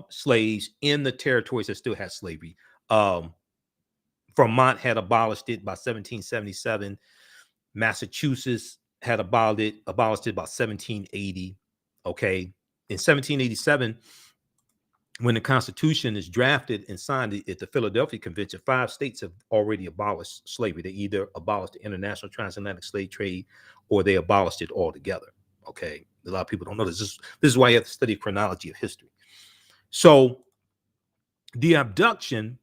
slaves in the territories that still had slavery. Vermont had abolished it by 1777. Massachusetts had abolished it by 1780. Okay. In 1787, when the Constitution is drafted and signed at the Philadelphia Convention, 5 states have already abolished slavery. They either abolished the international transatlantic slave trade or they abolished it altogether. Okay. A lot of people don't know this. This is why you have to study chronology of history. So the abduction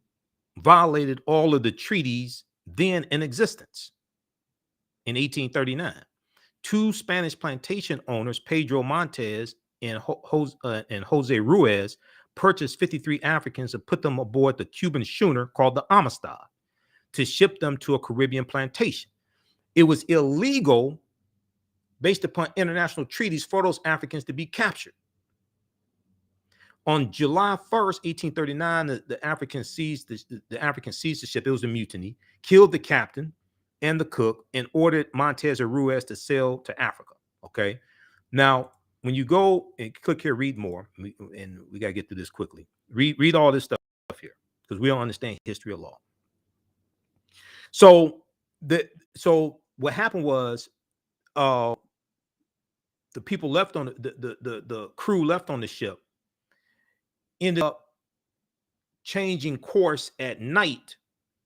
violated all of the treaties then in existence. In 1839, 2 Spanish plantation owners, Pedro Montes and Jose Ruiz, purchased 53 Africans and put them aboard the Cuban schooner called the Amistad to ship them to a Caribbean plantation. It was illegal, based upon international treaties, for those Africans to be captured. On July 1st, 1839, the Africans seized the ship. It was a mutiny, killed the captain and the cook, and ordered Montes and Ruiz to sail to Africa. Okay. Now, when you go and click here, read more, and we got to get through this quickly. Read all this stuff here, because we don't understand history of law. So what happened was, the people left on the crew left on the ship ended up changing course at night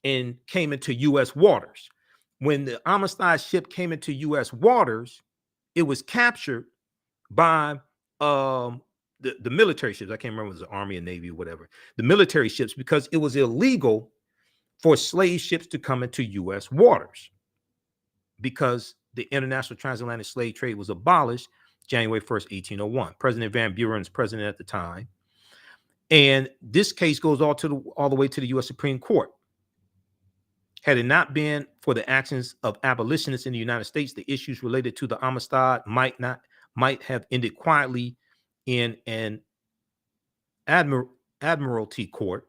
and came into U.S. waters. When the Amistad ship came into U.S. waters, it was captured by the military ships. I can't remember if it was the Army and Navy or whatever. The military ships, because it was illegal for slave ships to come into U.S. waters because the international transatlantic slave trade was abolished January 1st, 1801. President Van Buren's president at the time. And this case goes all the way to the U.S. Supreme Court. Had it not been for the actions of abolitionists in the United States, the issues related to the Amistad might have ended quietly in an admiralty court,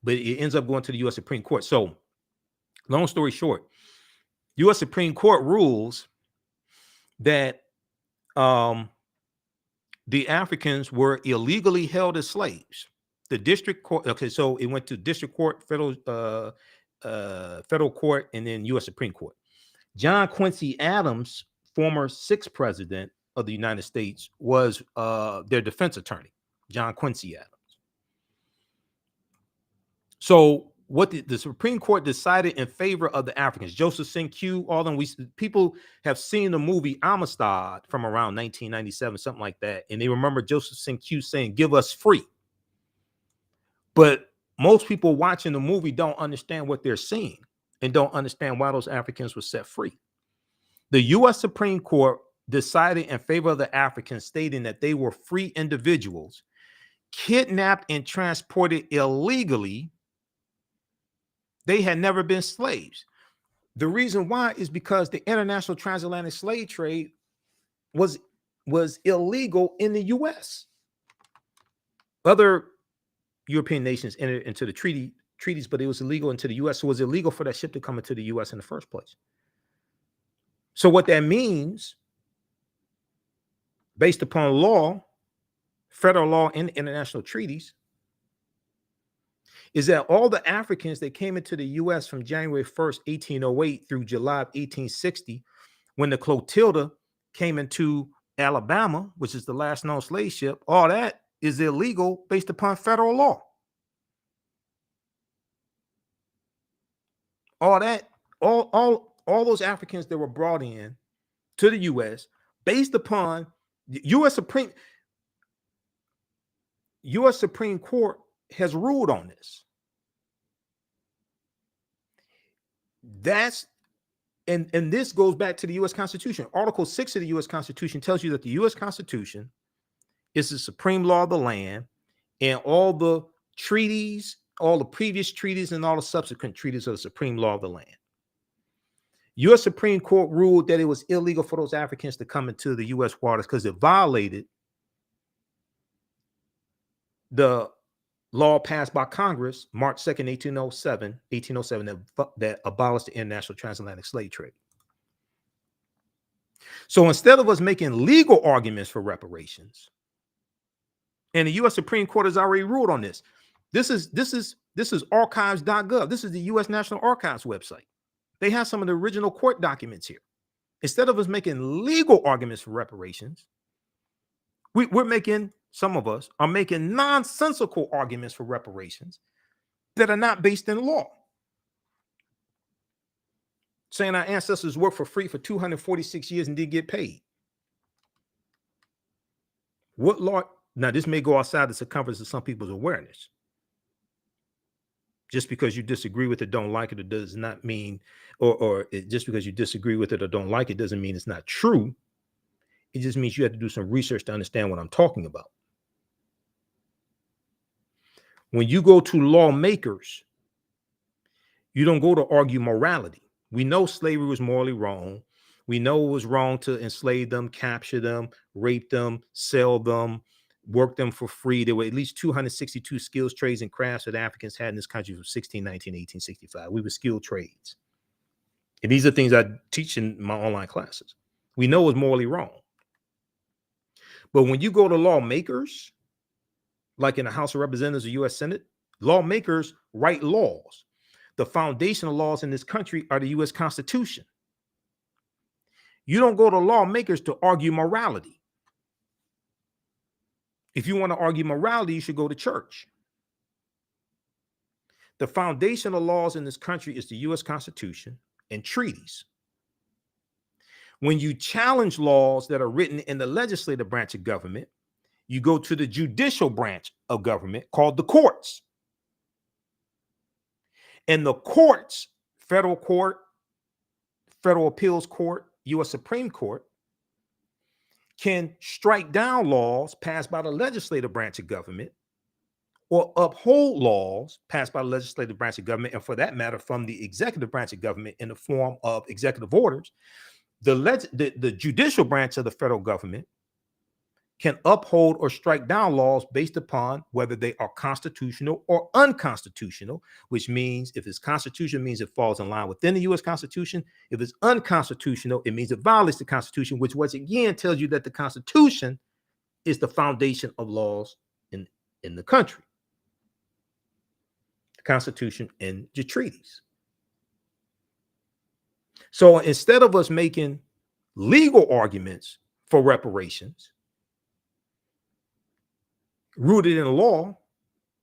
but it ends up going to the U.S. Supreme Court. So, long story short, U.S. Supreme Court rules that the Africans were illegally held as slaves. The district court, okay, so it went to district court, federal court, and then U.S. Supreme Court. John Quincy Adams, former sixth president of the United States, was their defense attorney, John Quincy Adams. So what the Supreme Court decided in favor of the Africans, Joseph Q, all them, people have seen the movie Amistad from around 1997, something like that, and they remember Joseph Q saying, "Give us free." But most people watching the movie don't understand what they're seeing and don't understand why those Africans were set free. The U.S. Supreme Court decided in favor of the Africans, stating that they were free individuals kidnapped and transported illegally. They had never been slaves. The reason why is because the international transatlantic slave trade was illegal in the U.S. Other European nations entered into the treaties, but it was illegal into the U.S. So it was illegal for that ship to come into the U.S. in the first place. So what that means, based upon law, federal law and international treaties, is that all the Africans that came into the U.S. from January 1st, 1808 through July of 1860, when the Clotilda came into Alabama, which is the last known slave ship, all that is illegal based upon federal law. All that, all those Africans that were brought in to the U.S. based upon U.S. Supreme Court has ruled on this. And this goes back to the U.S. Constitution. Article 6 of the U.S. Constitution tells you that the U.S. Constitution is the supreme law of the land, and all the treaties, all the previous treaties, and all the subsequent treaties are the supreme law of the land. U.S. Supreme Court ruled that it was illegal for those Africans to come into the U.S. waters because it violated the law passed by Congress March 2nd, 1807 that abolished the international transatlantic slave trade. So instead of us making legal arguments for reparations, and the U.S. Supreme Court has already ruled on this. This is archives.gov. This is the U.S. National Archives website. They have some of the original court documents here. Instead of us making legal arguments for reparations, some of us are making nonsensical arguments for reparations that are not based in law. Saying our ancestors worked for free for 246 years and didn't get paid. What law? Now, this may go outside the circumference of some people's awareness. Just because you disagree with it, don't like it, it does not mean, just because you disagree with it or don't like it doesn't mean it's not true. It just means you have to do some research to understand what I'm talking about. When you go to lawmakers, you don't go to argue morality. We know slavery was morally wrong. We know it was wrong to enslave them, capture them, rape them, sell them, work them for free. There were at least 262 skills, trades, and crafts that Africans had in this country from 1619 to 1865. We were skilled trades. And these are things I teach in my online classes. We know it's morally wrong. But when you go to lawmakers, like in the House of Representatives or U.S. Senate, lawmakers write laws. The foundational laws in this country are the U.S. Constitution. You don't go to lawmakers to argue morality. If you want to argue morality, you should go to church. The foundational laws in this country is the U.S. Constitution and treaties. When you challenge laws that are written in the legislative branch of government, you go to the judicial branch of government called the courts. And the courts, federal court, federal appeals court, U.S. Supreme Court, can strike down laws passed by the legislative branch of government or uphold laws passed by the legislative branch of government, and for that matter, from the executive branch of government in the form of executive orders. The judicial branch of the federal government can uphold or strike down laws based upon whether they are constitutional or unconstitutional, which means if it's constitutional, it means it falls in line within the U.S. Constitution. If it's unconstitutional, it means it violates the Constitution, which once again tells you that the Constitution is the foundation of laws in the country. The Constitution and the treaties. So instead of us making legal arguments for reparations, rooted in law,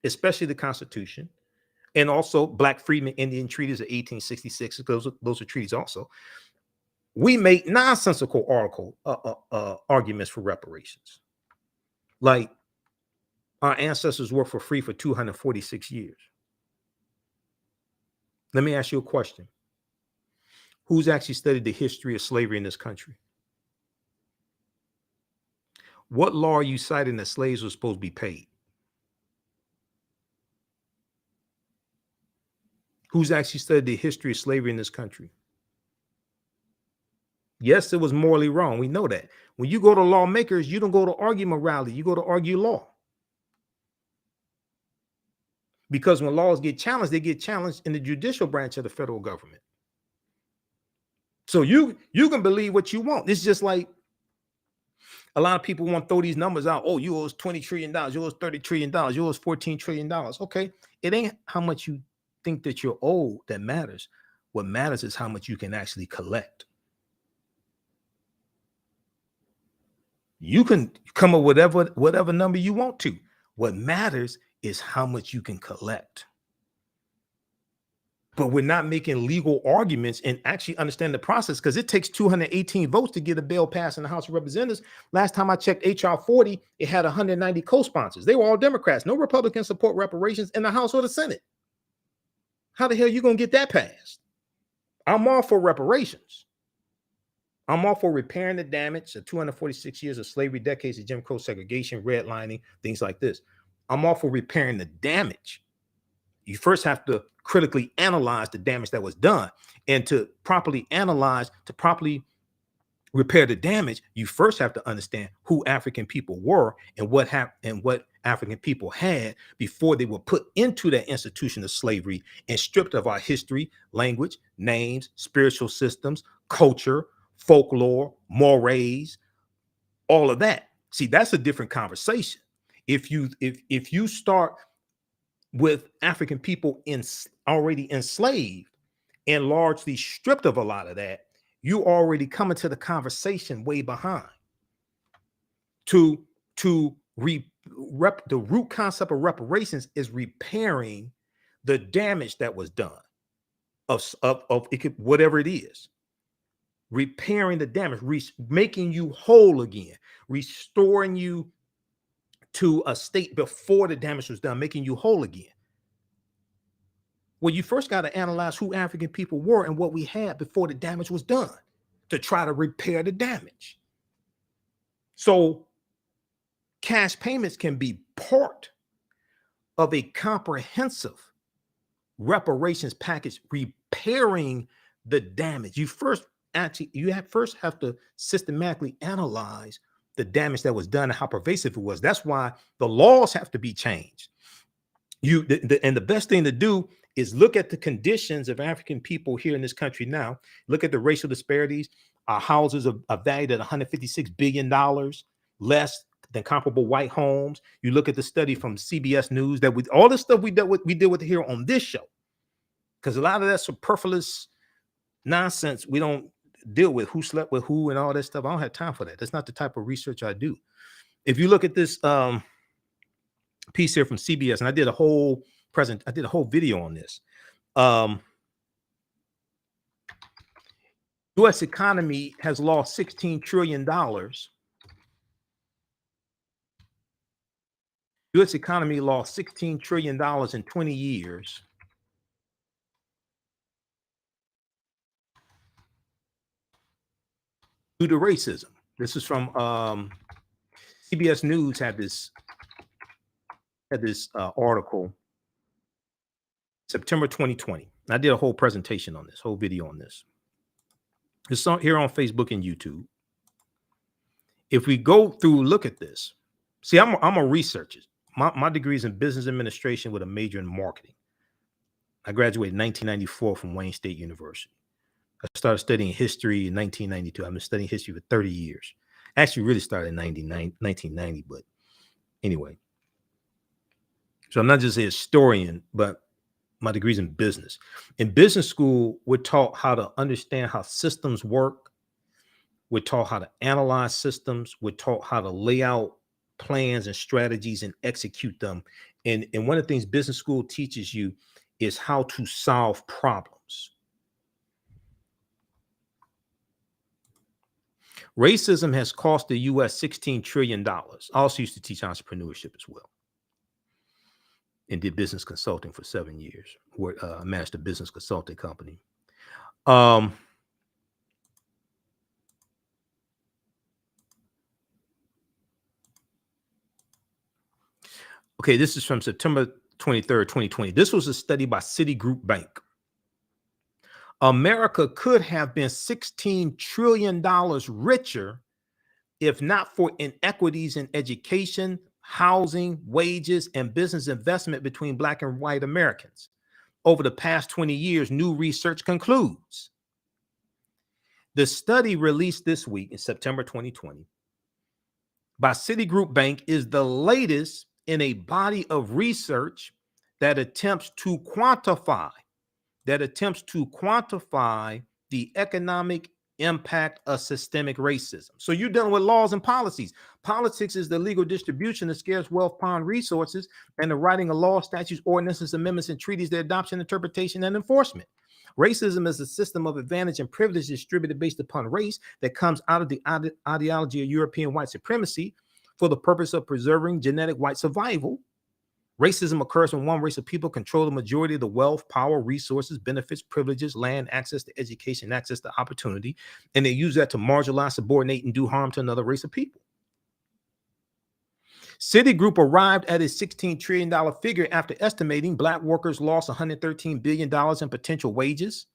especially the Constitution, and also Black Freedmen Indian treaties of 1866. Those are treaties also. We make nonsensical arguments for reparations. Like our ancestors worked for free for 246 years. Let me ask you a question. Who's actually studied the history of slavery in this country? What law are you citing that slaves were supposed to be paid? Who's actually studied the history of slavery in this country? Yes, it was morally wrong. We know that. When you go to lawmakers, you don't go to argue morality, you go to argue law. Because when laws get challenged, they get challenged in the judicial branch of the federal government. So you can believe what you want. It's just like a lot of people want to throw these numbers out. Oh, you owe us $20 trillion. You owe us $30 trillion. You owe us $14 trillion. Okay. It ain't how much you think that you're owed that matters. What matters is how much you can actually collect. You can come up with whatever number you want to. What matters is how much you can collect. But we're not making legal arguments and actually understand the process, because it takes 218 votes to get a bill passed in the House of Representatives. Last time I checked HR 40, it had 190 co-sponsors. They were all Democrats. No Republicans support reparations in the House or the Senate. How the hell are you going to get that passed? I'm all for reparations. I'm all for repairing the damage of 246 years of slavery, decades of Jim Crow segregation, redlining, things like this. I'm all for repairing the damage. You first have to critically analyze the damage that was done. And to properly analyze, to properly repair the damage, you first have to understand who African people were and what African people had before they were put into that institution of slavery and stripped of our history, language, names, spiritual systems, culture, folklore, mores, all of that. See, that's a different conversation. If you start with African people already enslaved and largely stripped of a lot of that, you already come into the conversation way behind. The root concept of reparations is repairing the damage that was done of it could, whatever it is. Repairing the damage, making you whole again, restoring you to a state before the damage was done, making you whole again. Well, you first got to analyze who African people were and what we had before the damage was done to try to repair the damage. So cash payments can be part of a comprehensive reparations package, repairing the damage. You first have to systematically analyze the damage that was done and how pervasive it was. That's why the laws have to be changed. And the best thing to do is look at the conditions of African people here in this country now. Look at the racial disparities. Our houses are valued at $156 billion, less than comparable white homes. You look at the study from CBS News that with all the stuff we deal with here on this show, because a lot of that superfluous nonsense we don't deal with, who slept with who and all that stuff. I don't have time for that. That's not the type of research I do. If you look at this piece here from CBS, and I did a whole video on this. U.S. economy has lost $16 trillion U.S. economy lost $16 trillion in 20 years. Due to racism. This is from CBS News had this article, September 2020. I did a whole presentation on this, whole video on this. It's here on Facebook and YouTube. If we go through, look at this. See, I'm a researcher. My degree is in business administration with a major in marketing. I graduated in 1994 from Wayne State University. I started studying history in 1992. I've been studying history for 30 years. Actually, really started in 1990, but anyway. So I'm not just a historian, but my degree's in business. In business school, we're taught how to understand how systems work. We're taught how to analyze systems. We're taught how to lay out plans and strategies and execute them. And one of the things business school teaches you is how to solve problems. Racism has cost the U.S. $16 trillion. I also used to teach entrepreneurship as well, and did business consulting for 7 years. Managed a business consulting company. Okay, this is from September 23rd, 2020. This was a study by Citigroup Bank. America could have been $16 trillion richer if not for inequities in education, housing, wages, and business investment between Black and white Americans. Over the past 20 years, new research concludes. The study released this week in September 2020 by Citigroup Bank is the latest in a body of research that attempts to quantify the economic impact of systemic racism. So you're dealing with laws and policies. Politics is the legal distribution of scarce wealth, upon resources, and the writing of laws, statutes, ordinances, amendments, and treaties, their adoption, interpretation, and enforcement. Racism is a system of advantage and privilege distributed based upon race that comes out of the ideology of European white supremacy for the purpose of preserving genetic white survival. Racism occurs when one race of people control the majority of the wealth, power, resources, benefits, privileges, land, access to education, access to opportunity, and they use that to marginalize, subordinate, and do harm to another race of people. Citigroup arrived at its $16 trillion figure after estimating Black workers lost $113 billion in potential wages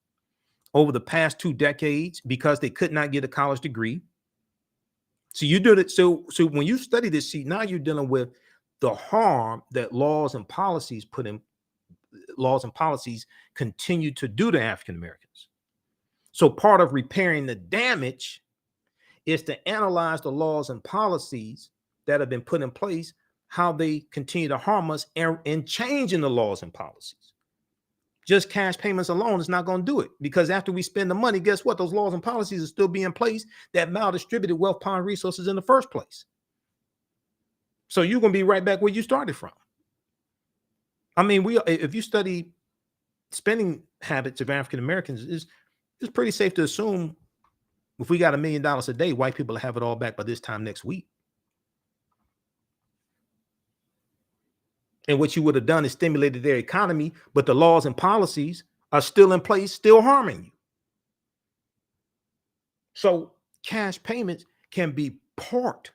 over the past 2 decades because they could not get a college degree. So you do it. So when you study this, see, now you're dealing with the harm that laws and policies continue to do to African Americans. So part of repairing the damage is to analyze the laws and policies that have been put in place, how they continue to harm us, and changing the laws and policies. Just cash payments alone is not going to do it, because after we spend the money, guess what? Those laws and policies are still being in place that maldistributed wealth, power, and resources in the first place. So you're going to be right back where you started from. I mean, if you study spending habits of African Americans, it's pretty safe to assume if we got $1 million a day, white people have it all back by this time next week. And what you would have done is stimulated their economy, but the laws and policies are still in place, still harming you. So cash payments can be part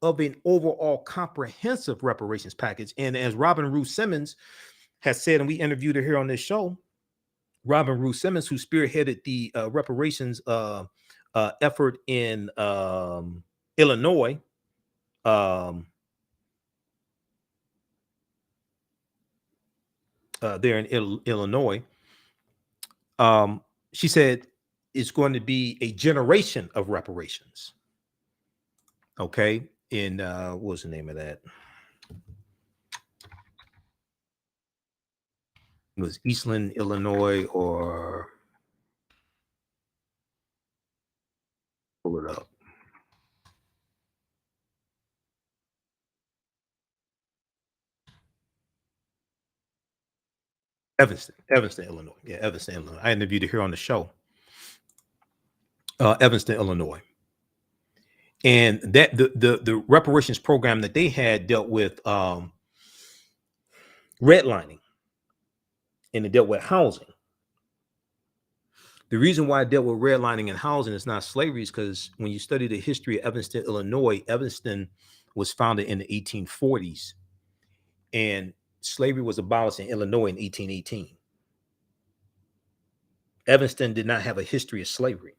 of an overall comprehensive reparations package. And as Robin Ruth Simmons has said, and we interviewed her here on this show, Robin Ruth Simmons, who spearheaded the reparations effort in Illinois, there in Illinois, she said it's going to be a generation of reparations. Okay. In what was the name of that? It was Eastland, Illinois, or pull it up. Evanston, Illinois. Yeah, Evanston, Illinois. I interviewed her here on the show. Evanston, Illinois. And that the reparations program that they had dealt with redlining, and it dealt with housing. The reason why I dealt with redlining and housing is not slavery is because when you study the history of Evanston, Illinois, Evanston was founded in the 1840s, and slavery was abolished in Illinois in 1818. Evanston did not have a history of slavery,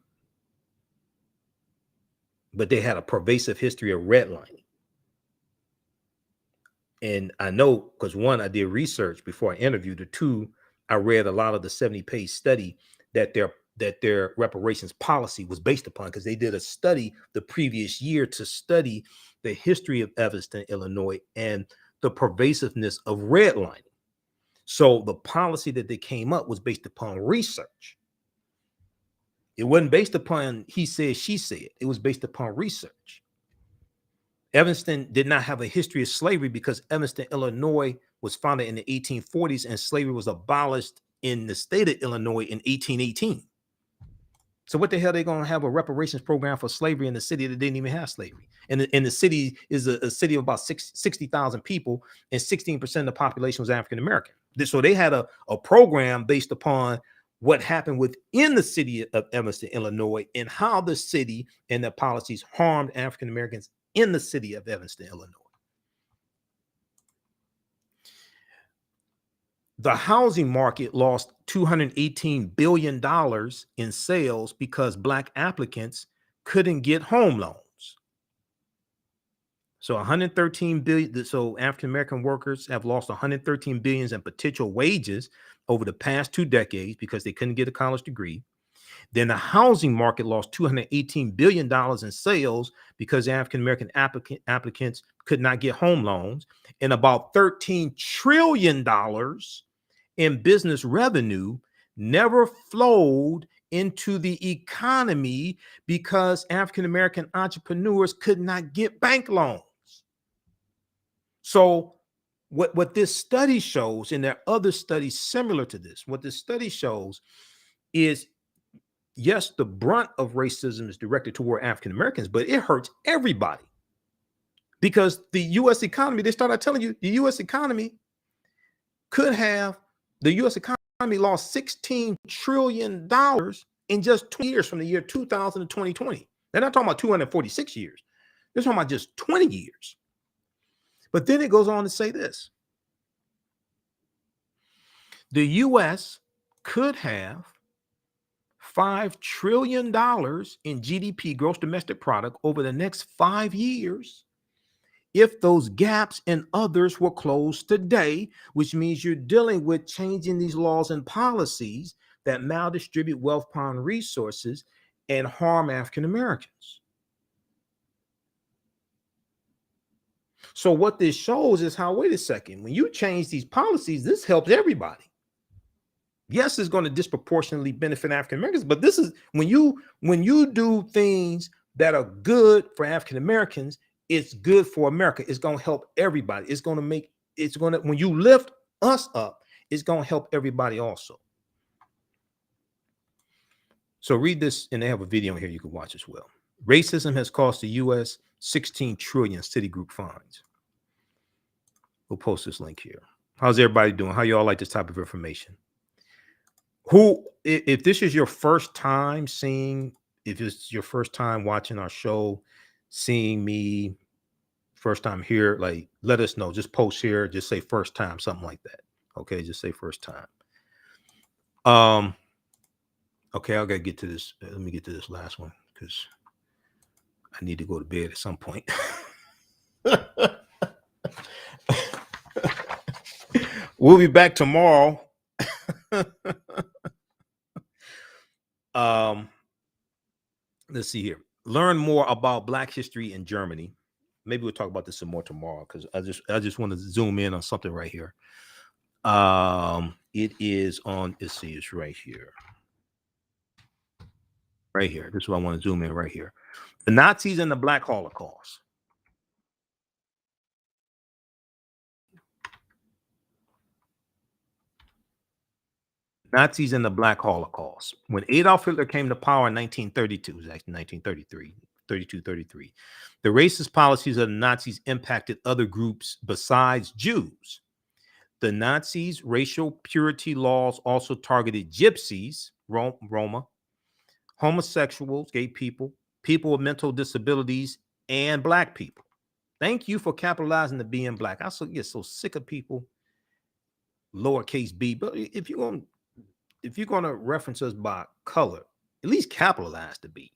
but they had a pervasive history of redlining. And I know because one, I did research before I interviewed, or two, I read a lot of the 70-page study that their reparations policy was based upon, because they did a study the previous year to study the history of Evanston, Illinois, and the pervasiveness of redlining. So the policy that they came up was based upon research. It wasn't based upon he said, she said. It was based upon research. Evanston did not have a history of slavery because Evanston, Illinois was founded in the 1840s, and slavery was abolished in the state of Illinois in 1818. So what the hell are they going to have a reparations program for slavery in the city that didn't even have slavery? And the city is a city of about 60,000 people, and 16% of the population was African-American. So they had a program based upon what happened within the city of Evanston, Illinois, and how the city and their policies harmed African-Americans in the city of Evanston, Illinois. The housing market lost $218 billion in sales because Black applicants couldn't get home loans. So 113 billion. So African-American workers have lost 113 billion in potential wages over the past 2 decades because they couldn't get a college degree. Then the housing market lost $218 billion in sales because African-American applicants could not get home loans, and about $13 trillion in business revenue never flowed into the economy because African-American entrepreneurs could not get bank loans. So what this study shows, and there are other studies similar to this, what this study shows is, yes, the brunt of racism is directed toward African-Americans, but it hurts everybody. Because the U.S. economy, they started telling you the U.S. economy lost $16 trillion in just 2 years from the year 2000 to 2020. They're not talking about 246 years. They're talking about just 20 years. But then it goes on to say this. The U.S. could have $5 trillion in GDP, gross domestic product, over the next 5 years if those gaps and others were closed today, which means you're dealing with changing these laws and policies that maldistribute wealth upon resources and harm African Americans. So what this shows is how, wait a second, when you change these policies, this helps everybody. Yes, it's going to disproportionately benefit African Americans, but this is when you do things that are good for African Americans, it's good for America. It's going to help everybody. When you lift us up, it's going to help everybody also. So read this, and they have a video here you can watch as well. Racism has cost the U.S. 16 trillion Citigroup fines. We'll post this link here. How's everybody doing? How y'all like this type of information? If this is your first time if it's your first time watching our show, seeing me, first time here, like, let us know. Just post here, just say first time, something like that. Okay, just say first time. Okay, I gotta get to this. Let me get to this last one because I need to go to bed at some point. We'll be back tomorrow. Let's see here. Learn more about Black history in Germany. Maybe we'll talk about this some more tomorrow because I just want to zoom in on something right here. It is on, let's see, it's right here. Right here. This is what I want to zoom in right here. The Nazis and the Black Holocaust. Nazis and the Black Holocaust. When Adolf Hitler came to power in 1932, it was actually 1933, 32, 33. The racist policies of the Nazis impacted other groups besides Jews. The Nazis' racial purity laws also targeted gypsies, Roma, homosexuals, gay people, people with mental disabilities, and black people. Thank you for capitalizing the being black. I get so sick of people, lowercase b. But if you're gonna reference us by color, at least capitalize the B.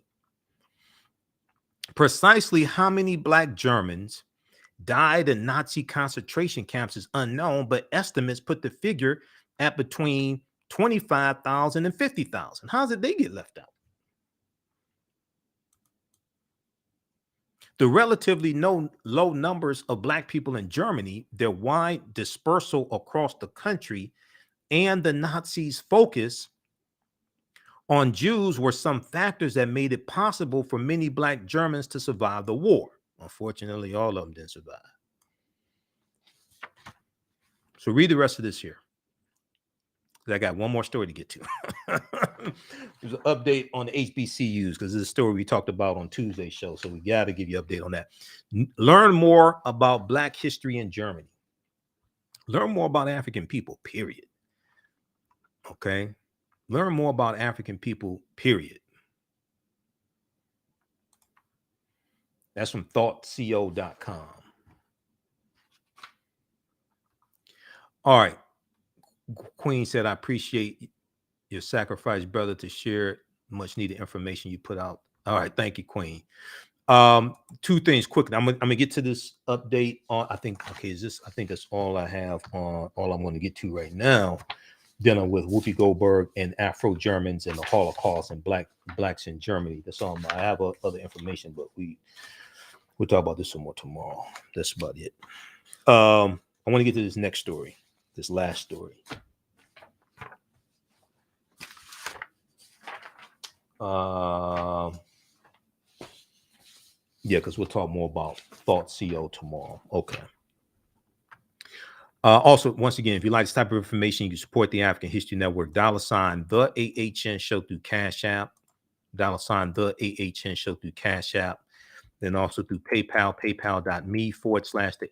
Precisely how many black Germans died in Nazi concentration camps is unknown, but estimates put the figure at between 25,000 and 50,000. How did they get left out? The relatively low numbers of black people in Germany, their wide dispersal across the country, and the Nazis' focus on Jews were some factors that made it possible for many black Germans to survive the war. Unfortunately, all of them didn't survive. So read the rest of this here. I got one more story to get to. There's an update on the HBCUs because this is a story we talked about on Tuesday's show. So we got to give you an update on that. Learn more about Black history in Germany. Learn more about African people, period. Okay. Learn more about African people, period. That's from thoughtco.com. All right. Queen said, I appreciate your sacrifice, brother, to share much needed information you put out. All right. Thank you, Queen. Two things quickly. I'm gonna get to this update on, I think that's all I have on, all I'm going to get to right now, dealing with Whoopi Goldberg and Afro-Germans and the Holocaust and blacks in Germany. That's all. I have other information, but we'll talk about this some more tomorrow. That's about it. I want to get to this next story, this last story. Yeah, because we'll talk more about TheAHNShow tomorrow. Okay. Also, once again, if you like this type of information, you can support the African History Network. $, the AHN show through Cash App. $, the AHN show through Cash App. Then also through PayPal, paypal.me/the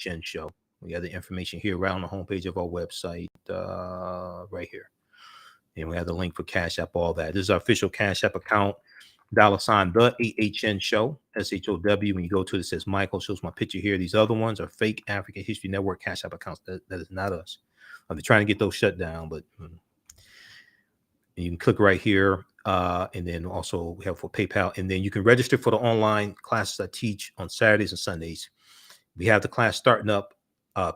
AHN show. We have the information here right on the homepage of our website, right here. And we have the link for Cash App, all that. This is our official Cash App account. $, the AHN show, SHOW. When you go to it, it says Michael, shows my picture here. These other ones are fake African History Network Cash App accounts. That is not us. I've been trying to get those shut down, but you can click right here. And then also we have for PayPal. And then you can register for the online classes I teach on Saturdays and Sundays. We have the class starting up.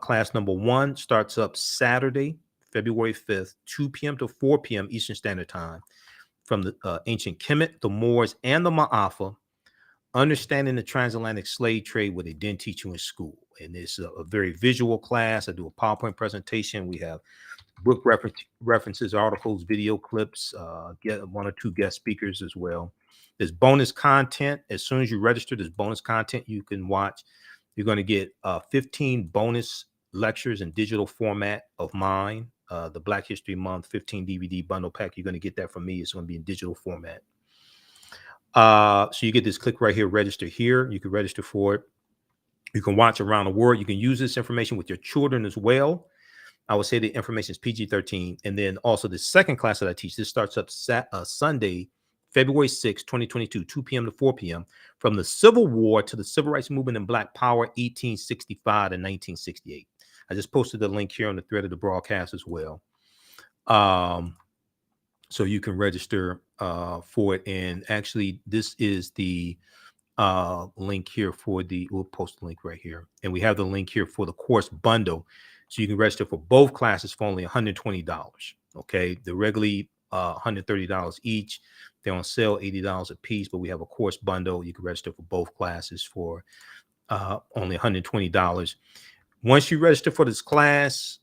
Class number 1 starts up Saturday, February 5th, 2 p.m. to 4 p.m. Eastern Standard Time. From the ancient Kemet, the Moors, and the Ma'afa, understanding the transatlantic slave trade, what they didn't teach you in school. And it's a very visual class. I do a PowerPoint presentation. We have book references, articles, video clips, get 1 or 2 guest speakers as well. There's bonus content. As soon as you register, there's bonus content you can watch. You're going to get 15 bonus lectures in digital format of mine. The Black History Month 15 DVD bundle pack. You're going to get that from me. It's going to be in digital format. So you get this, click right here, register here. You can register for it. You can watch around the world. You can use this information with your children as well. I would say the information is PG-13. And then also the second class that I teach, this starts up Sunday, February 6, 2022, 2 p.m. to 4 p.m. From the Civil War to the Civil Rights Movement and Black Power, 1865 to 1968. I just posted the link here on the thread of the broadcast as well. So you can register for it. And actually, this is the link here for we'll post the link right here. And we have the link here for the course bundle. So you can register for both classes for only $120. Okay. The regularly $130 each. They're on sale, $80 a piece, but we have a course bundle. You can register for both classes for only $120. Once you register for this class,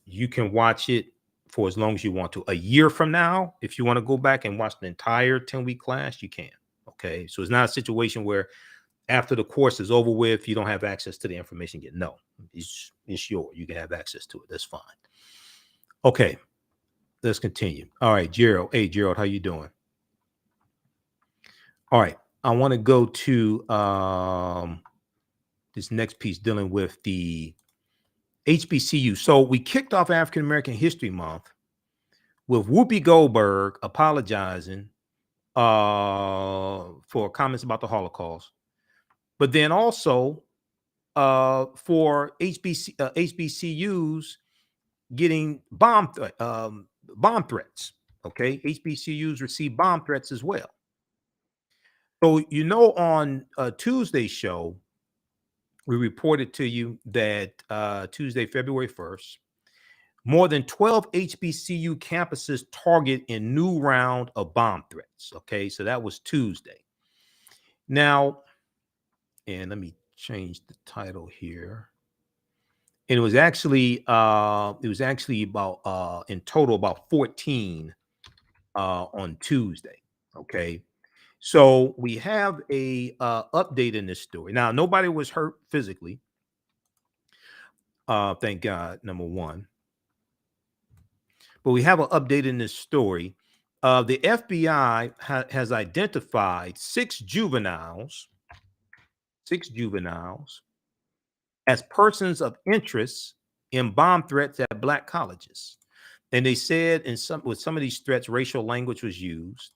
you can watch it for as long as you want to. A year from now, if you want to go back and watch the entire 10-week class, you can. Okay. So it's not a situation where after the course is over with, you don't have access to the information yet. No, it's yours. You can have access to it. That's fine. Okay. Let's continue. All right, Gerald. Hey, Gerald, how you doing? All right. I want to go to this next piece dealing with the HBCU. So we kicked off African American History Month with Whoopi Goldberg apologizing for comments about the Holocaust, but then also for HBCUs getting bomb threats. Okay, HBCUs receive bomb threats as well. So on Tuesday's show, we reported to you that Tuesday, February 1st, more than 12 HBCU campuses target in new round of bomb threats. Okay, so that was Tuesday. Now, and let me change the title here. And it was actually about in total about 14 on Tuesday. Okay, so we have a update in this story. Now, nobody was hurt physically. Thank God, number one. But we have an update in this story. The FBI has identified six juveniles as persons of interest in bomb threats at Black colleges. And they said with some of these threats, racial language was used.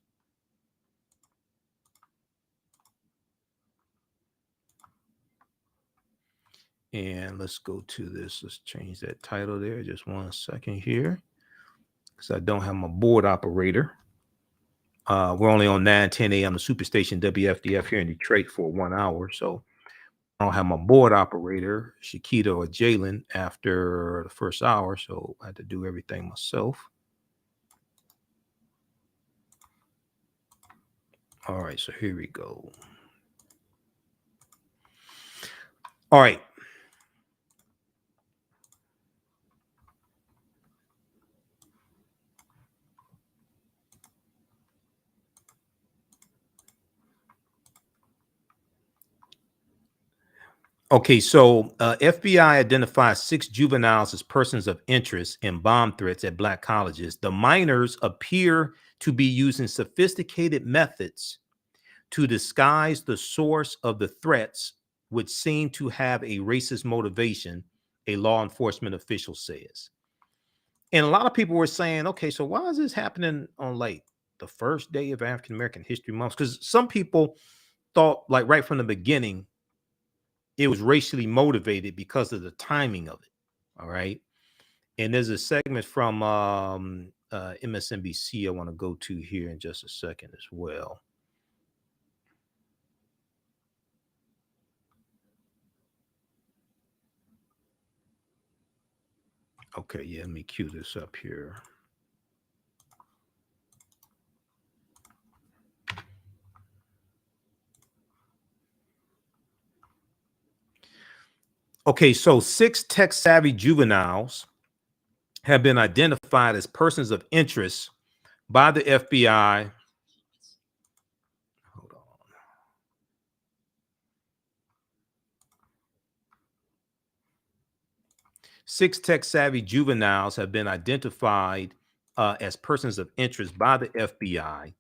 And let's go to this. Let's change that title there. Just 1 second here, because I don't have my board operator. We're only on 9:10 a.m. the Superstation WFDF here in Detroit for 1 hour. So I don't have my board operator, Shakita or Jalen, after the first hour. So I had to do everything myself. All right, so here we go. All right. Okay, so FBI identifies six juveniles as persons of interest in bomb threats at Black colleges. The minors appear to be using sophisticated methods to disguise the source of the threats, which seem to have a racist motivation, a law enforcement official says. And a lot of people were saying, okay, so why is this happening on like the first day of African American History Month? Because some people thought, like right from the beginning, it was racially motivated because of the timing of it. All right. And there's a segment from MSNBC I want to go to here in just a second as well. Okay, yeah, let me cue this up here. Okay, so six tech-savvy juveniles have been identified as persons of interest by the FBI. Hold on. Six tech-savvy juveniles have been identified as persons of interest by the FBI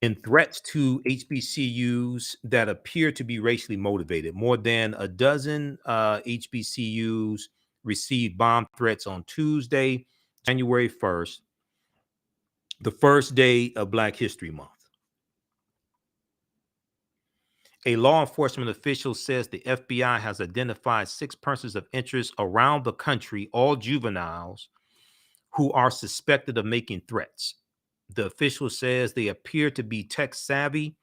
in threats to HBCUs that appear to be racially motivated. More than a dozen HBCUs received bomb threats on Tuesday, January 1st, the first day of Black History Month. A law enforcement official says the FBI has identified six persons of interest around the country, all juveniles, who are suspected of making threats. The official says they appear to be tech savvy,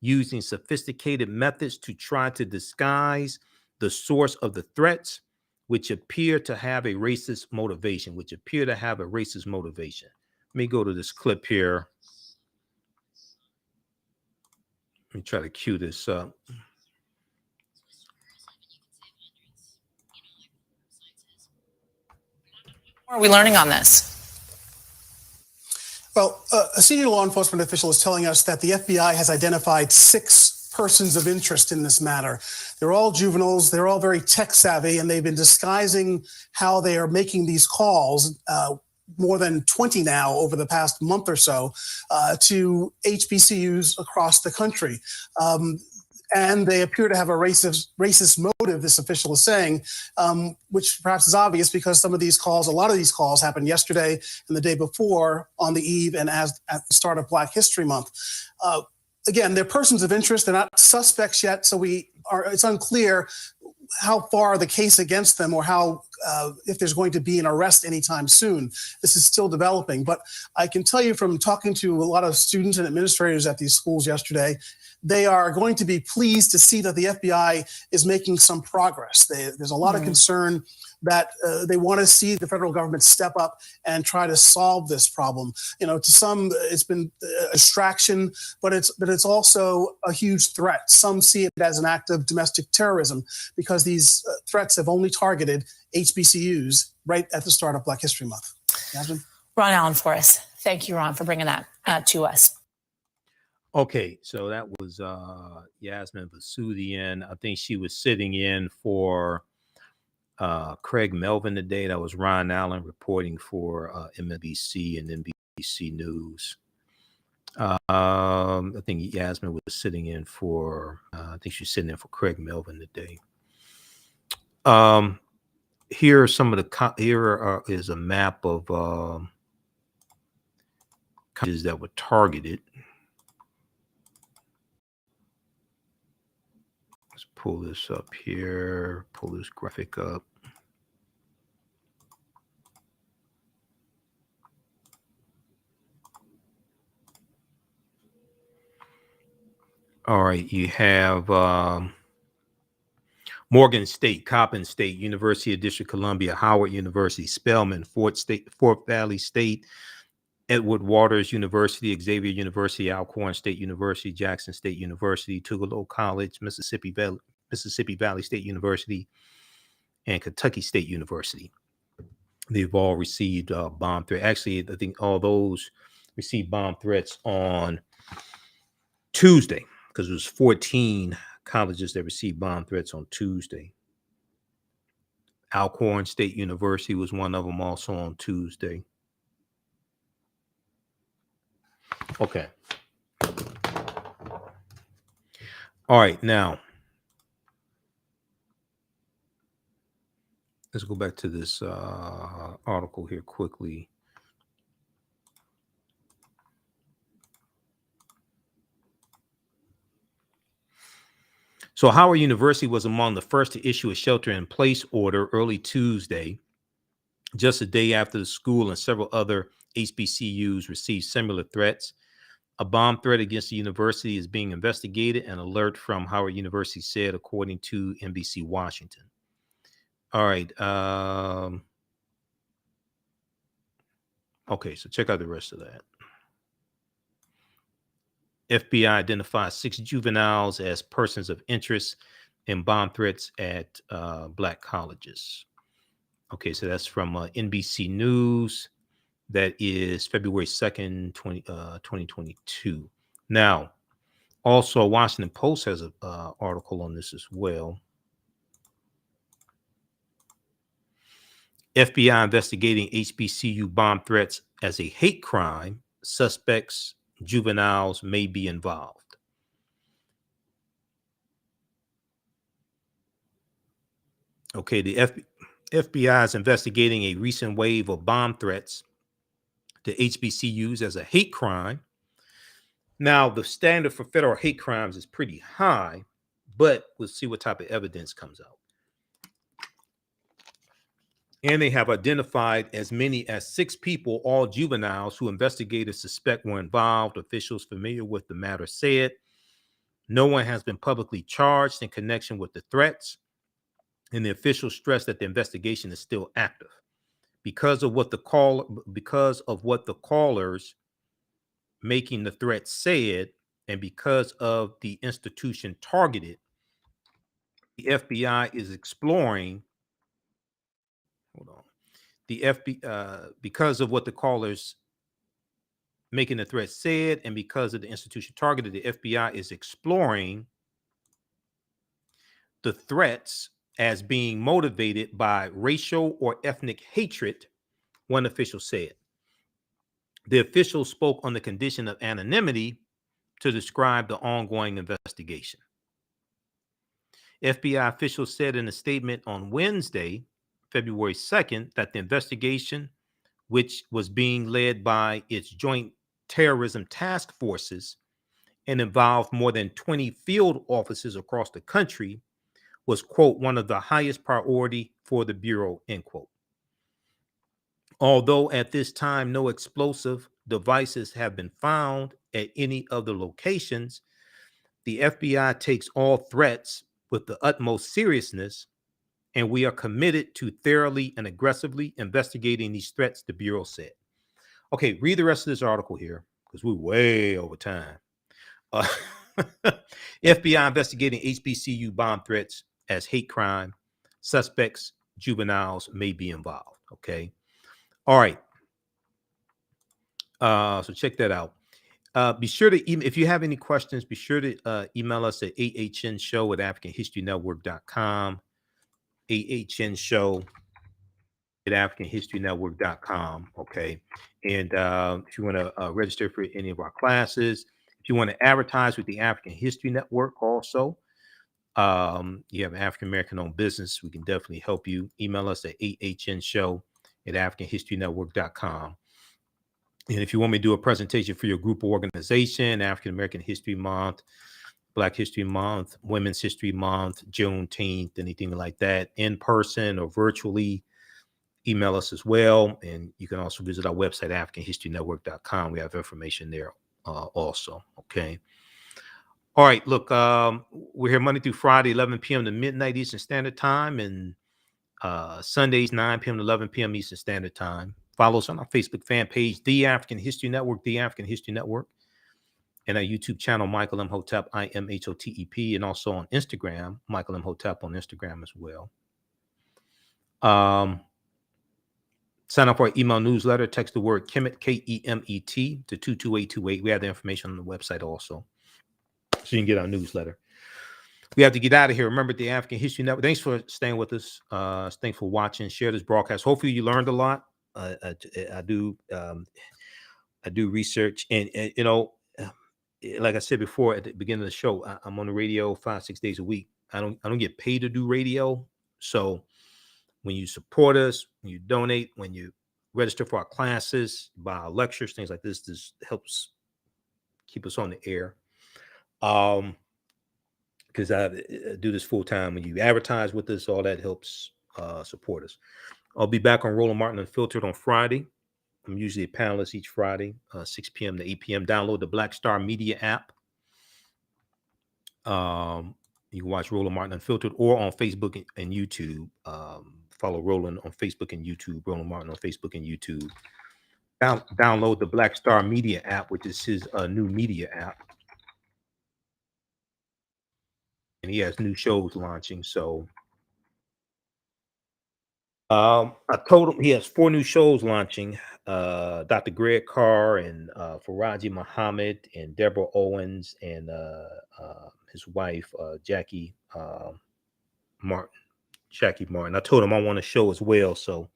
using sophisticated methods to try to disguise the source of the threats, which appear to have a racist motivation, Let me go to this clip here. Let me try to cue this up. What are we learning on this? Well, a senior law enforcement official is telling us that the FBI has identified six persons of interest in this matter. They're all juveniles. They're all very tech savvy, and they've been disguising how they are making these calls more than 20 now over the past month or so to HBCUs across the country. And they appear to have a racist motive, this official is saying, which perhaps is obvious because a lot of these calls happened yesterday and the day before on the eve and at the start of Black History Month. Again, they're persons of interest. They're not suspects yet, so it's unclear how far the case against them or how if there's going to be an arrest anytime soon. This is still developing. But I can tell you from talking to a lot of students and administrators at these schools yesterday, they are going to be pleased to see that the FBI is making some progress. There's a lot of concern that they want to see the federal government step up and try to solve this problem. To some, it's been a distraction, but it's also a huge threat. Some see it as an act of domestic terrorism because these threats have only targeted HBCUs right at the start of Black History Month. Yasmin? Ron Allen for us. Thank you, Ron, for bringing that to us. Okay, so that was Yasmin Vasudian. I think she was sitting in for Craig Melvin today. That was Ron Allen reporting for MSNBC and NBC News. I think Yasmin was sitting in for, I think she's sitting in for Craig Melvin today. Here are some of the, is a map of colleges that were targeted. Let's pull this up here, pull this graphic up. All right, you have Morgan State, Coppin State, University of District Columbia, Howard University, Spelman, Fort Valley State, Edward Waters University, Xavier University, Alcorn State University, Jackson State University, Tougaloo College, Mississippi Valley State University, and Kentucky State University. They've all received bomb threats. Actually, I think all those received bomb threats on Tuesday, because it was 14 colleges that received bomb threats on Tuesday. Alcorn State University was one of them also on Tuesday. Okay. All right, now let's go back to this article here quickly. So Howard University was among the first to issue a shelter-in-place order early Tuesday, just a day after the school and several other HBCUs received similar threats. A bomb threat against the university is being investigated, an alert from Howard University said, according to NBC Washington. All right. Okay, so check out the rest of that. FBI identifies 6 juveniles as persons of interest in bomb threats at Black colleges. Okay, so that's from NBC News. That is February 2nd, 2022. Now, also Washington Post has an article on this as well. FBI investigating HBCU bomb threats as a hate crime. Suspects, juveniles may be involved. Okay, the FBI is investigating a recent wave of bomb threats to HBCUs as a hate crime. Now, the standard for federal hate crimes is pretty high, but we'll see what type of evidence comes out. And they have identified as many as 6 people, all juveniles, who investigators suspect were involved. Officials familiar with the matter said no one has been publicly charged in connection with the threats, and the officials stressed that the investigation is still active. Because of what the callers making the threat said, and because of the institution targeted, the FBI is exploring. Hold on. Because of what the callers making the threat said, and because of the institution targeted, the FBI is exploring the threats as being motivated by racial or ethnic hatred one official said. The official spoke on the condition of anonymity to describe the ongoing investigation. FBI officials said in a statement on Wednesday, February 2nd, that the investigation, which was being led by its joint terrorism task forces and involved more than 20 field offices across the country, was, quote, one of the highest priority for the Bureau, end quote. Although at this time no explosive devices have been found at any of the locations, the FBI takes all threats with the utmost seriousness, and we are committed to thoroughly and aggressively investigating these threats, the Bureau said. Okay, read the rest of this article here because we're way over time. FBI investigating HBCU bomb threats as hate crime. Suspects, juveniles may be involved. Okay. All right. So check that out. Be sure to if you have any questions, be sure to email us at TheAHNShow at AfricanHistoryNetwork.com. TheAHNShow at AfricanHistoryNetwork.com. Okay. And if you want to register for any of our classes, if you want to advertise with the African History Network also, you have an African American owned business, we can definitely help you. Email us at TheAHNShow at AfricanHistoryNetwork.com. And if you want me to do a presentation for your group or organization, African American History Month, Black History Month, Women's History Month, Juneteenth, anything like that, in person or virtually, email us as well. And you can also visit our website, AfricanHistoryNetwork.com. We have information there also. Okay. All right. Look, we're here Monday through Friday, 11 p.m. to midnight Eastern Standard Time, and Sundays, 9 p.m. to 11 p.m. Eastern Standard Time. Follow us on our Facebook fan page, The African History Network, The African History Network, and our YouTube channel, Michael Imhotep, IMHOTEP, and also on Instagram, Michael Imhotep on Instagram as well. Sign up for our email newsletter. Text the word Kemet, K-E-M-E-T, to 22828. We have the information on the website also, so you can get our newsletter. We have to get out of here. Remember, the African History Network. Thanks for staying with us. Thanks for watching. Share this broadcast. Hopefully, you learned a lot. I do research, and you know, like I said before at the beginning of the show, I'm on the radio 5-6 days a week. I don't get paid to do radio. So when you support us, when you donate, when you register for our classes, buy our lectures, things like this helps keep us on the air. Because I do this full time. When you advertise with us, all that helps support us. I'll be back on Roland Martin Unfiltered on Friday. I'm usually a panelist each Friday, 6 p.m. to 8 p.m. Download the Black Star Media app. You can watch Roland Martin Unfiltered or on Facebook and YouTube. Follow Roland on Facebook and YouTube, Roland Martin on Facebook and YouTube. Download the Black Star Media app, which is his new media app. And he has new shows launching. So I told him he has 4 new shows launching. Dr. Greg Carr and Faraji Muhammad and Deborah Owens and his wife, Jackie Martin. I told him I want a show as well. So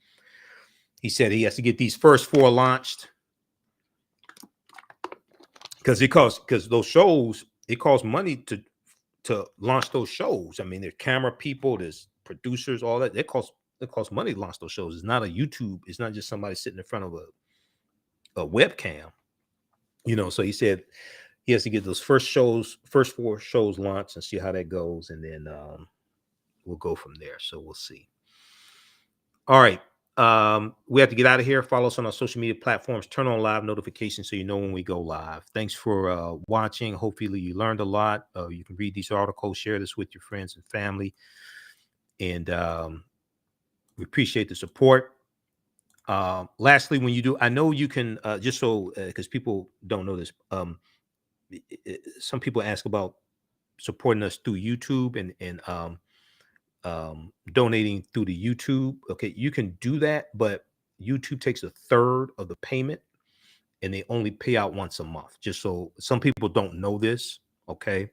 he said he has to get these first 4 launched because those shows, it costs money to launch those shows. I mean, there's camera people, there's producers, all that. It costs money to launch those shows. It's not a YouTube. It's not just somebody sitting in front of a webcam, you know. So he said he has to get those first 4 shows launched and see how that goes, and then we'll go from there. So we'll see. All right. We have to get out of here. Follow us on our social media platforms. Turn on live notifications so you know when we go live. Thanks for watching. Hopefully you learned a lot. You can read these articles, share this with your friends and family. And we appreciate the support. Lastly, when you do, I know you can, just so, because people don't know this, some people ask about supporting us through YouTube and donating through the YouTube. Okay, you can do that, but YouTube takes 1/3 of the payment and they only pay out once a month. Just so some people don't know this. Okay,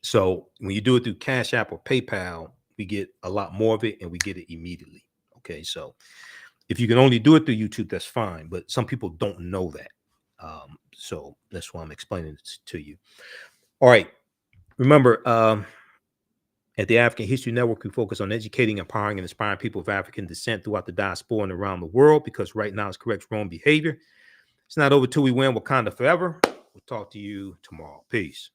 so when you do it through Cash App or PayPal, we get a lot more of it and we get it immediately. Okay, so If you can only do it through YouTube, that's fine. But some people don't know that. So that's why I'm explaining it to you. All right. Remember, at the African History Network, we focus on educating, empowering, and inspiring people of African descent throughout the diaspora and around the world, because right now it's correct wrong behavior. It's not over till we win. Wakanda forever. We'll talk to you tomorrow. Peace.